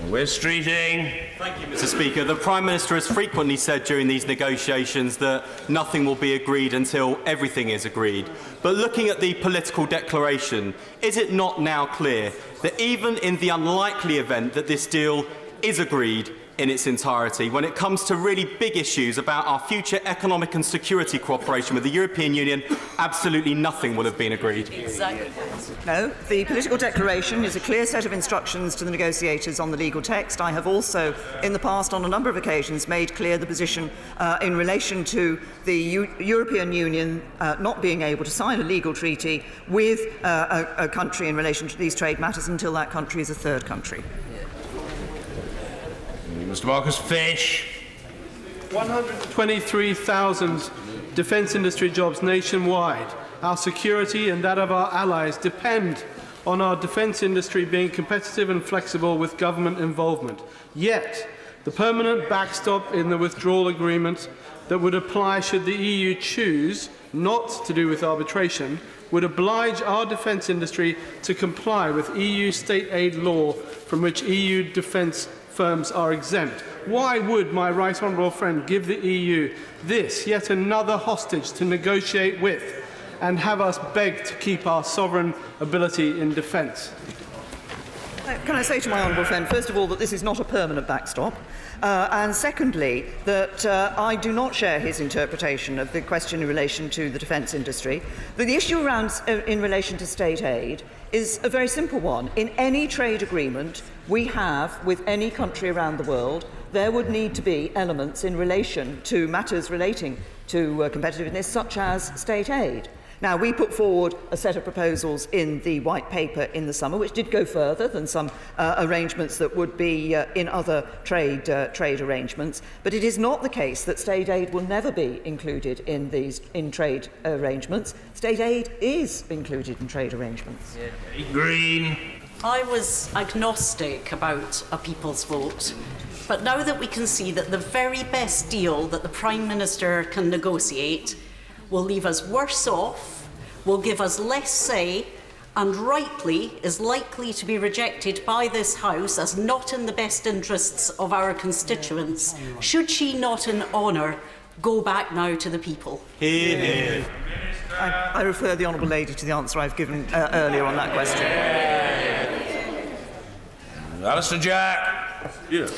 We're streeting.
Thank you, Mr. Speaker. The Prime Minister has frequently said during these negotiations that nothing will be agreed until everything is agreed. But looking at the political declaration, is it not now clear that even in the unlikely event that this deal is agreed in its entirety, when it comes to really big issues about our future economic and security cooperation with the European Union, absolutely nothing will have been agreed?
Exactly. No, the political declaration is a clear set of instructions to the negotiators on the legal text. I have also, in the past, on a number of occasions, made clear the position in relation to the European Union not being able to sign a legal treaty with a country in relation to these trade matters until that country is a third country.
Mr. Marcus Fish.
123,000 defence industry jobs nationwide. Our security and that of our allies depend on our defence industry being competitive and flexible with government involvement. Yet, the permanent backstop in the withdrawal agreement that would apply should the EU choose not to do with arbitration would oblige our defence industry to comply with EU state aid law from which EU defence firms are exempt. Why would my right honourable friend give the EU this, yet another hostage to negotiate with, and have us beg to keep our sovereign ability in defence?
Can I say to my honourable friend, first of all, that this is not a permanent backstop, and secondly, that I do not share his interpretation of the question in relation to the defence industry. The issue around, in relation to state aid is a very simple one. In any trade agreement we have with any country around the world, there would need to be elements in relation to matters relating to competitiveness, such as state aid. Now, we put forward a set of proposals in the White Paper in the summer, which did go further than some arrangements that would be in other trade arrangements. But it is not the case that state aid will never be included in trade arrangements. State aid is included in trade arrangements.
Green.
I was agnostic about a people's vote. But now that we can see that the very best deal that the Prime Minister can negotiate will leave us worse off, will give us less say, and rightly is likely to be rejected by this House as not in the best interests of our constituents, should she not in honour go back now to the people?
Hear, hear.
I refer the honourable lady to the answer I've given earlier on that question.
Alistair Jack.
Yes.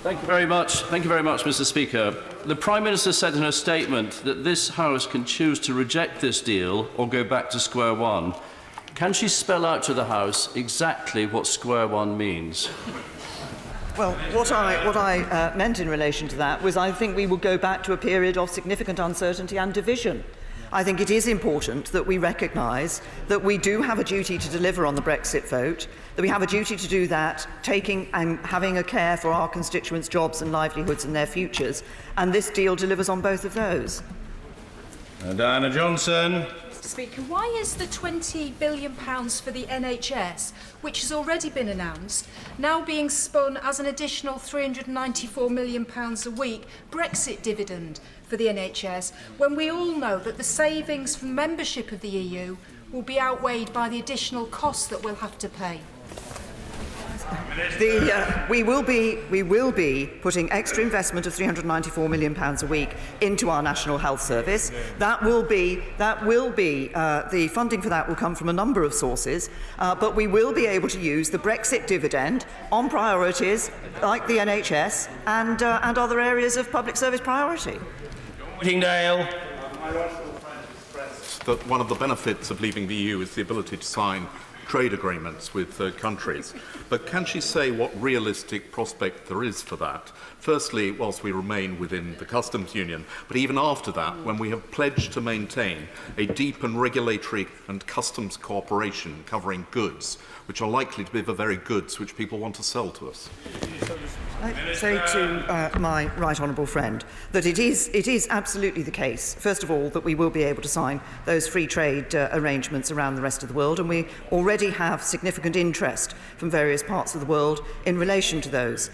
Thank you very much. Thank you very much, Mr. Speaker. The Prime Minister said in her statement that this House can choose to reject this deal or go back to square one. Can she spell out to the House exactly what square one means?
Well, what I meant in relation to that was I think we will go back to a period of significant uncertainty and division. I think it is important that we recognise that we do have a duty to deliver on the Brexit vote, that we have a duty to do that, taking and having a care for our constituents' jobs and livelihoods and their futures, and this deal delivers on both of those.
Diana Johnson.
Mr. Speaker, why is the £20 billion for the NHS, which has already been announced, now being spun as an additional £394 million a week Brexit dividend for the NHS, when we all know that the savings from membership of the EU will be outweighed by the additional costs that we'll have to pay?
We will be putting extra investment of £394 million a week into our National Health Service. The funding for that will come from a number of sources, but we will be able to use the Brexit dividend on priorities like the NHS and other areas of public service priority.
Whittingdale.
That one of the benefits of leaving the EU is the ability to sign trade agreements with third countries. But can she say what realistic prospect there is for that? Firstly, whilst we remain within the customs union, but even after that, when we have pledged to maintain a deep and regulatory and customs cooperation covering goods, which are likely to be the very goods which people want to sell to us.
I say to my right honourable friend that it is absolutely the case, first of all, that we will be able to sign those free trade arrangements around the rest of the world, and we already have significant interest from various parts of the world in relation to those.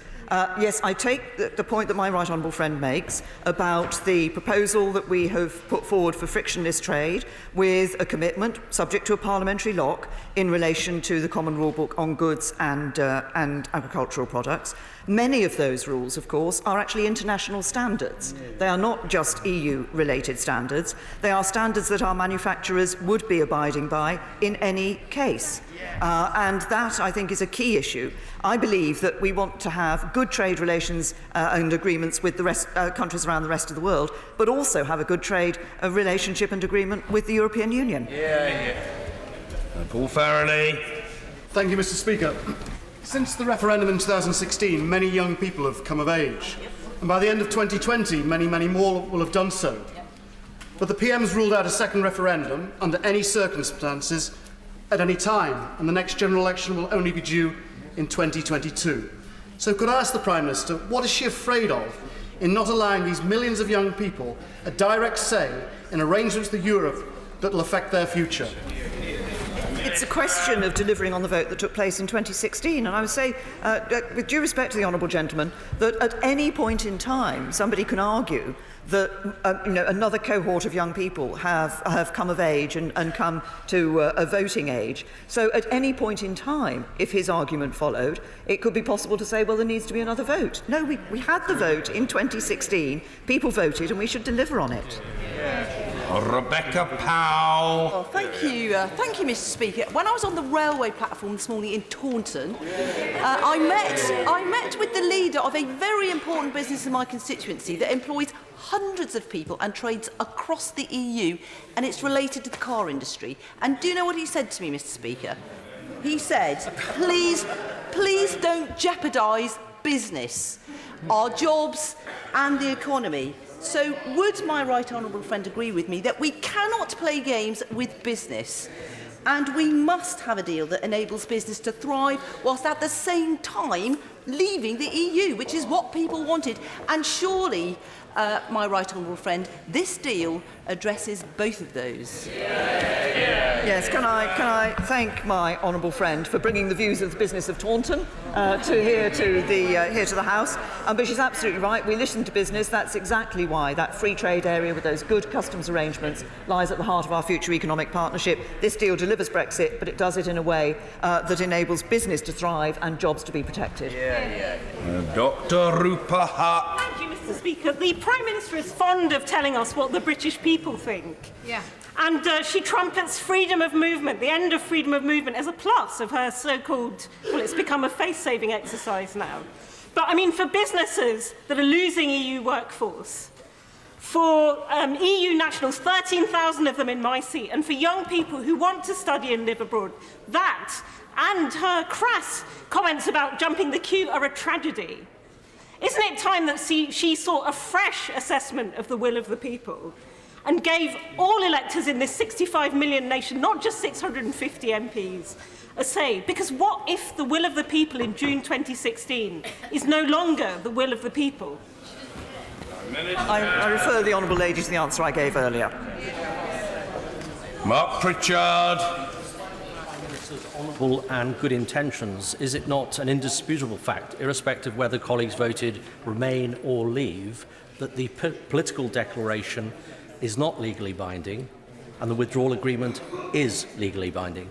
Yes, I take the point that my right honourable friend makes about the proposal that we have put forward for frictionless trade with a commitment, subject to a parliamentary lock, in relation to the common rule book on goods and agricultural products. Many of those rules, of course, are actually international standards. They are not just EU-related standards. They are standards that our manufacturers would be abiding by in any case. And that, I think, is a key issue. I believe that we want to have good trade relations and agreements with the countries around the rest of the world, but also have a good trade relationship and agreement with the European Union.
Paul Farrelly.
Thank you, Mr. Speaker. Since the referendum in 2016, many young people have come of age. And by the end of 2020, many, many more will have done so. But the PM's ruled out a second referendum under any circumstances at any time, and the next general election will only be due in 2022. So could I ask the Prime Minister, what is she afraid of in not allowing these millions of young people a direct say in arrangements with Europe that will affect their future?
It's a question of delivering on the vote that took place in 2016, and I would say, with due respect to the honourable gentleman, that at any point in time somebody can argue that another cohort of young people have come of age and come to a voting age. So at any point in time, if his argument followed, it could be possible to say, well, there needs to be another vote. No, we had the vote in 2016, people voted, and we should deliver on it.
Rebecca Powell.
Oh, thank you, Mr. Speaker. When I was on the railway platform this morning in Taunton, I met with the leader of a very important business in my constituency that employs hundreds of people and trades across the EU, and it's related to the car industry. And do you know what he said to me, Mr. Speaker? He said, please don't jeopardise business, our jobs and the economy. So would my right honourable friend agree with me that we cannot play games with business, and we must have a deal that enables business to thrive whilst at the same time leaving the EU, which is what people wanted? And surely, my right honourable friend, this deal addresses both of those.
Yes, can I thank my honourable friend for bringing the views of the business of Taunton here to the House? But she's absolutely right. We listen to business. That's exactly why that free trade area with those good customs arrangements lies at the heart of our future economic partnership. This deal delivers Brexit, but it does it in a way that enables business to thrive and jobs to be protected.
Dr. Rupa Hutt.
Thank you, Mr. Speaker. The Prime Minister is fond of telling us what the British people think.
Yeah.
And she trumpets freedom of movement, the end of freedom of movement, as a plus of her so-called, well, it's become a face-saving exercise now. But, I mean, for businesses that are losing EU workforce, for EU nationals, 13,000 of them in my seat, and for young people who want to study and live abroad, that and her crass comments about jumping the queue are a tragedy. Isn't it time that she sought a fresh assessment of the will of the people and gave all electors in this 65 million nation, not just 650 MPs, a say? Because what if the will of the people in June 2016 is no longer the will of the people?
I refer the honourable lady to the answer I gave earlier.
Mark Pritchard.
Honourable and good intentions, is it not an indisputable fact, irrespective of whether colleagues voted Remain or Leave, that the political declaration is not legally binding and the withdrawal agreement is legally binding?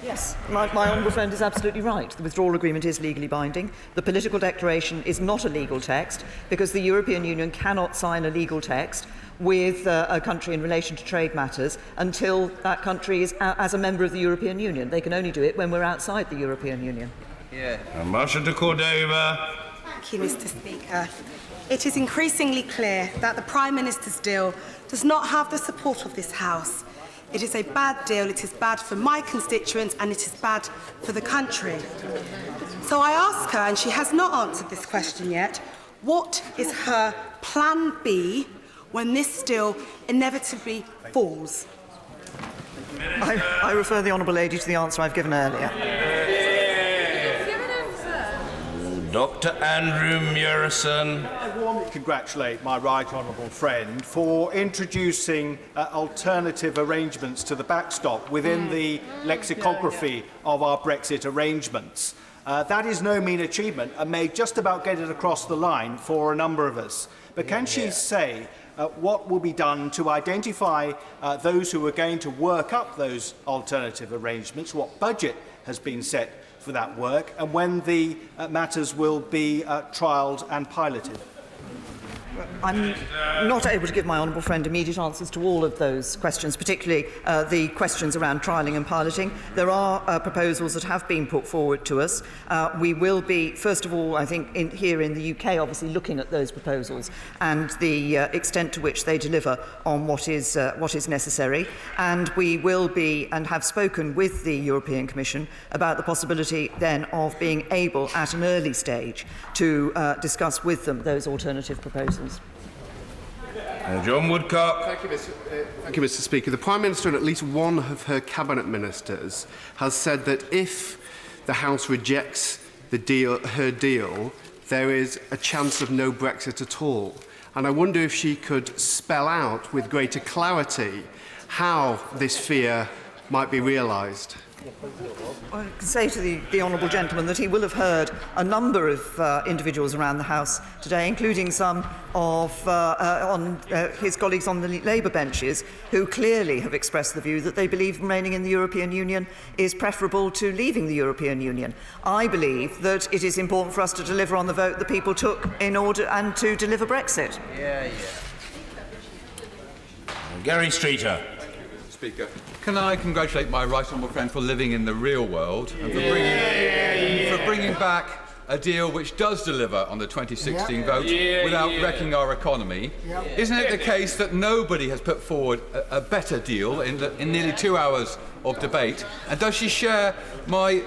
Yes, my honourable friend is absolutely right. The withdrawal agreement is legally binding. The political declaration is not a legal text because the European Union cannot sign a legal text with a country in relation to trade matters until that country is as a member of the European Union. They can only do it when we're outside the European Union.
Marsha de Cordova.
Thank you, Mr. Speaker.
it is increasingly clear that the Prime Minister's deal does not have the support of this House. It is a bad deal, it is bad for my constituents and it is bad for the country. So I ask her, and she has not answered this question yet, what is her plan B when this deal inevitably falls?
I refer the honourable lady to the answer I've given earlier.
Dr. Andrew Murison.
I warmly congratulate my right honourable friend for introducing alternative arrangements to the backstop within the lexicography of our Brexit arrangements. That is no mean achievement and may just about get it across the line for a number of us. But can she say what will be done to identify those who are going to work up those alternative arrangements, what budget has been set for that work, and when the matters will be trialled and piloted?
I'm not able to give my honourable friend immediate answers to all of those questions, particularly the questions around trialling and piloting. There are proposals that have been put forward to us. We will be, first of all, I think, here in the UK, obviously looking at those proposals and the extent to which they deliver on what is necessary. And we will be, and have spoken with the European Commission about the possibility then of being able, at an early stage, to discuss with them those alternative proposals.
John Woodcock.
Thank you, Mr. Speaker. The Prime Minister and at least one of her cabinet ministers has said that if the House rejects her deal, there is a chance of no Brexit at all. And I wonder if she could spell out with greater clarity how this fear might be realised.
I can say to the honourable gentleman that he will have heard a number of individuals around the House today, including some of his colleagues on the Labour benches, who clearly have expressed the view that they believe remaining in the European Union is preferable to leaving the European Union. I believe that it is important for us to deliver on the vote the people took in order and to deliver Brexit.
Gary Streeter.
Speaker, can I congratulate my right honourable friend for living in the real world and for bringing back a deal which does deliver on the 2016 vote without wrecking our economy? Isn't it the case that nobody has put forward a better deal in nearly 2 hours of debate? And does she share my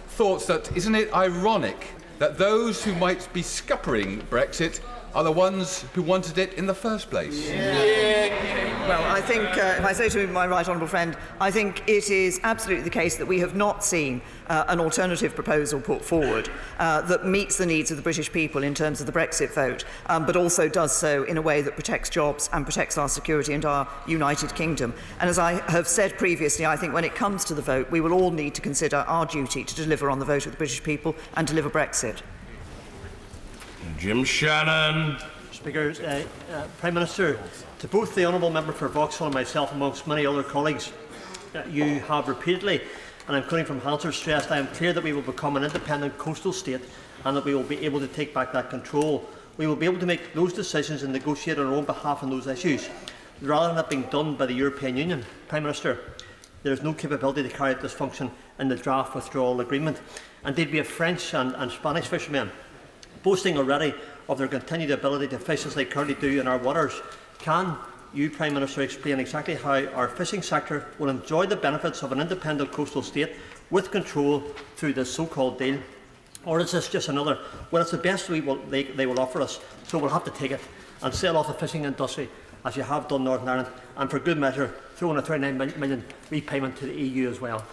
thoughts that isn't it ironic that those who might be scuppering Brexit are the ones who wanted it in the first place?
Well, I think, if I say to my right honourable friend, I think it is absolutely the case that we have not seen an alternative proposal put forward that meets the needs of the British people in terms of the Brexit vote, but also does so in a way that protects jobs and protects our security and our United Kingdom. And as I have said previously, I think when it comes to the vote, we will all need to consider our duty to deliver on the vote of the British people and deliver Brexit.
Jim Shannon.
Speaker, Prime Minister, to both the honourable member for Vauxhall and myself, amongst many other colleagues, you have repeatedly, and I'm quoting from Hansard, stressed, I am clear that we will become an independent coastal state and that we will be able to take back that control. We will be able to make those decisions and negotiate on our own behalf on those issues, rather than that being done by the European Union. Prime Minister, there is no capability to carry out this function in the draft withdrawal agreement. Indeed, we have French and Spanish fishermen boasting already of their continued ability to fish as they currently do in our waters. Can you, Prime Minister, explain exactly how our fishing sector will enjoy the benefits of an independent coastal state with control through this so-called deal? Or is this just another, well, it's the best they will offer us, so we'll have to take it and sell off the fishing industry, as you have done Northern Ireland, and for good measure, throw in a £39 million repayment to the EU as well?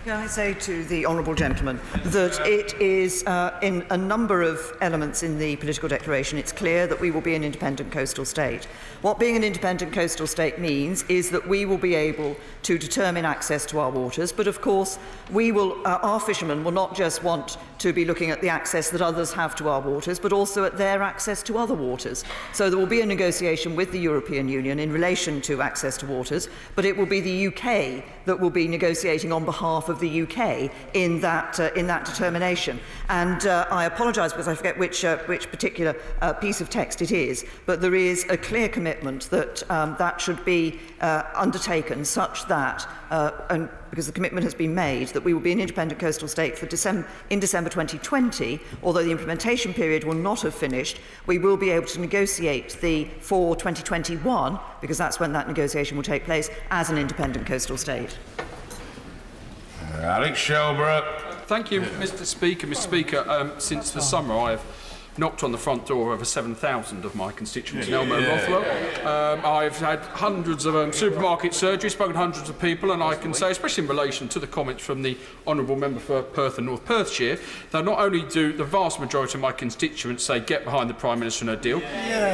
Can I say to the honourable gentleman that it is, in a number of elements in the political declaration, it's clear that we will be an independent coastal state. What being an independent coastal state means is that we will be able to determine access to our waters, but of course we will, our fishermen will not just want to be looking at the access that others have to our waters, but also at their access to other waters. So there will be a negotiation with the European Union in relation to access to waters, but it will be the UK that will be negotiating on behalf behalf of the UK in that determination. And I apologise because I forget which particular piece of text it is, but there is a clear commitment that that should be undertaken such that, and because the commitment has been made, that we will be an independent coastal state in December 2020, although the implementation period will not have finished, we will be able to negotiate for 2021, because that's when that negotiation will take place, as an independent coastal state.
Alex Shelbrooke.
Thank you, Mr. Speaker. Mr. Speaker, since the summer, I've knocked on the front door of over 7,000 of my constituents in Elmo and Rothwell. I've had hundreds of supermarket surgeries, spoken to hundreds of people, and I can say, especially in relation to the comments from the Honourable Member for Perth and North Perthshire, that not only do the vast majority of my constituents say get behind the Prime Minister and her deal,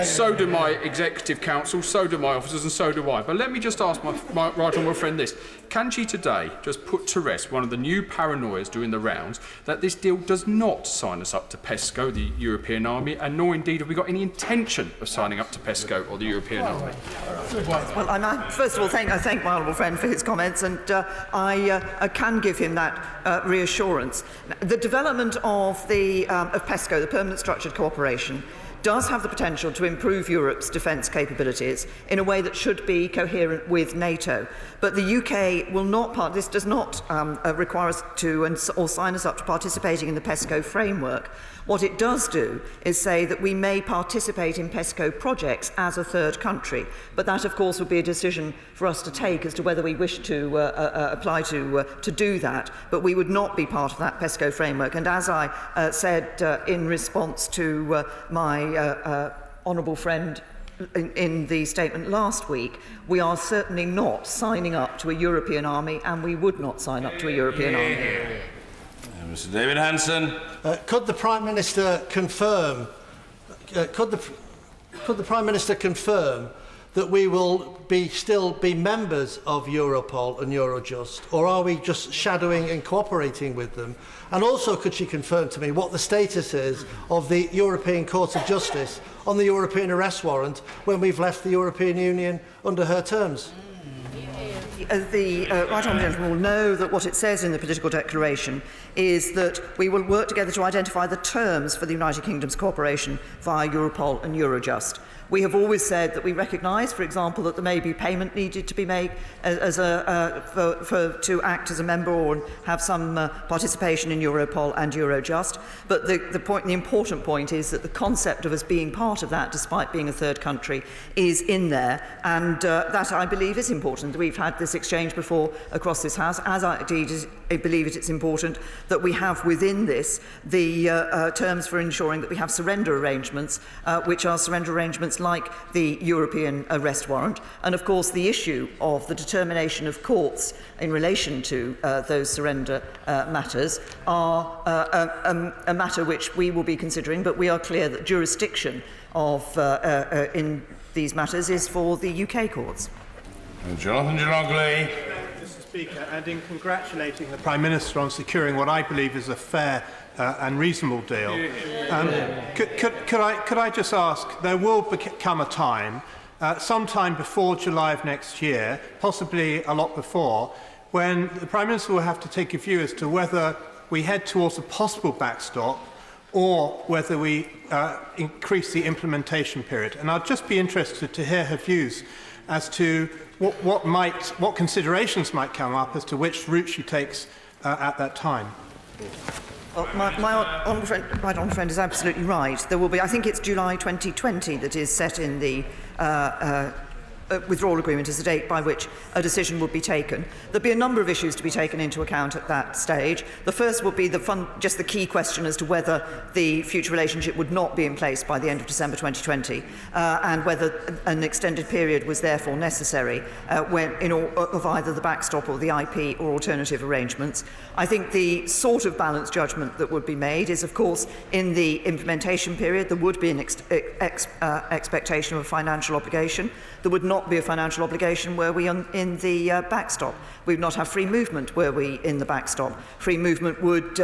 so do my Executive Council, so do my officers, and so do I. But let me just ask my right honourable friend this. Can she today just put to rest one of the new paranoias doing the rounds that this deal does not sign us up to PESCO, the European Army, and nor indeed have we got any intention of signing up to PESCO or the European Army?
Well, first of all, I thank my honourable friend for his comments, and I can give him that reassurance. The development of PESCO, the Permanent Structured Cooperation, does have the potential to improve Europe's defence capabilities in a way that should be coherent with NATO. But the UK will not this does not require us to or sign us up to participating in the PESCO framework. What it does do is say that we may participate in PESCO projects as a third country, but that, of course, would be a decision for us to take as to whether we wish to apply to do that. But we would not be part of that PESCO framework. And as I said in response to my honourable friend in the statement last week, we are certainly not signing up to a European army, and we would not sign up to a European army.
Mr. David Hanson.
Could the Prime Minister confirm? Could the Prime Minister confirm that we will still be members of Europol and Eurojust, or are we just shadowing and cooperating with them? And also, could she confirm to me what the status is of the European Court of Justice on the European arrest warrant when we've left the European Union under her terms?
The right honourable gentleman will know that what it says in the political declaration is that we will work together to identify the terms for the United Kingdom's cooperation via Europol and Eurojust. We have always said that we recognise, for example, that there may be payment needed to be made to act as a member or have some participation in Europol and Eurojust. But the important point is that the concept of us being part of that, despite being a third country, is in there, and that, I believe, is important. We've had this exchange before across this House, as I believe it's important that we have within this the terms for ensuring that we have surrender arrangements, which are surrender arrangements like the European arrest warrant. And of course, the issue of the determination of courts in relation to those surrender matters are a matter which we will be considering, but we are clear that jurisdiction in these matters is for the UK courts.
Jonathan Ginogly.
Mr. Speaker, and in congratulating the Prime Minister on securing what I believe is a fair and reasonable deal, could I just ask, there will come a time, sometime before July of next year, possibly a lot before, when the Prime Minister will have to take a view as to whether we head towards a possible backstop or whether we increase the implementation period. And I'd just be interested to hear her views as to what considerations might come up as to which route she takes at that time.
Well, my honourable friend is absolutely right. There will be, I think it's July 2020 that is set in the withdrawal agreement as the date by which a decision would be taken. There'll be a number of issues to be taken into account at that stage. The first would be just the key question as to whether the future relationship would not be in place by the end of December 2020, and whether an extended period was therefore necessary of either the backstop or the IP or alternative arrangements. I think the sort of balanced judgment that would be made is, of course, in the implementation period, there would be an expectation of a financial obligation. There would not be a financial obligation were we in the backstop. We would not have free movement were we in the backstop. Free movement would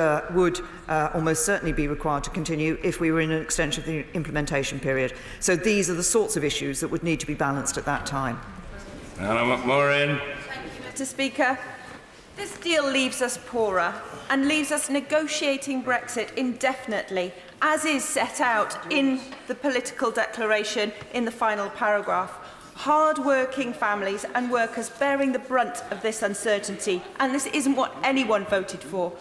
almost certainly be required to continue if we were in an extension of the implementation period. So these are the sorts of issues that would need to be balanced at that time.
Anna McMurrin.
Thank you, Mr. Speaker.
This deal leaves us poorer and leaves us negotiating Brexit indefinitely, as is set out in the political declaration in the final paragraph. Hard-working families and workers bearing the brunt of this uncertainty, and this isn't what anyone voted for.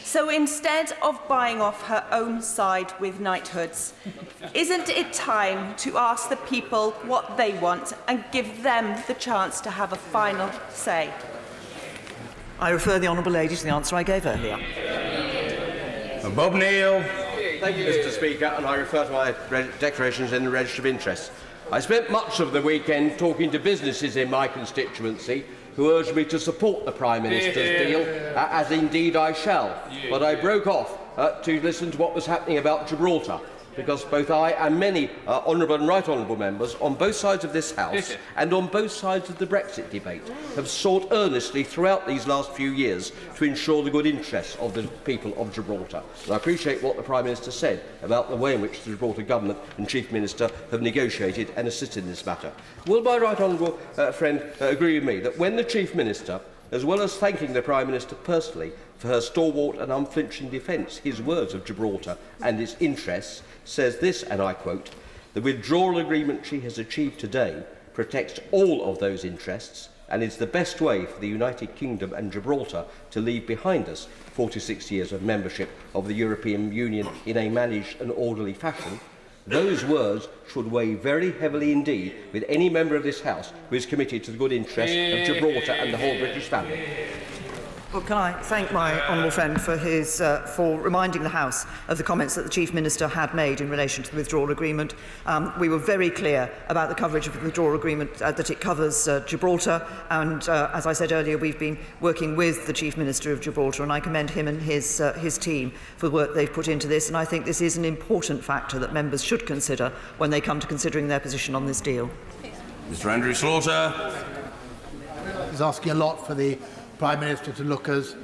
So instead of buying off her own side with knighthoods, isn't it time to ask the people what they want and give them the chance to have a final say?
I refer the Honourable Lady to the answer I gave earlier.
Bob Neal.
Thank you, Mr. Speaker, and I refer to my declarations in the Register of Interest. I spent much of the weekend talking to businesses in my constituency who urged me to support the Prime Minister's deal, as indeed I shall. But I broke off to listen to what was happening about Gibraltar, because both I and many honourable and right honourable members on both sides of this House and on both sides of the Brexit debate have sought earnestly throughout these last few years to ensure the good interests of the people of Gibraltar. And I appreciate what the Prime Minister said about the way in which the Gibraltar Government and Chief Minister have negotiated and assisted in this matter. Will my right honourable friend agree with me that when the Chief Minister, as well as thanking the Prime Minister personally for her stalwart and unflinching defence, his words of Gibraltar and its interests, says this, and I quote, "The withdrawal agreement she has achieved today protects all of those interests and is the best way for the United Kingdom and Gibraltar to leave behind us 46 years of membership of the European Union in a managed and orderly fashion," those words should weigh very heavily indeed with any member of this House who is committed to the good interests of Gibraltar and the whole British family.
Well, can I thank my honourable friend for for reminding the House of the comments that the Chief Minister had made in relation to the withdrawal agreement. We were very clear about the coverage of the withdrawal agreement, that it covers Gibraltar, and as I said earlier, we've been working with the Chief Minister of Gibraltar, and I commend him and his team for the work they've put into this, and I think this is an important factor that members should consider when they come to considering their position on this deal.
Mr. Andrew Slaughter.
He's asking a lot for the Prime Minister to look as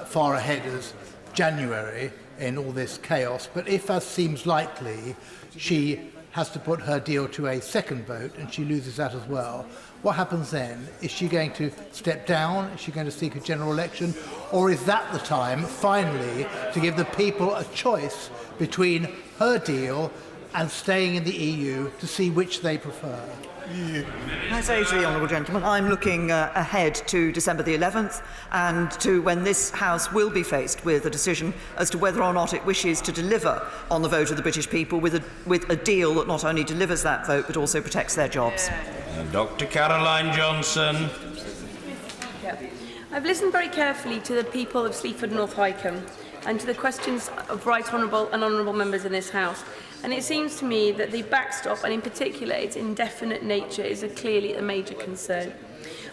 far ahead as January in all this chaos, but if, as seems likely, she has to put her deal to a second vote and she loses that as well, what happens then? Is she going to step down? Is she going to seek a general election? Or is that the time, finally, to give the people a choice between her deal and staying in the EU to see which they prefer?
Can I say to the honourable gentleman, I'm looking ahead to December the 11th and to when this House will be faced with a decision as to whether or not it wishes to deliver on the vote of the British people with a deal that not only delivers that vote but also protects their jobs.
Dr. Caroline Johnson.
I've listened very carefully to the people of Sleaford and North Wycombe and to the questions of right honourable and honourable members in this House. And it seems to me that the backstop, and in particular its indefinite nature, is clearly a major concern.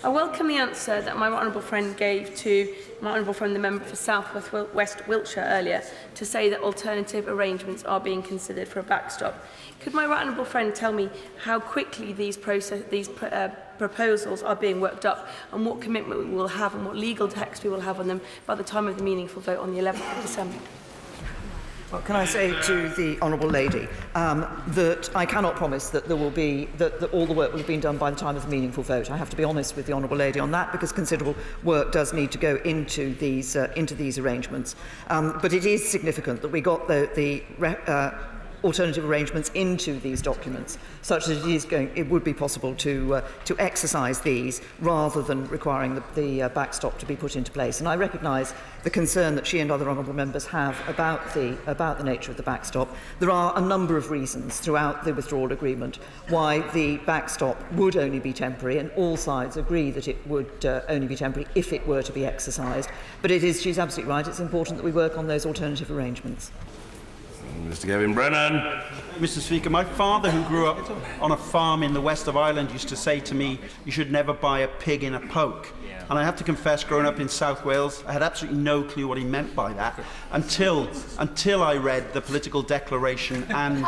I welcome the answer that my honourable friend gave to my honourable friend, the member for South West Wiltshire earlier, to say that alternative arrangements are being considered for a backstop. Could my honourable friend tell me how quickly these proposals are being worked up and what commitment we will have and what legal text we will have on them by the time of the meaningful vote on the 11th of December?
Well, can I say to the honourable lady that I cannot promise that there will be that all the work will have been done by the time of the meaningful vote. I have to be honest with the honourable lady on that because considerable work does need to go into these arrangements. But it is significant that we got the alternative arrangements into these documents, such that it would be possible to exercise these rather than requiring the backstop to be put into place. And I recognise the concern that she and other honourable members have about the nature of the backstop. There are a number of reasons throughout the withdrawal agreement why the backstop would only be temporary, and all sides agree that it would only be temporary if it were to be exercised. But she's absolutely right, it's important that we work on those alternative arrangements.
Mr. Gavin Brennan.
Mr. Speaker, my father, who grew up on a farm in the west of Ireland, used to say to me, "You should never buy a pig in a poke." And I have to confess, growing up in South Wales, I had absolutely no clue what he meant by that until I read the political declaration and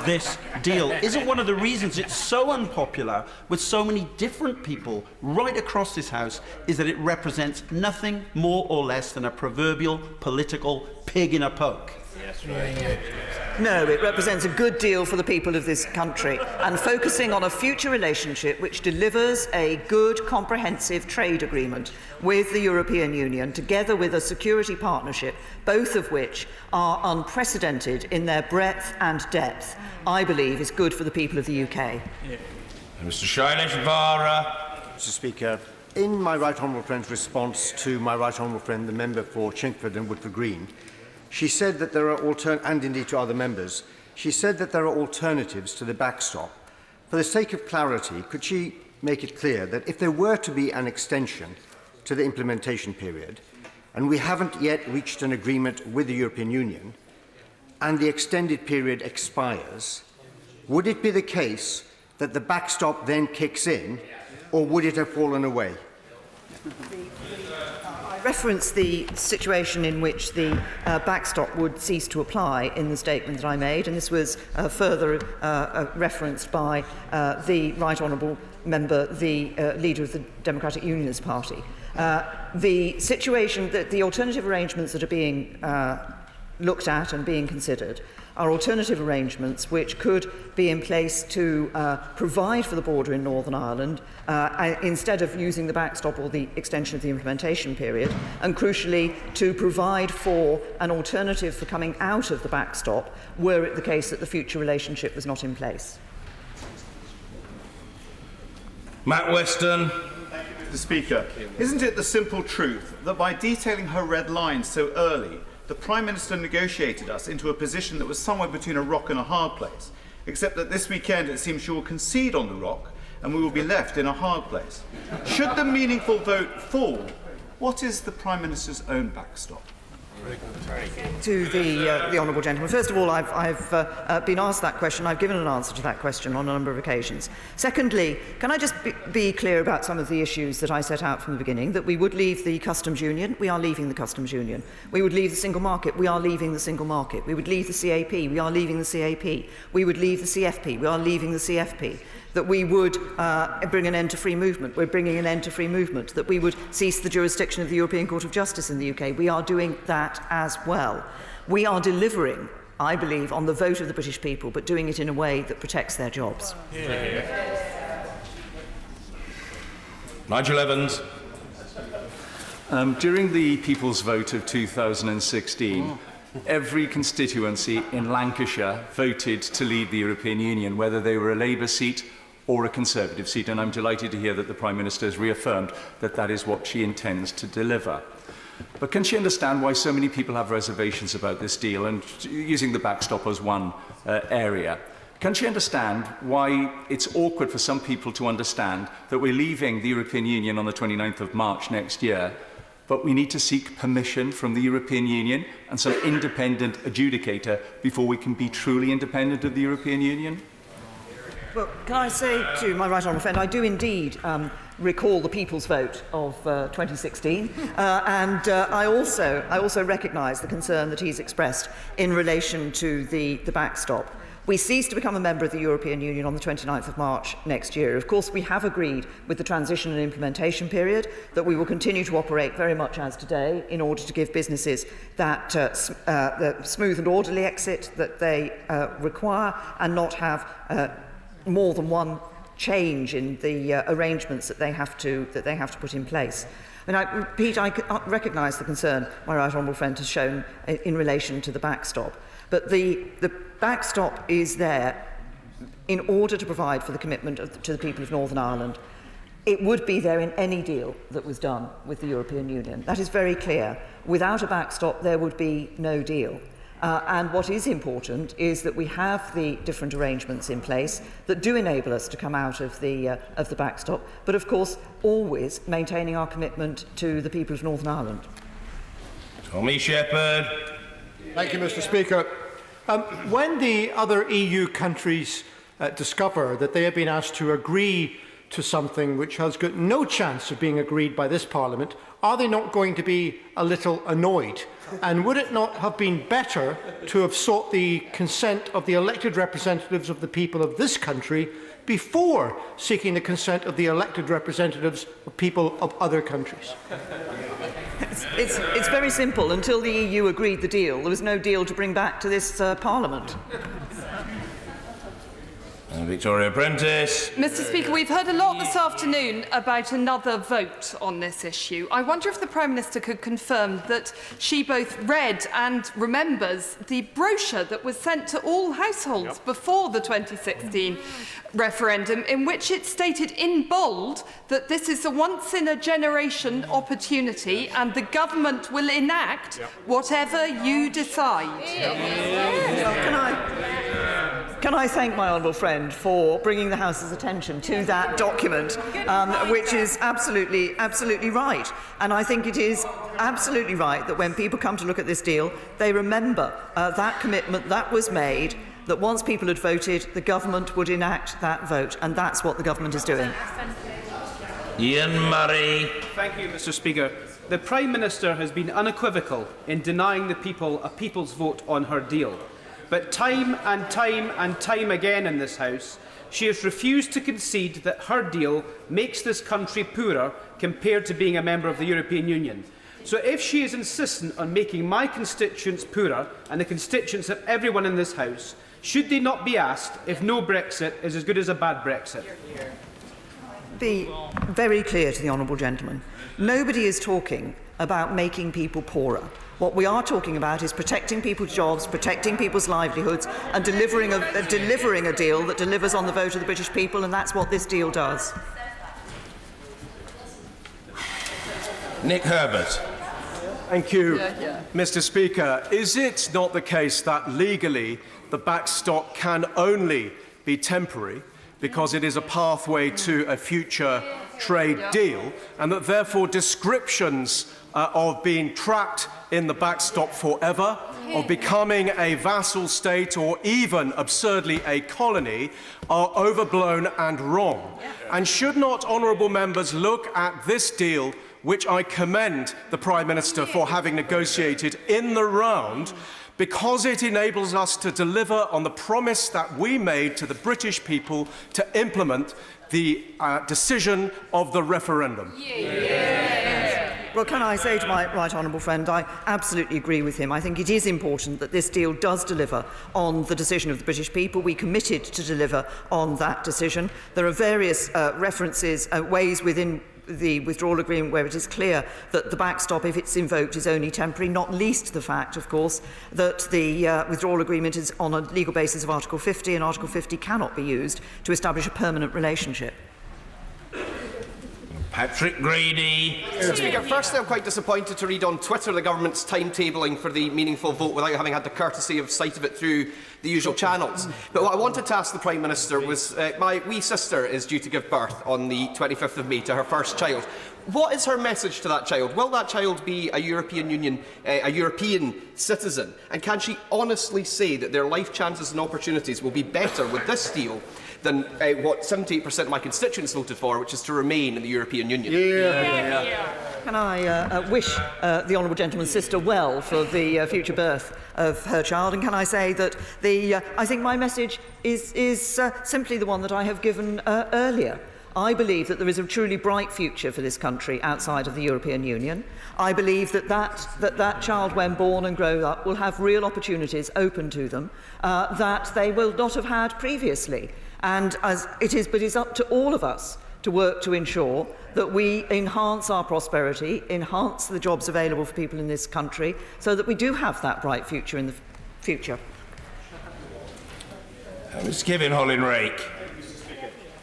this deal. Isn't one of the reasons it's so unpopular with so many different people right across this House is that it represents nothing more or less than a proverbial political pig in a poke?
Yes, right.
No, it represents a good deal for the people of this country and focusing on a future relationship which delivers a good, comprehensive trade agreement with the European Union, together with a security partnership, both of which are unprecedented in their breadth and depth, I believe is good for the people of the UK.
Yeah. Mr. Shailesh Vara.
Mr. Speaker, in my right honourable friend's response to my right honourable friend, the member for Chingford and Woodford Green, she said that there are and indeed to other members, she said that there are alternatives to the backstop. For the sake of clarity, could she make it clear that if there were to be an extension to the implementation period, and we haven't yet reached an agreement with the European Union, and the extended period expires, would it be the case that the backstop then kicks in, or would it have fallen away?
I referenced the situation in which the backstop would cease to apply in the statement that I made, and this was further referenced by the Right Honourable Member, the Leader of the Democratic Unionist Party. The situation that the alternative arrangements that are being looked at and being considered are alternative arrangements which could be in place to provide for the border in Northern Ireland instead of using the backstop or the extension of the implementation period, and crucially to provide for an alternative for coming out of the backstop were it the case that the future relationship was not in place.
Matt Weston.
Mr. Speaker, isn't it the simple truth that by detailing her red lines so early, the Prime Minister negotiated us into a position that was somewhere between a rock and a hard place, except that this weekend it seems she will concede on the rock and we will be left in a hard place? Should the meaningful vote fall, what is the Prime Minister's own backstop?
To the honourable gentleman. First of all, I've been asked that question. I've given an answer to that question on a number of occasions. Secondly, can I just be clear about some of the issues that I set out from the beginning? That we would leave the customs union. We are leaving the customs union. We would leave the single market. We are leaving the single market. We would leave the CAP. We are leaving the CAP. We would leave the CFP. We are leaving the CFP. That we would bring an end to free movement. We're bringing an end to free movement. That we would cease the jurisdiction of the European Court of Justice in the UK. We are doing that as well. We are delivering, I believe, on the vote of the British people, but doing it in a way that protects their jobs.
Nigel Evans.
During the People's Vote of 2016, every constituency in Lancashire voted to leave the European Union, whether they were a Labour seat or a Conservative seat, and I'm delighted to hear that the Prime Minister has reaffirmed that that is what she intends to deliver. But can she understand why so many people have reservations about this deal, and using the backstop as one area? Can she understand why it's awkward for some people to understand that we're leaving the European Union on the 29th of March next year, but we need to seek permission from the European Union and some independent adjudicator before we can be truly independent of the European Union?
Well, can I say to my right honourable friend, I do indeed recall the People's Vote of 2016, and I also recognise the concern that he's expressed in relation to the backstop. We cease to become a member of the European Union on the 29th of March next year. Of course, we have agreed with the transition and implementation period that we will continue to operate very much as today in order to give businesses that the smooth and orderly exit that they require and not have more than one change in the arrangements that they have to put in place. And I repeat, I recognise the concern my right honourable friend has shown in relation to the backstop. But the backstop is there in order to provide for the commitment to the people of Northern Ireland. It would be there in any deal that was done with the European Union. That is very clear. Without a backstop, there would be no deal. And what is important is that we have the different arrangements in place that do enable us to come out of the backstop, but of course always maintaining our commitment to the people of Northern Ireland.
Tommy Shepherd.
Thank you, Mr. Speaker. When the other EU countries discover that they have been asked to agree to something which has got no chance of being agreed by this Parliament, are they not going to be a little annoyed? And would it not have been better to have sought the consent of the elected representatives of the people of this country before seeking the consent of the elected representatives of people of other countries?
It's very simple. Until the EU agreed the deal, there was no deal to bring back to this Parliament.
Victoria Prentice.
Mr. Speaker, we've heard a lot this afternoon about another vote on this issue. I wonder if the Prime Minister could confirm that she both read and remembers the brochure that was sent to all households before the 2016 referendum, in which it stated in bold that this is a once-in-a-generation opportunity and the government will enact whatever you decide.
Can I thank my honourable friend for bringing the House's attention to that document, which is absolutely right. And I think it is absolutely right that when people come to look at this deal, they remember that commitment that was made, that once people had voted, the government would enact that vote. And that's what the government is doing.
Ian Murray.
Thank you, Mr. Speaker. The Prime Minister has been unequivocal in denying the people a people's vote on her deal. But time and time again in this House, she has refused to concede that her deal makes this country poorer compared to being a member of the European Union. So if she is insistent on making my constituents poorer and the constituents of everyone in this House, should they not be asked if no Brexit is as good as a bad Brexit?
Be very clear to the honourable gentleman. Nobody is talking about making people poorer. What we are talking about is protecting people's jobs, protecting people's livelihoods, and delivering a deal that delivers on the vote of the British people, and that's what this deal does.
Nick Herbert.
Thank you, Mr. Speaker. Is it not the case that legally the backstop can only be temporary because it is a pathway to a future trade deal, and that therefore descriptions of being trapped in the backstop forever, of becoming a vassal state or even, absurdly, a colony, are overblown and wrong? And should not honourable members look at this deal, which I commend the Prime Minister for having negotiated in the round, because it enables us to deliver on the promise that we made to the British people to implement the decision of the referendum?
Well, can I say to my right honourable friend, I absolutely agree with him. I think it is important that this deal does deliver on the decision of the British people. We committed to deliver on that decision. There are various references, ways within the withdrawal agreement where it is clear that the backstop, if it's invoked, is only temporary, not least the fact, of course, that the withdrawal agreement is on a legal basis of Article 50, and Article 50 cannot be used to establish a permanent relationship.
Patrick Grady.
Mr. Speaker, firstly, I'm quite disappointed to read on Twitter the government's timetabling for the meaningful vote without having had the courtesy of sight of it through the usual channels. But what I wanted to ask the Prime Minister was, my wee sister is due to give birth on the 25th of May to her first child. What is her message to that child? Will that child be a European citizen? And can she honestly say that their life chances and opportunities will be better with this deal than what 78% of my constituents voted for, which is to remain in the European Union?
Can I wish the honourable gentleman's sister well for the future birth of her child? And can I say that I think my message is simply the one that I have given earlier. I believe that there is a truly bright future for this country outside of the European Union. I believe that child, when born and grow up, will have real opportunities open to them that they will not have had previously. And but it's up to all of us to work to ensure that we enhance our prosperity, enhance the jobs available for people in this country, so that we do have that bright future in the future.
Mr. Kevin Hollin-Rake.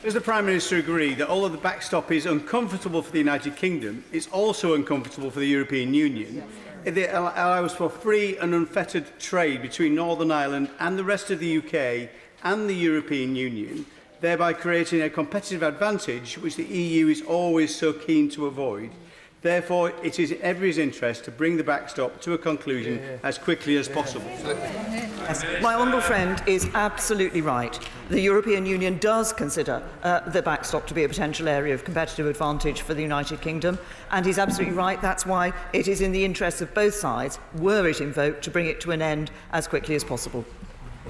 Does the Prime Minister agree that although the backstop is uncomfortable for the United Kingdom, it's also uncomfortable for the European Union? It allows for free and unfettered trade between Northern Ireland and the rest of the UK and the European Union, thereby creating a competitive advantage which the EU is always so keen to avoid. Therefore, it is in everyone's interest to bring the backstop to a conclusion as quickly as possible.
Yes, my honourable friend is absolutely right. The European Union does consider the backstop to be a potential area of competitive advantage for the United Kingdom, and he's absolutely right. That's why it is in the interests of both sides, were it invoked, to bring it to an end as quickly as possible.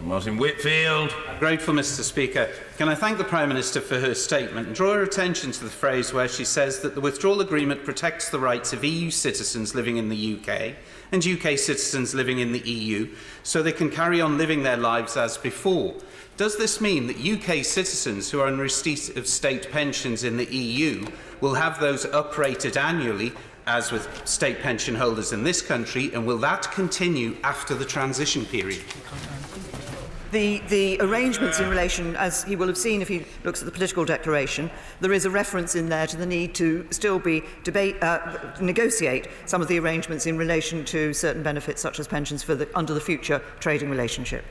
Martin Whitfield.
Grateful, Mr. Speaker. Can I thank the Prime Minister for her statement and draw her attention to the phrase where she says that the withdrawal agreement protects the rights of EU citizens living in the UK and UK citizens living in the EU so they can carry on living their lives as before. Does this mean that UK citizens who are in receipt of state pensions in the EU will have those uprated annually, as with state pension holders in this country, and will that continue after the transition period?
The arrangements in relation, as he will have seen if he looks at the political declaration, there is a reference in there to the need to still be negotiate some of the arrangements in relation to certain benefits such as pensions for under the future trading relationship.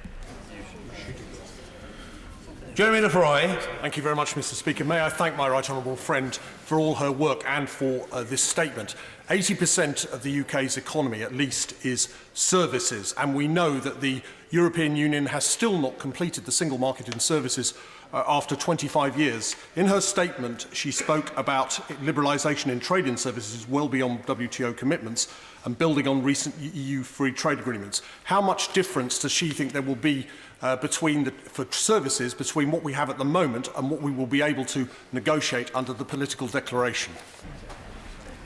Jeremy Lefroy.
Thank you very much, Mr. Speaker. May I thank my right honourable friend for all her work and for this statement. 80% of the UK's economy, at least, is services, and we know that the European Union has still not completed the single market in services after 25 years. In her statement, she spoke about liberalisation in trade in services well beyond WTO commitments and building on recent EU free trade agreements. How much difference does she think there will be for services between what we have at the moment and what we will be able to negotiate under the political declaration?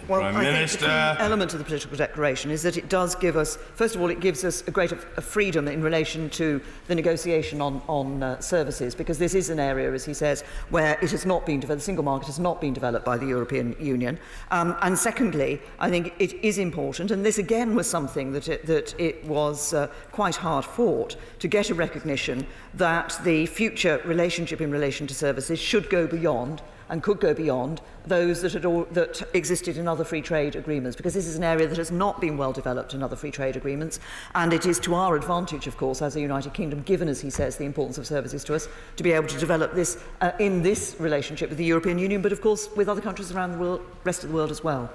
Well, I think the key element of the political declaration is that it does give us, first of all, it gives us a greater freedom in relation to the negotiation on services, because this is an area, as he says, where it has not been developed, the single market has not been developed by the European Union. And secondly, I think it is important, and this again was something that it was quite hard fought, to get a recognition that the future relationship in relation to services should go beyond and could go beyond those that existed in other free trade agreements, because this is an area that has not been well developed in other free trade agreements, and it is to our advantage, of course, as a United Kingdom, given, as he says, the importance of services to us, to be able to develop this in this relationship with the European Union, but of course with other countries around the rest of the world as well.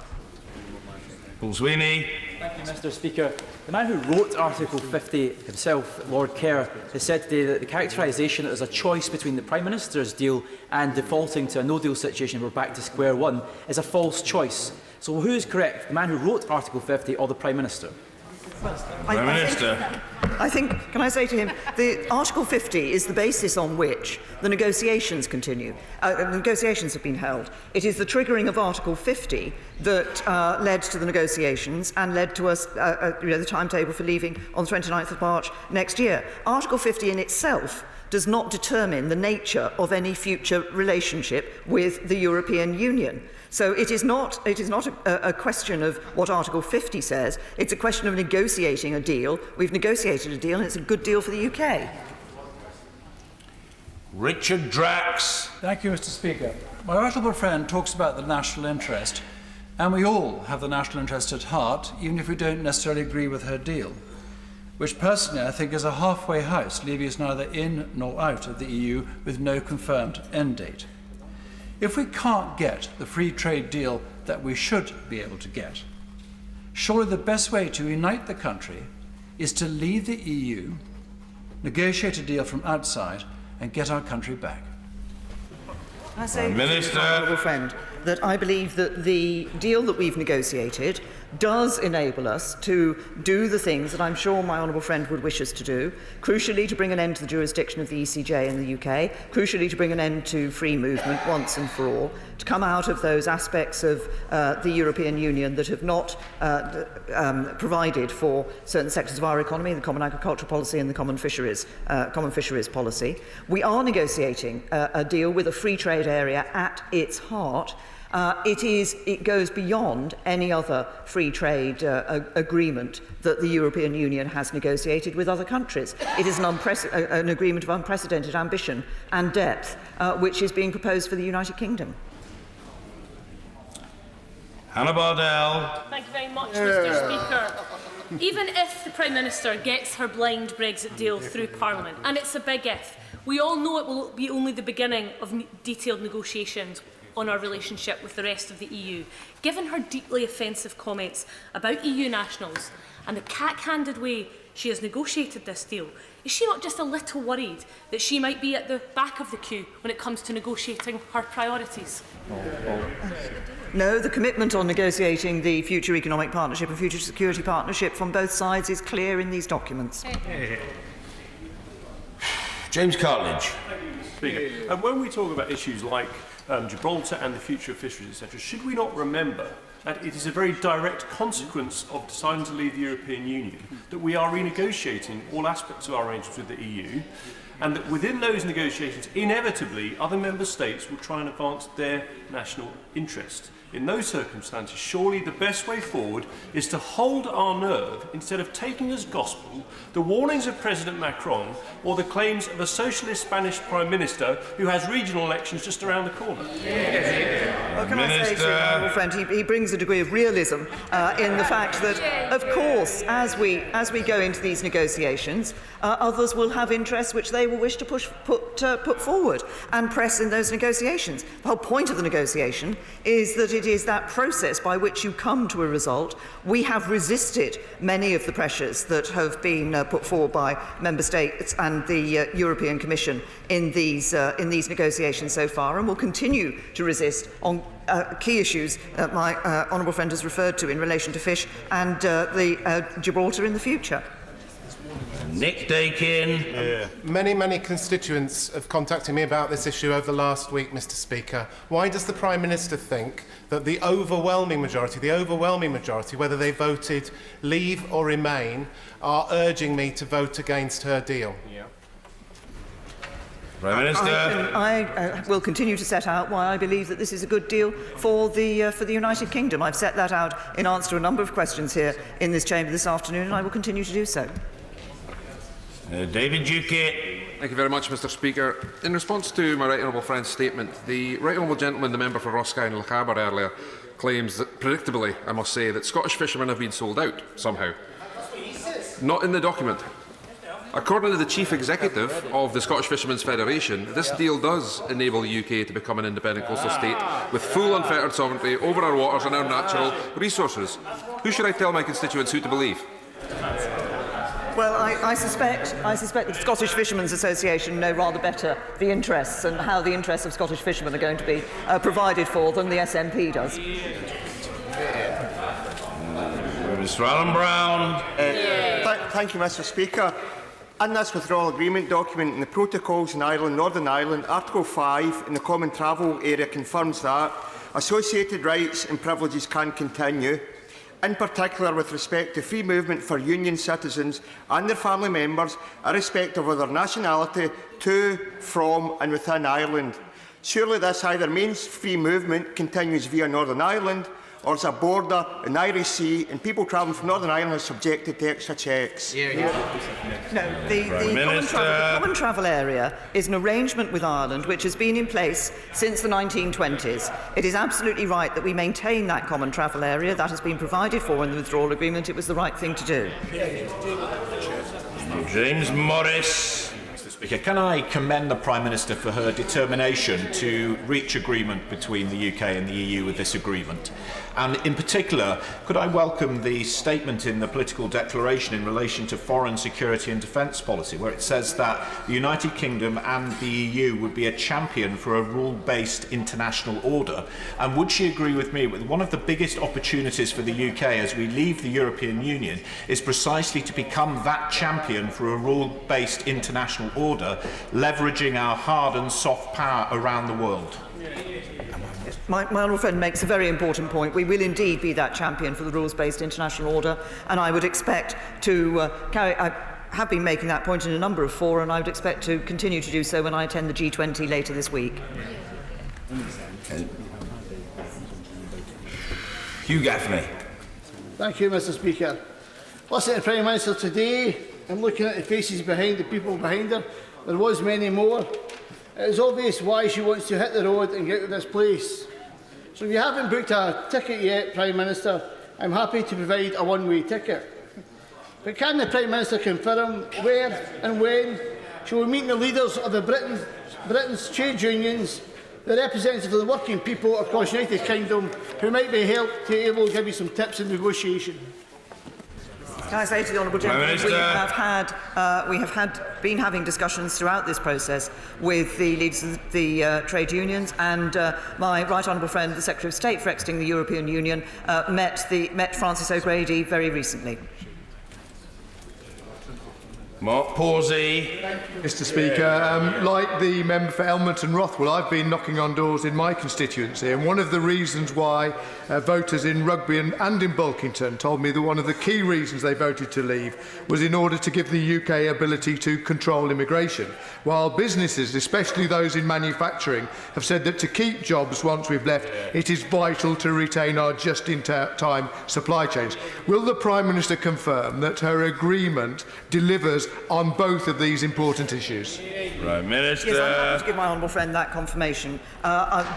Paul Sweeney.
Thank you, Mr. Speaker. The man who wrote Article 50 himself, Lord Kerr, has said today that the characterisation that there's a choice between the Prime Minister's deal and defaulting to a no-deal situation where we're back to square one is a false choice. So who is correct, the man who wrote Article 50 or the Prime Minister?
Prime Minister.
I think, can I say to him, the Article 50 is the basis on which the negotiations continue. The negotiations have been held. It is the triggering of Article 50 that led to the negotiations and led to us, the timetable for leaving on the 29th of March next year. Article 50 in itself does not determine the nature of any future relationship with the European Union. So it is not a question of what Article 50 says. It's a question of negotiating a deal. We've negotiated a deal, and it's a good deal for the UK.
Richard Drax.
Thank you, Mr. Speaker. My honourable friend talks about the national interest, and we all have the national interest at heart, even if we don't necessarily agree with her deal, which personally I think is a halfway house, leaving us neither in nor out of the EU with no confirmed end date. If we can't get the free trade deal that we should be able to get, surely the best way to unite the country is to leave the EU, negotiate a deal from outside, and get our country back.
I say, Minister, honourable friend, that I believe that the deal that we've negotiated does enable us to do the things that I'm sure my honourable friend would wish us to do, crucially to bring an end to the jurisdiction of the ECJ in the UK, crucially to bring an end to free movement once and for all, to come out of those aspects of the European Union that have not provided for certain sectors of our economy, the common agricultural policy and the common fisheries policy. We are negotiating a deal with a free trade area at its heart. It goes beyond any other free trade agreement that the European Union has negotiated with other countries. It is an agreement of unprecedented ambition and depth, which is being proposed for the United Kingdom.
Hannah Bardell.
Thank you very much, Mr. Speaker. Even if the Prime Minister gets her blind Brexit deal through Parliament, and it's a big if, we all know it will be only the beginning of detailed negotiations on our relationship with the rest of the EU. Given her deeply offensive comments about EU nationals and the cack-handed way she has negotiated this deal, is she not just a little worried that she might be at the back of the queue when it comes to negotiating her priorities?
No, the commitment on negotiating the future economic partnership and future security partnership from both sides is clear in these documents.
James Cartledge.
Speaker, and when we talk about issues like Gibraltar and the future of fisheries, etc., should we not remember that it is a very direct consequence of deciding to leave the European Union that we are renegotiating all aspects of our arrangements with the EU, and that within those negotiations, inevitably, other member states will try and advance their national interest. In those circumstances, surely the best way forward is to hold our nerve instead of taking as gospel the warnings of President Macron or the claims of a socialist Spanish Prime Minister who has regional elections just around the corner.
Well, can I say to my honourable friend, he brings a degree of realism in the fact that, of course, as we go into these negotiations, others will have interests which they will wish to put forward and press in those negotiations. The whole point of the negotiation is that it is that process by which you come to a result. We have resisted many of the pressures that have been put forward by member states and the European Commission in these negotiations so far, and will continue to resist on key issues that my honourable friend has referred to in relation to fish and the Gibraltar in the future.
Nick Dakin.
Many constituents have contacted me about this issue over the last week, Mr. Speaker. Why does the Prime Minister think that the overwhelming majority, whether they voted leave or remain, are urging me to vote against her deal?
Prime Minister.
I will continue to set out why I believe that this is a good deal for the United Kingdom. I've set that out in answer to a number of questions here in this chamber this afternoon, and I will continue to do so.
David Duquette.
Thank you very much, Mr. Speaker. In response to my right honourable friend's statement, the right honourable gentleman, the member for Roscoe and Lochaber earlier, claims that, predictably, I must say, that Scottish fishermen have been sold out somehow. Not in the document. According to the Chief Executive of the Scottish Fishermen's Federation, this deal does enable the UK to become an independent coastal state with full unfettered sovereignty over our waters and our natural resources. Who should I tell my constituents who to believe?
Well, I suspect the Scottish Fishermen's Association know rather better the interests and how the interests of Scottish fishermen are going to be provided for than the SNP does.
Mr. Alan Brown.
Thank you, Mr. Speaker. In this withdrawal agreement document, in the protocols in Ireland, Northern Ireland, Article 5 in the Common Travel Area confirms that associated rights and privileges can continue, in particular with respect to free movement for union citizens and their family members, irrespective of their nationality, to, from and within Ireland. Surely this either means free movement continues via Northern Ireland, or it's a border in the Irish Sea and people travelling from Northern Ireland are subjected to extra checks.
No, the common travel area is an arrangement with Ireland which has been in place since the 1920s. It is absolutely right that we maintain that common travel area. That has been provided for in the withdrawal agreement. It was the right thing to do.
James Morris.
Mr. Speaker, can I commend the Prime Minister for her determination to reach agreement between the UK and the EU with this agreement? And in particular, could I welcome the statement in the political declaration in relation to foreign security and defence policy, where it says that the United Kingdom and the EU would be a champion for a rule-based international order? And would she agree with me that one of the biggest opportunities for the UK as we leave the European Union is precisely to become that champion for a rule-based international order, leveraging our hard and soft power around the world?
My honourable friend makes a very important point. We will indeed be that champion for the rules-based international order, and I would expect to I have been making that point in a number of fora, and I would expect to continue to do so when I attend the G20 later this week.
Hugh Gaffney.
Thank you, Mr. Speaker. Listening to the Prime Minister today, I'm looking at the faces behind the people behind her. There was many more. It is obvious why she wants to hit the road and get to this place. So if you haven't booked a ticket yet, Prime Minister, I'm happy to provide a one-way ticket. But can the Prime Minister confirm where and when she will meet the leaders of Britain's trade unions, the representatives of the working people across the United Kingdom, who might be helped to able to give you some tips in negotiation?
Can I say to the honourable gentleman, we have been having discussions throughout this process with the leaders of the trade unions, and my right honourable friend, the Secretary of State for exiting the European Union, met Francis O'Grady very recently.
Mark Pawsey.
Mr Speaker, like the member for Elmont and Rothwell, I've been knocking on doors in my constituency, and one of the reasons why voters in Rugby and in Bulkington told me that one of the key reasons they voted to leave was in order to give the UK ability to control immigration, while businesses, especially those in manufacturing, have said that to keep jobs once we've left, it is vital to retain our just-in-time supply chains. Will the Prime Minister confirm that her agreement delivers on both of these important issues?
Prime Minister.
Yes, I'm happy to give my honourable friend that confirmation.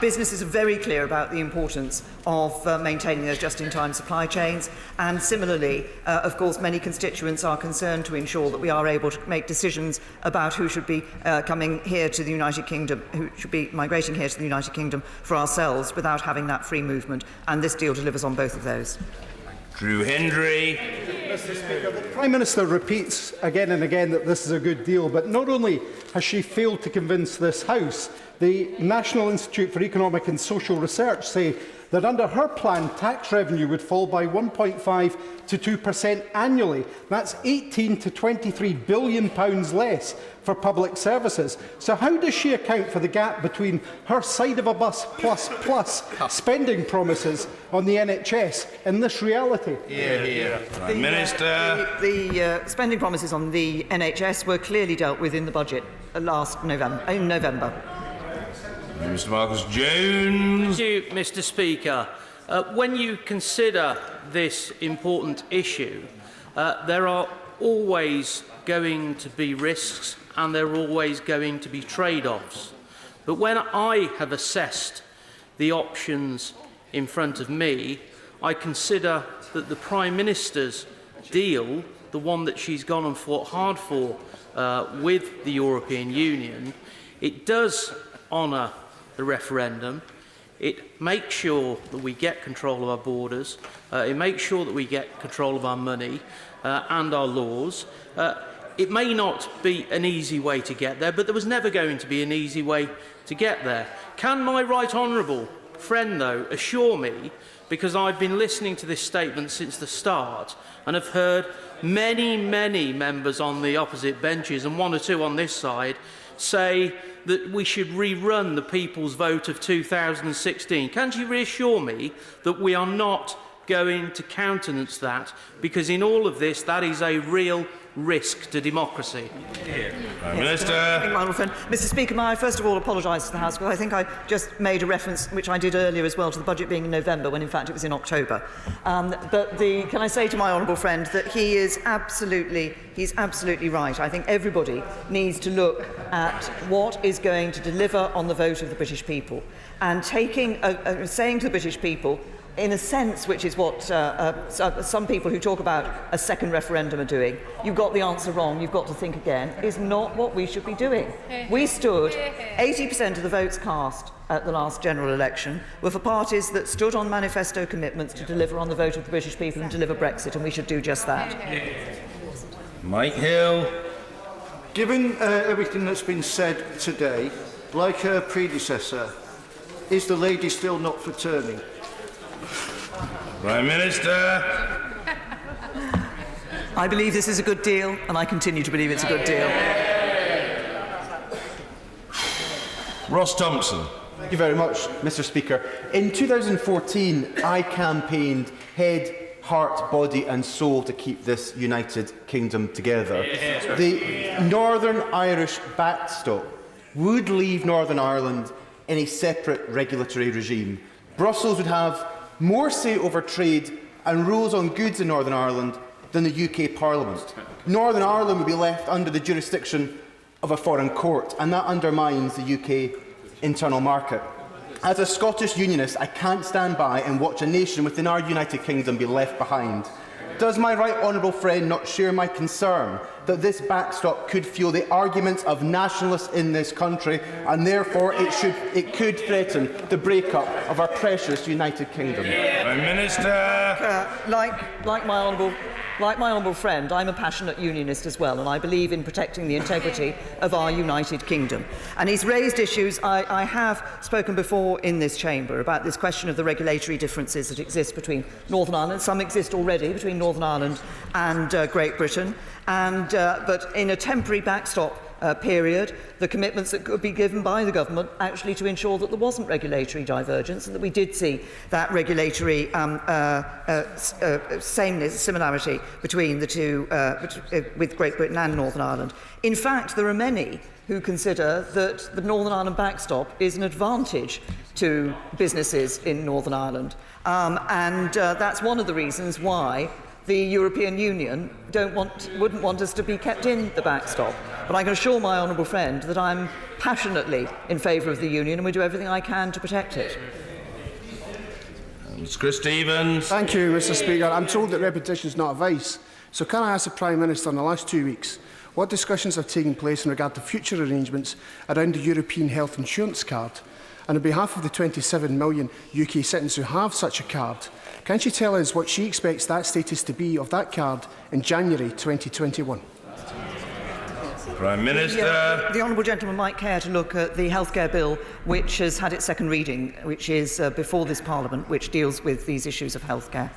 Businesses are very clear about the importance of maintaining those just-in-time supply chains, and similarly, of course, many constituents are concerned to ensure that we are able to make decisions about who should be coming here to the United Kingdom, who should be migrating here to the United Kingdom for ourselves without having that free movement, and this deal delivers on both of those.
Drew Hendry.
Mr Speaker, the Prime Minister repeats again and again that this is a good deal, but not only has she failed to convince this House, the National Institute for Economic and Social Research say that under her plan, tax revenue would fall by 1.5 to 2% annually. That's £18 to £23 billion less for public services. So how does she account for the gap between her side of a bus plus spending promises on the NHS and this reality?
Prime Minister.
The spending promises on the NHS were clearly dealt with in the budget in November.
Mr Marcus Jones.
Thank you, Mr Speaker. When you consider this important issue, there are always going to be risks and there are always going to be trade-offs. But when I have assessed the options in front of me, I consider that the Prime Minister's deal, the one that she's gone and fought hard for with the European Union, it does honour the referendum. It makes sure that we get control of our borders. It makes sure that we get control of our money and our laws. It may not be an easy way to get there, but there was never going to be an easy way to get there. Can my right honourable friend, though, assure me, because I've been listening to this statement since the start and have heard many members on the opposite benches and one or two on this side say that we should rerun the people's vote of 2016. Can she reassure me that we are not going to countenance that, because in all of this, that is a real risk to democracy?
Prime Minister.
Mr Speaker, may I first of all apologise to the House, because I think I just made a reference, which I did earlier as well, to the budget being in November, when in fact it was in October. Can I say to my honourable friend that he's absolutely right. I think everybody needs to look at what is going to deliver on the vote of the British people, and saying to the British people, in a sense, which is what some people who talk about a second referendum are doing, you've got the answer wrong, you've got to think again, is not what we should be doing. We stood 80% of the votes cast at the last general election were for parties that stood on manifesto commitments to deliver on the vote of the British people and deliver Brexit, and we should do just that.
Mike Hill.
Given everything that's been said today, like her predecessor, is the lady still not for turning?
Prime Minister.
I believe this is a good deal, and I continue to believe it's a good deal.
Ross Thompson.
Thank you very much, Mr Speaker. In 2014, I campaigned head, heart, body and soul to keep this United Kingdom together. The Northern Irish backstop would leave Northern Ireland in a separate regulatory regime. Brussels would have more say over trade and rules on goods in Northern Ireland than the UK Parliament. Northern Ireland would be left under the jurisdiction of a foreign court, and that undermines the UK internal market. As a Scottish unionist, I can't stand by and watch a nation within our United Kingdom be left behind. Does my right honourable friend not share my concern that this backstop could fuel the arguments of nationalists in this country, and therefore it could threaten the break-up of our precious United Kingdom?
Prime Minister.
Like my honourable friend, I'm a passionate unionist as well, and I believe in protecting the integrity of our United Kingdom. And he's raised issues. I have spoken before in this chamber about this question of the regulatory differences that exist between Northern Ireland. Some exist already between Northern Ireland and Great Britain. And, but in a temporary backstop period, the commitments that could be given by the government actually to ensure that there wasn't regulatory divergence and that we did see that regulatory similarity between the two, with Great Britain and Northern Ireland. In fact, there are many who consider that the Northern Ireland backstop is an advantage to businesses in Northern Ireland. That's one of the reasons why the European Union wouldn't want us to be kept in the backstop. But I can assure my honourable friend that I'm passionately in favour of the Union and we do everything I can to protect it.
Mr. Chris Stevens.
Thank you, Mr. Speaker. I'm told that repetition is not a vice. So can I ask the Prime Minister in the last 2 weeks what discussions have taken place in regard to future arrangements around the European health insurance card? And on behalf of the 27 million UK citizens who have such a card, can she tell us what she expects that status to be of that card in January 2021?
Prime Minister.
The honourable gentleman might care to look at the healthcare bill which has had its second reading, which is before this Parliament, which deals with these issues of healthcare.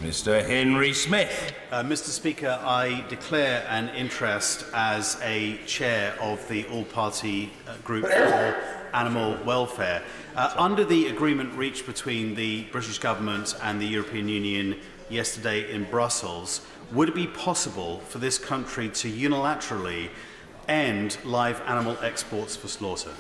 Mr. Henry Smith.
Mr. Speaker, I declare an interest as a chair of the all-party group for animal welfare. Under the agreement reached between the British Government and the European Union yesterday in Brussels, would it be possible for this country to unilaterally end live animal exports for slaughter?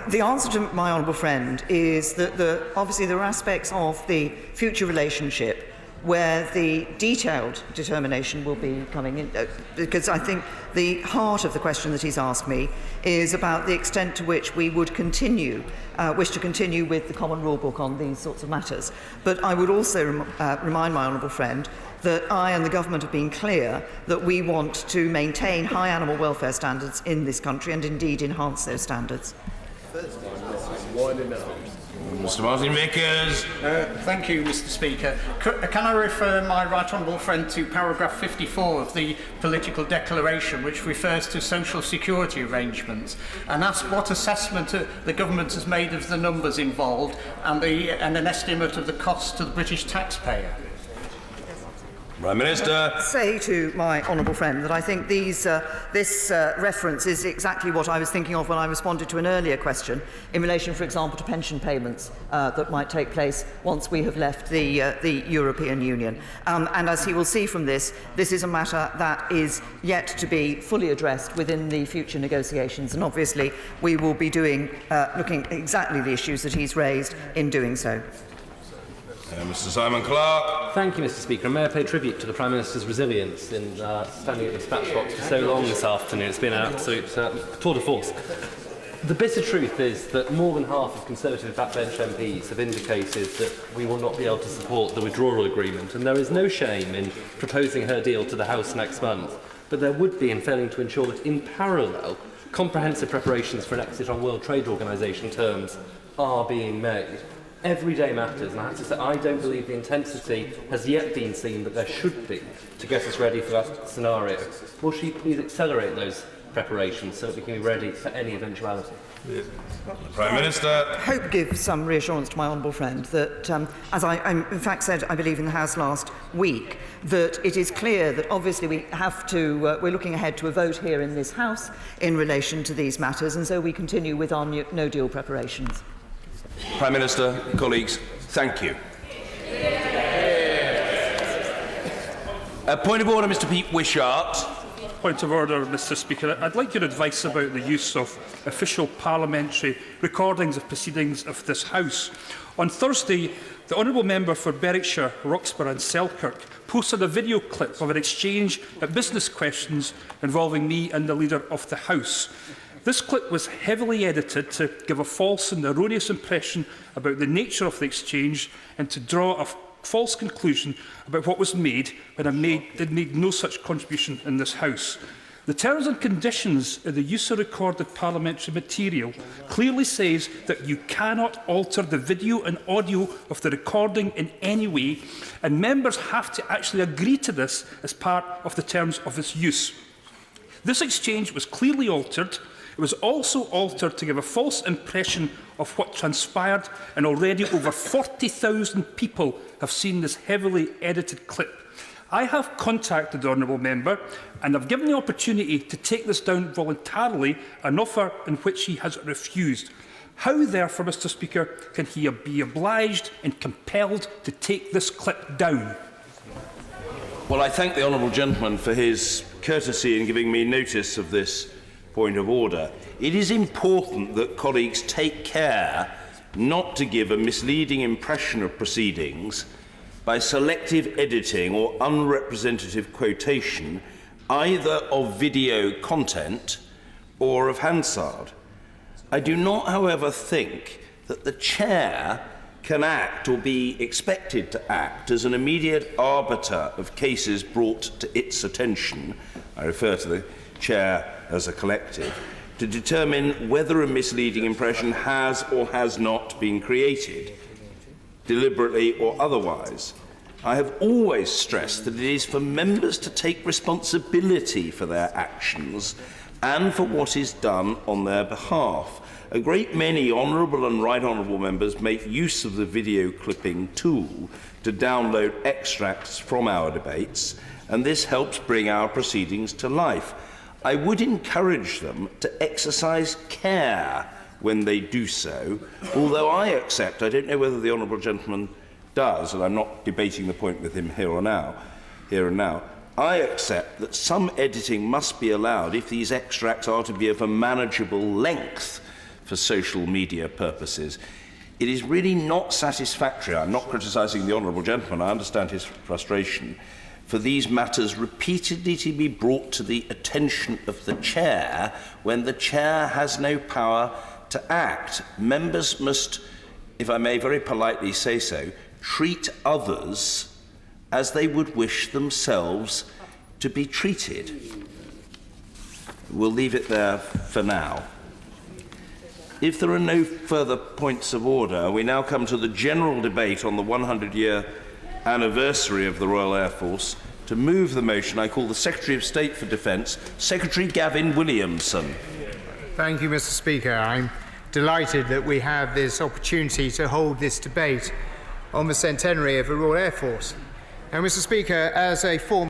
The answer to my honourable friend is that obviously there are aspects of the future relationship where the detailed determination will be coming in, because I think the heart of the question that he's asked me is about the extent to which we would wish to continue with the common rule book on these sorts of matters. But I would also remind my honourable friend that I and the government have been clear that we want to maintain high animal welfare standards in this country and indeed enhance those standards.
Mr. Martin Vickers.
Thank you, Mr. Speaker. Can I refer my right honourable friend to paragraph 54 of the political declaration, which refers to social security arrangements, and ask what assessment the government has made of the numbers involved and an estimate of the cost to the British taxpayer?
Prime Minister.
Say to my honourable friend that I think this reference is exactly what I was thinking of when I responded to an earlier question in relation, for example, to pension payments that might take place once we have left the European Union. And as he will see from this is a matter that is yet to be fully addressed within the future negotiations, and obviously we will be looking at exactly the issues that he's raised in doing so.
Mr. Simon Clarke.
Thank you, Mr. Speaker. And may I pay tribute to the Prime Minister's resilience in standing at the dispatch box for so long this afternoon. It's been an absolute tour de force. The bitter truth is that more than half of Conservative backbench MPs have indicated that we will not be able to support the withdrawal agreement, and there is no shame in proposing her deal to the House next month, but there would be in failing to ensure that in parallel comprehensive preparations for an exit on World Trade Organisation terms are being made. Every day matters, and I have to say I don't believe the intensity has yet been seen that there should be to get us ready for that scenario. Will she please accelerate those preparations so that we can be ready for any eventuality?
Prime Minister.
I hope to give some reassurance to my honourable friend that, as I in fact said, I believe in the House last week, that it is clear that obviously we have to, we're looking ahead to a vote here in this House in relation to these matters, and so we continue with our no-deal preparations.
Prime Minister, colleagues, thank you. Point of order, Mr. Pete Wishart.
Point of order, Mr. Speaker. I'd like your advice about the use of official parliamentary recordings of proceedings of this House. On Thursday, the honourable member for Berwickshire, Roxburgh and Selkirk posted a video clip of an exchange at business questions involving me and the Leader of the House. This clip was heavily edited to give a false and erroneous impression about the nature of the exchange and to draw a false conclusion about what was made when I made no such contribution in this House. The terms and conditions of the use of recorded parliamentary material clearly says that you cannot alter the video and audio of the recording in any way, and members have to actually agree to this as part of the terms of its use. This exchange was clearly altered. It was also altered to give a false impression of what transpired, and already over 40,000 people have seen this heavily edited clip. I have contacted the honourable member and have given the opportunity to take this down voluntarily, an offer in which he has refused. How, therefore, Mr Speaker, can he be obliged and compelled to take this clip down?
Well, I thank the honourable gentleman for his courtesy in giving me notice of this point of order. It is important that colleagues take care not to give a misleading impression of proceedings by selective editing or unrepresentative quotation either of video content or of Hansard. I do not, however, think that the Chair can act or be expected to act as an immediate arbiter of cases brought to its attention, I refer to the Chair as a collective, to determine whether a misleading impression has or has not been created, deliberately or otherwise. I have always stressed that it is for members to take responsibility for their actions and for what is done on their behalf. A great many honourable and right honourable members make use of the video clipping tool to download extracts from our debates, and this helps bring our proceedings to life. I would encourage them to exercise care when they do so, although I accept, I don't know whether the honourable gentleman does, and I'm not debating the point with him here and now, I accept that some editing must be allowed if these extracts are to be of a manageable length for social media purposes. It is really not satisfactory, I'm not criticising the honourable gentleman, I understand his frustration, for these matters repeatedly to be brought to the attention of the Chair when the Chair has no power to act. Members must, if I may very politely say so, treat others as they would wish themselves to be treated. We'll leave it there for now. If there are no further points of order, we now come to the general debate on the 100-year anniversary of the Royal Air Force. To move the motion, I call the Secretary of State for Defence, Secretary Gavin Williamson.
Thank you, Mr Speaker. I'm delighted that we have this opportunity to hold this debate on the centenary of the Royal Air Force. And, Mr Speaker, as a former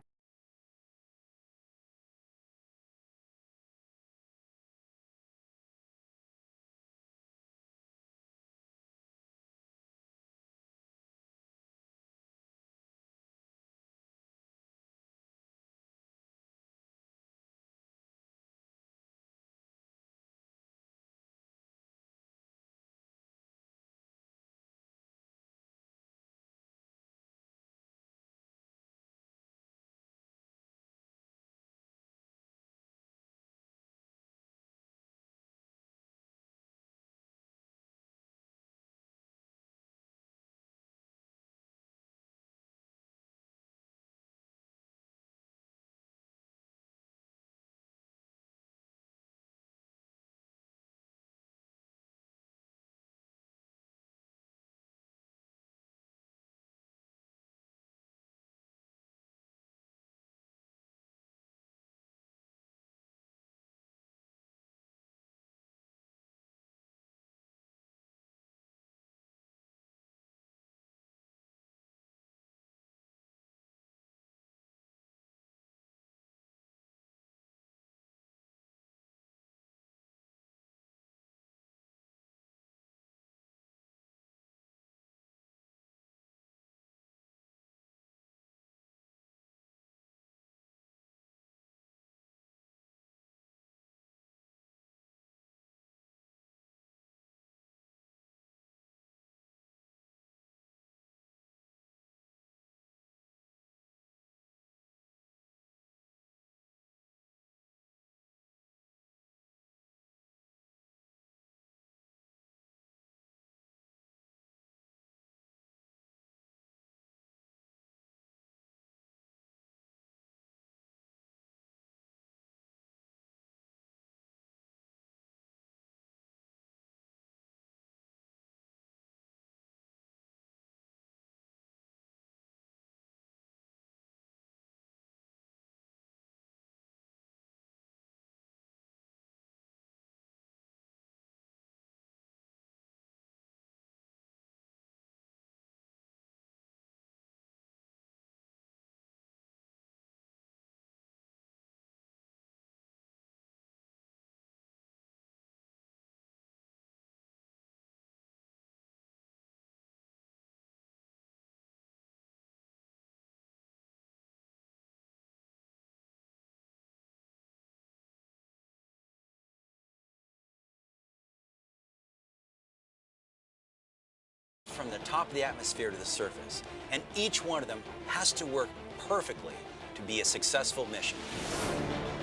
from the top of the atmosphere to the surface, and each one of them has to work perfectly to be a successful mission.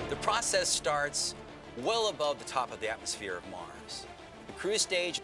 The process starts well above the top of the atmosphere of Mars. The cruise stage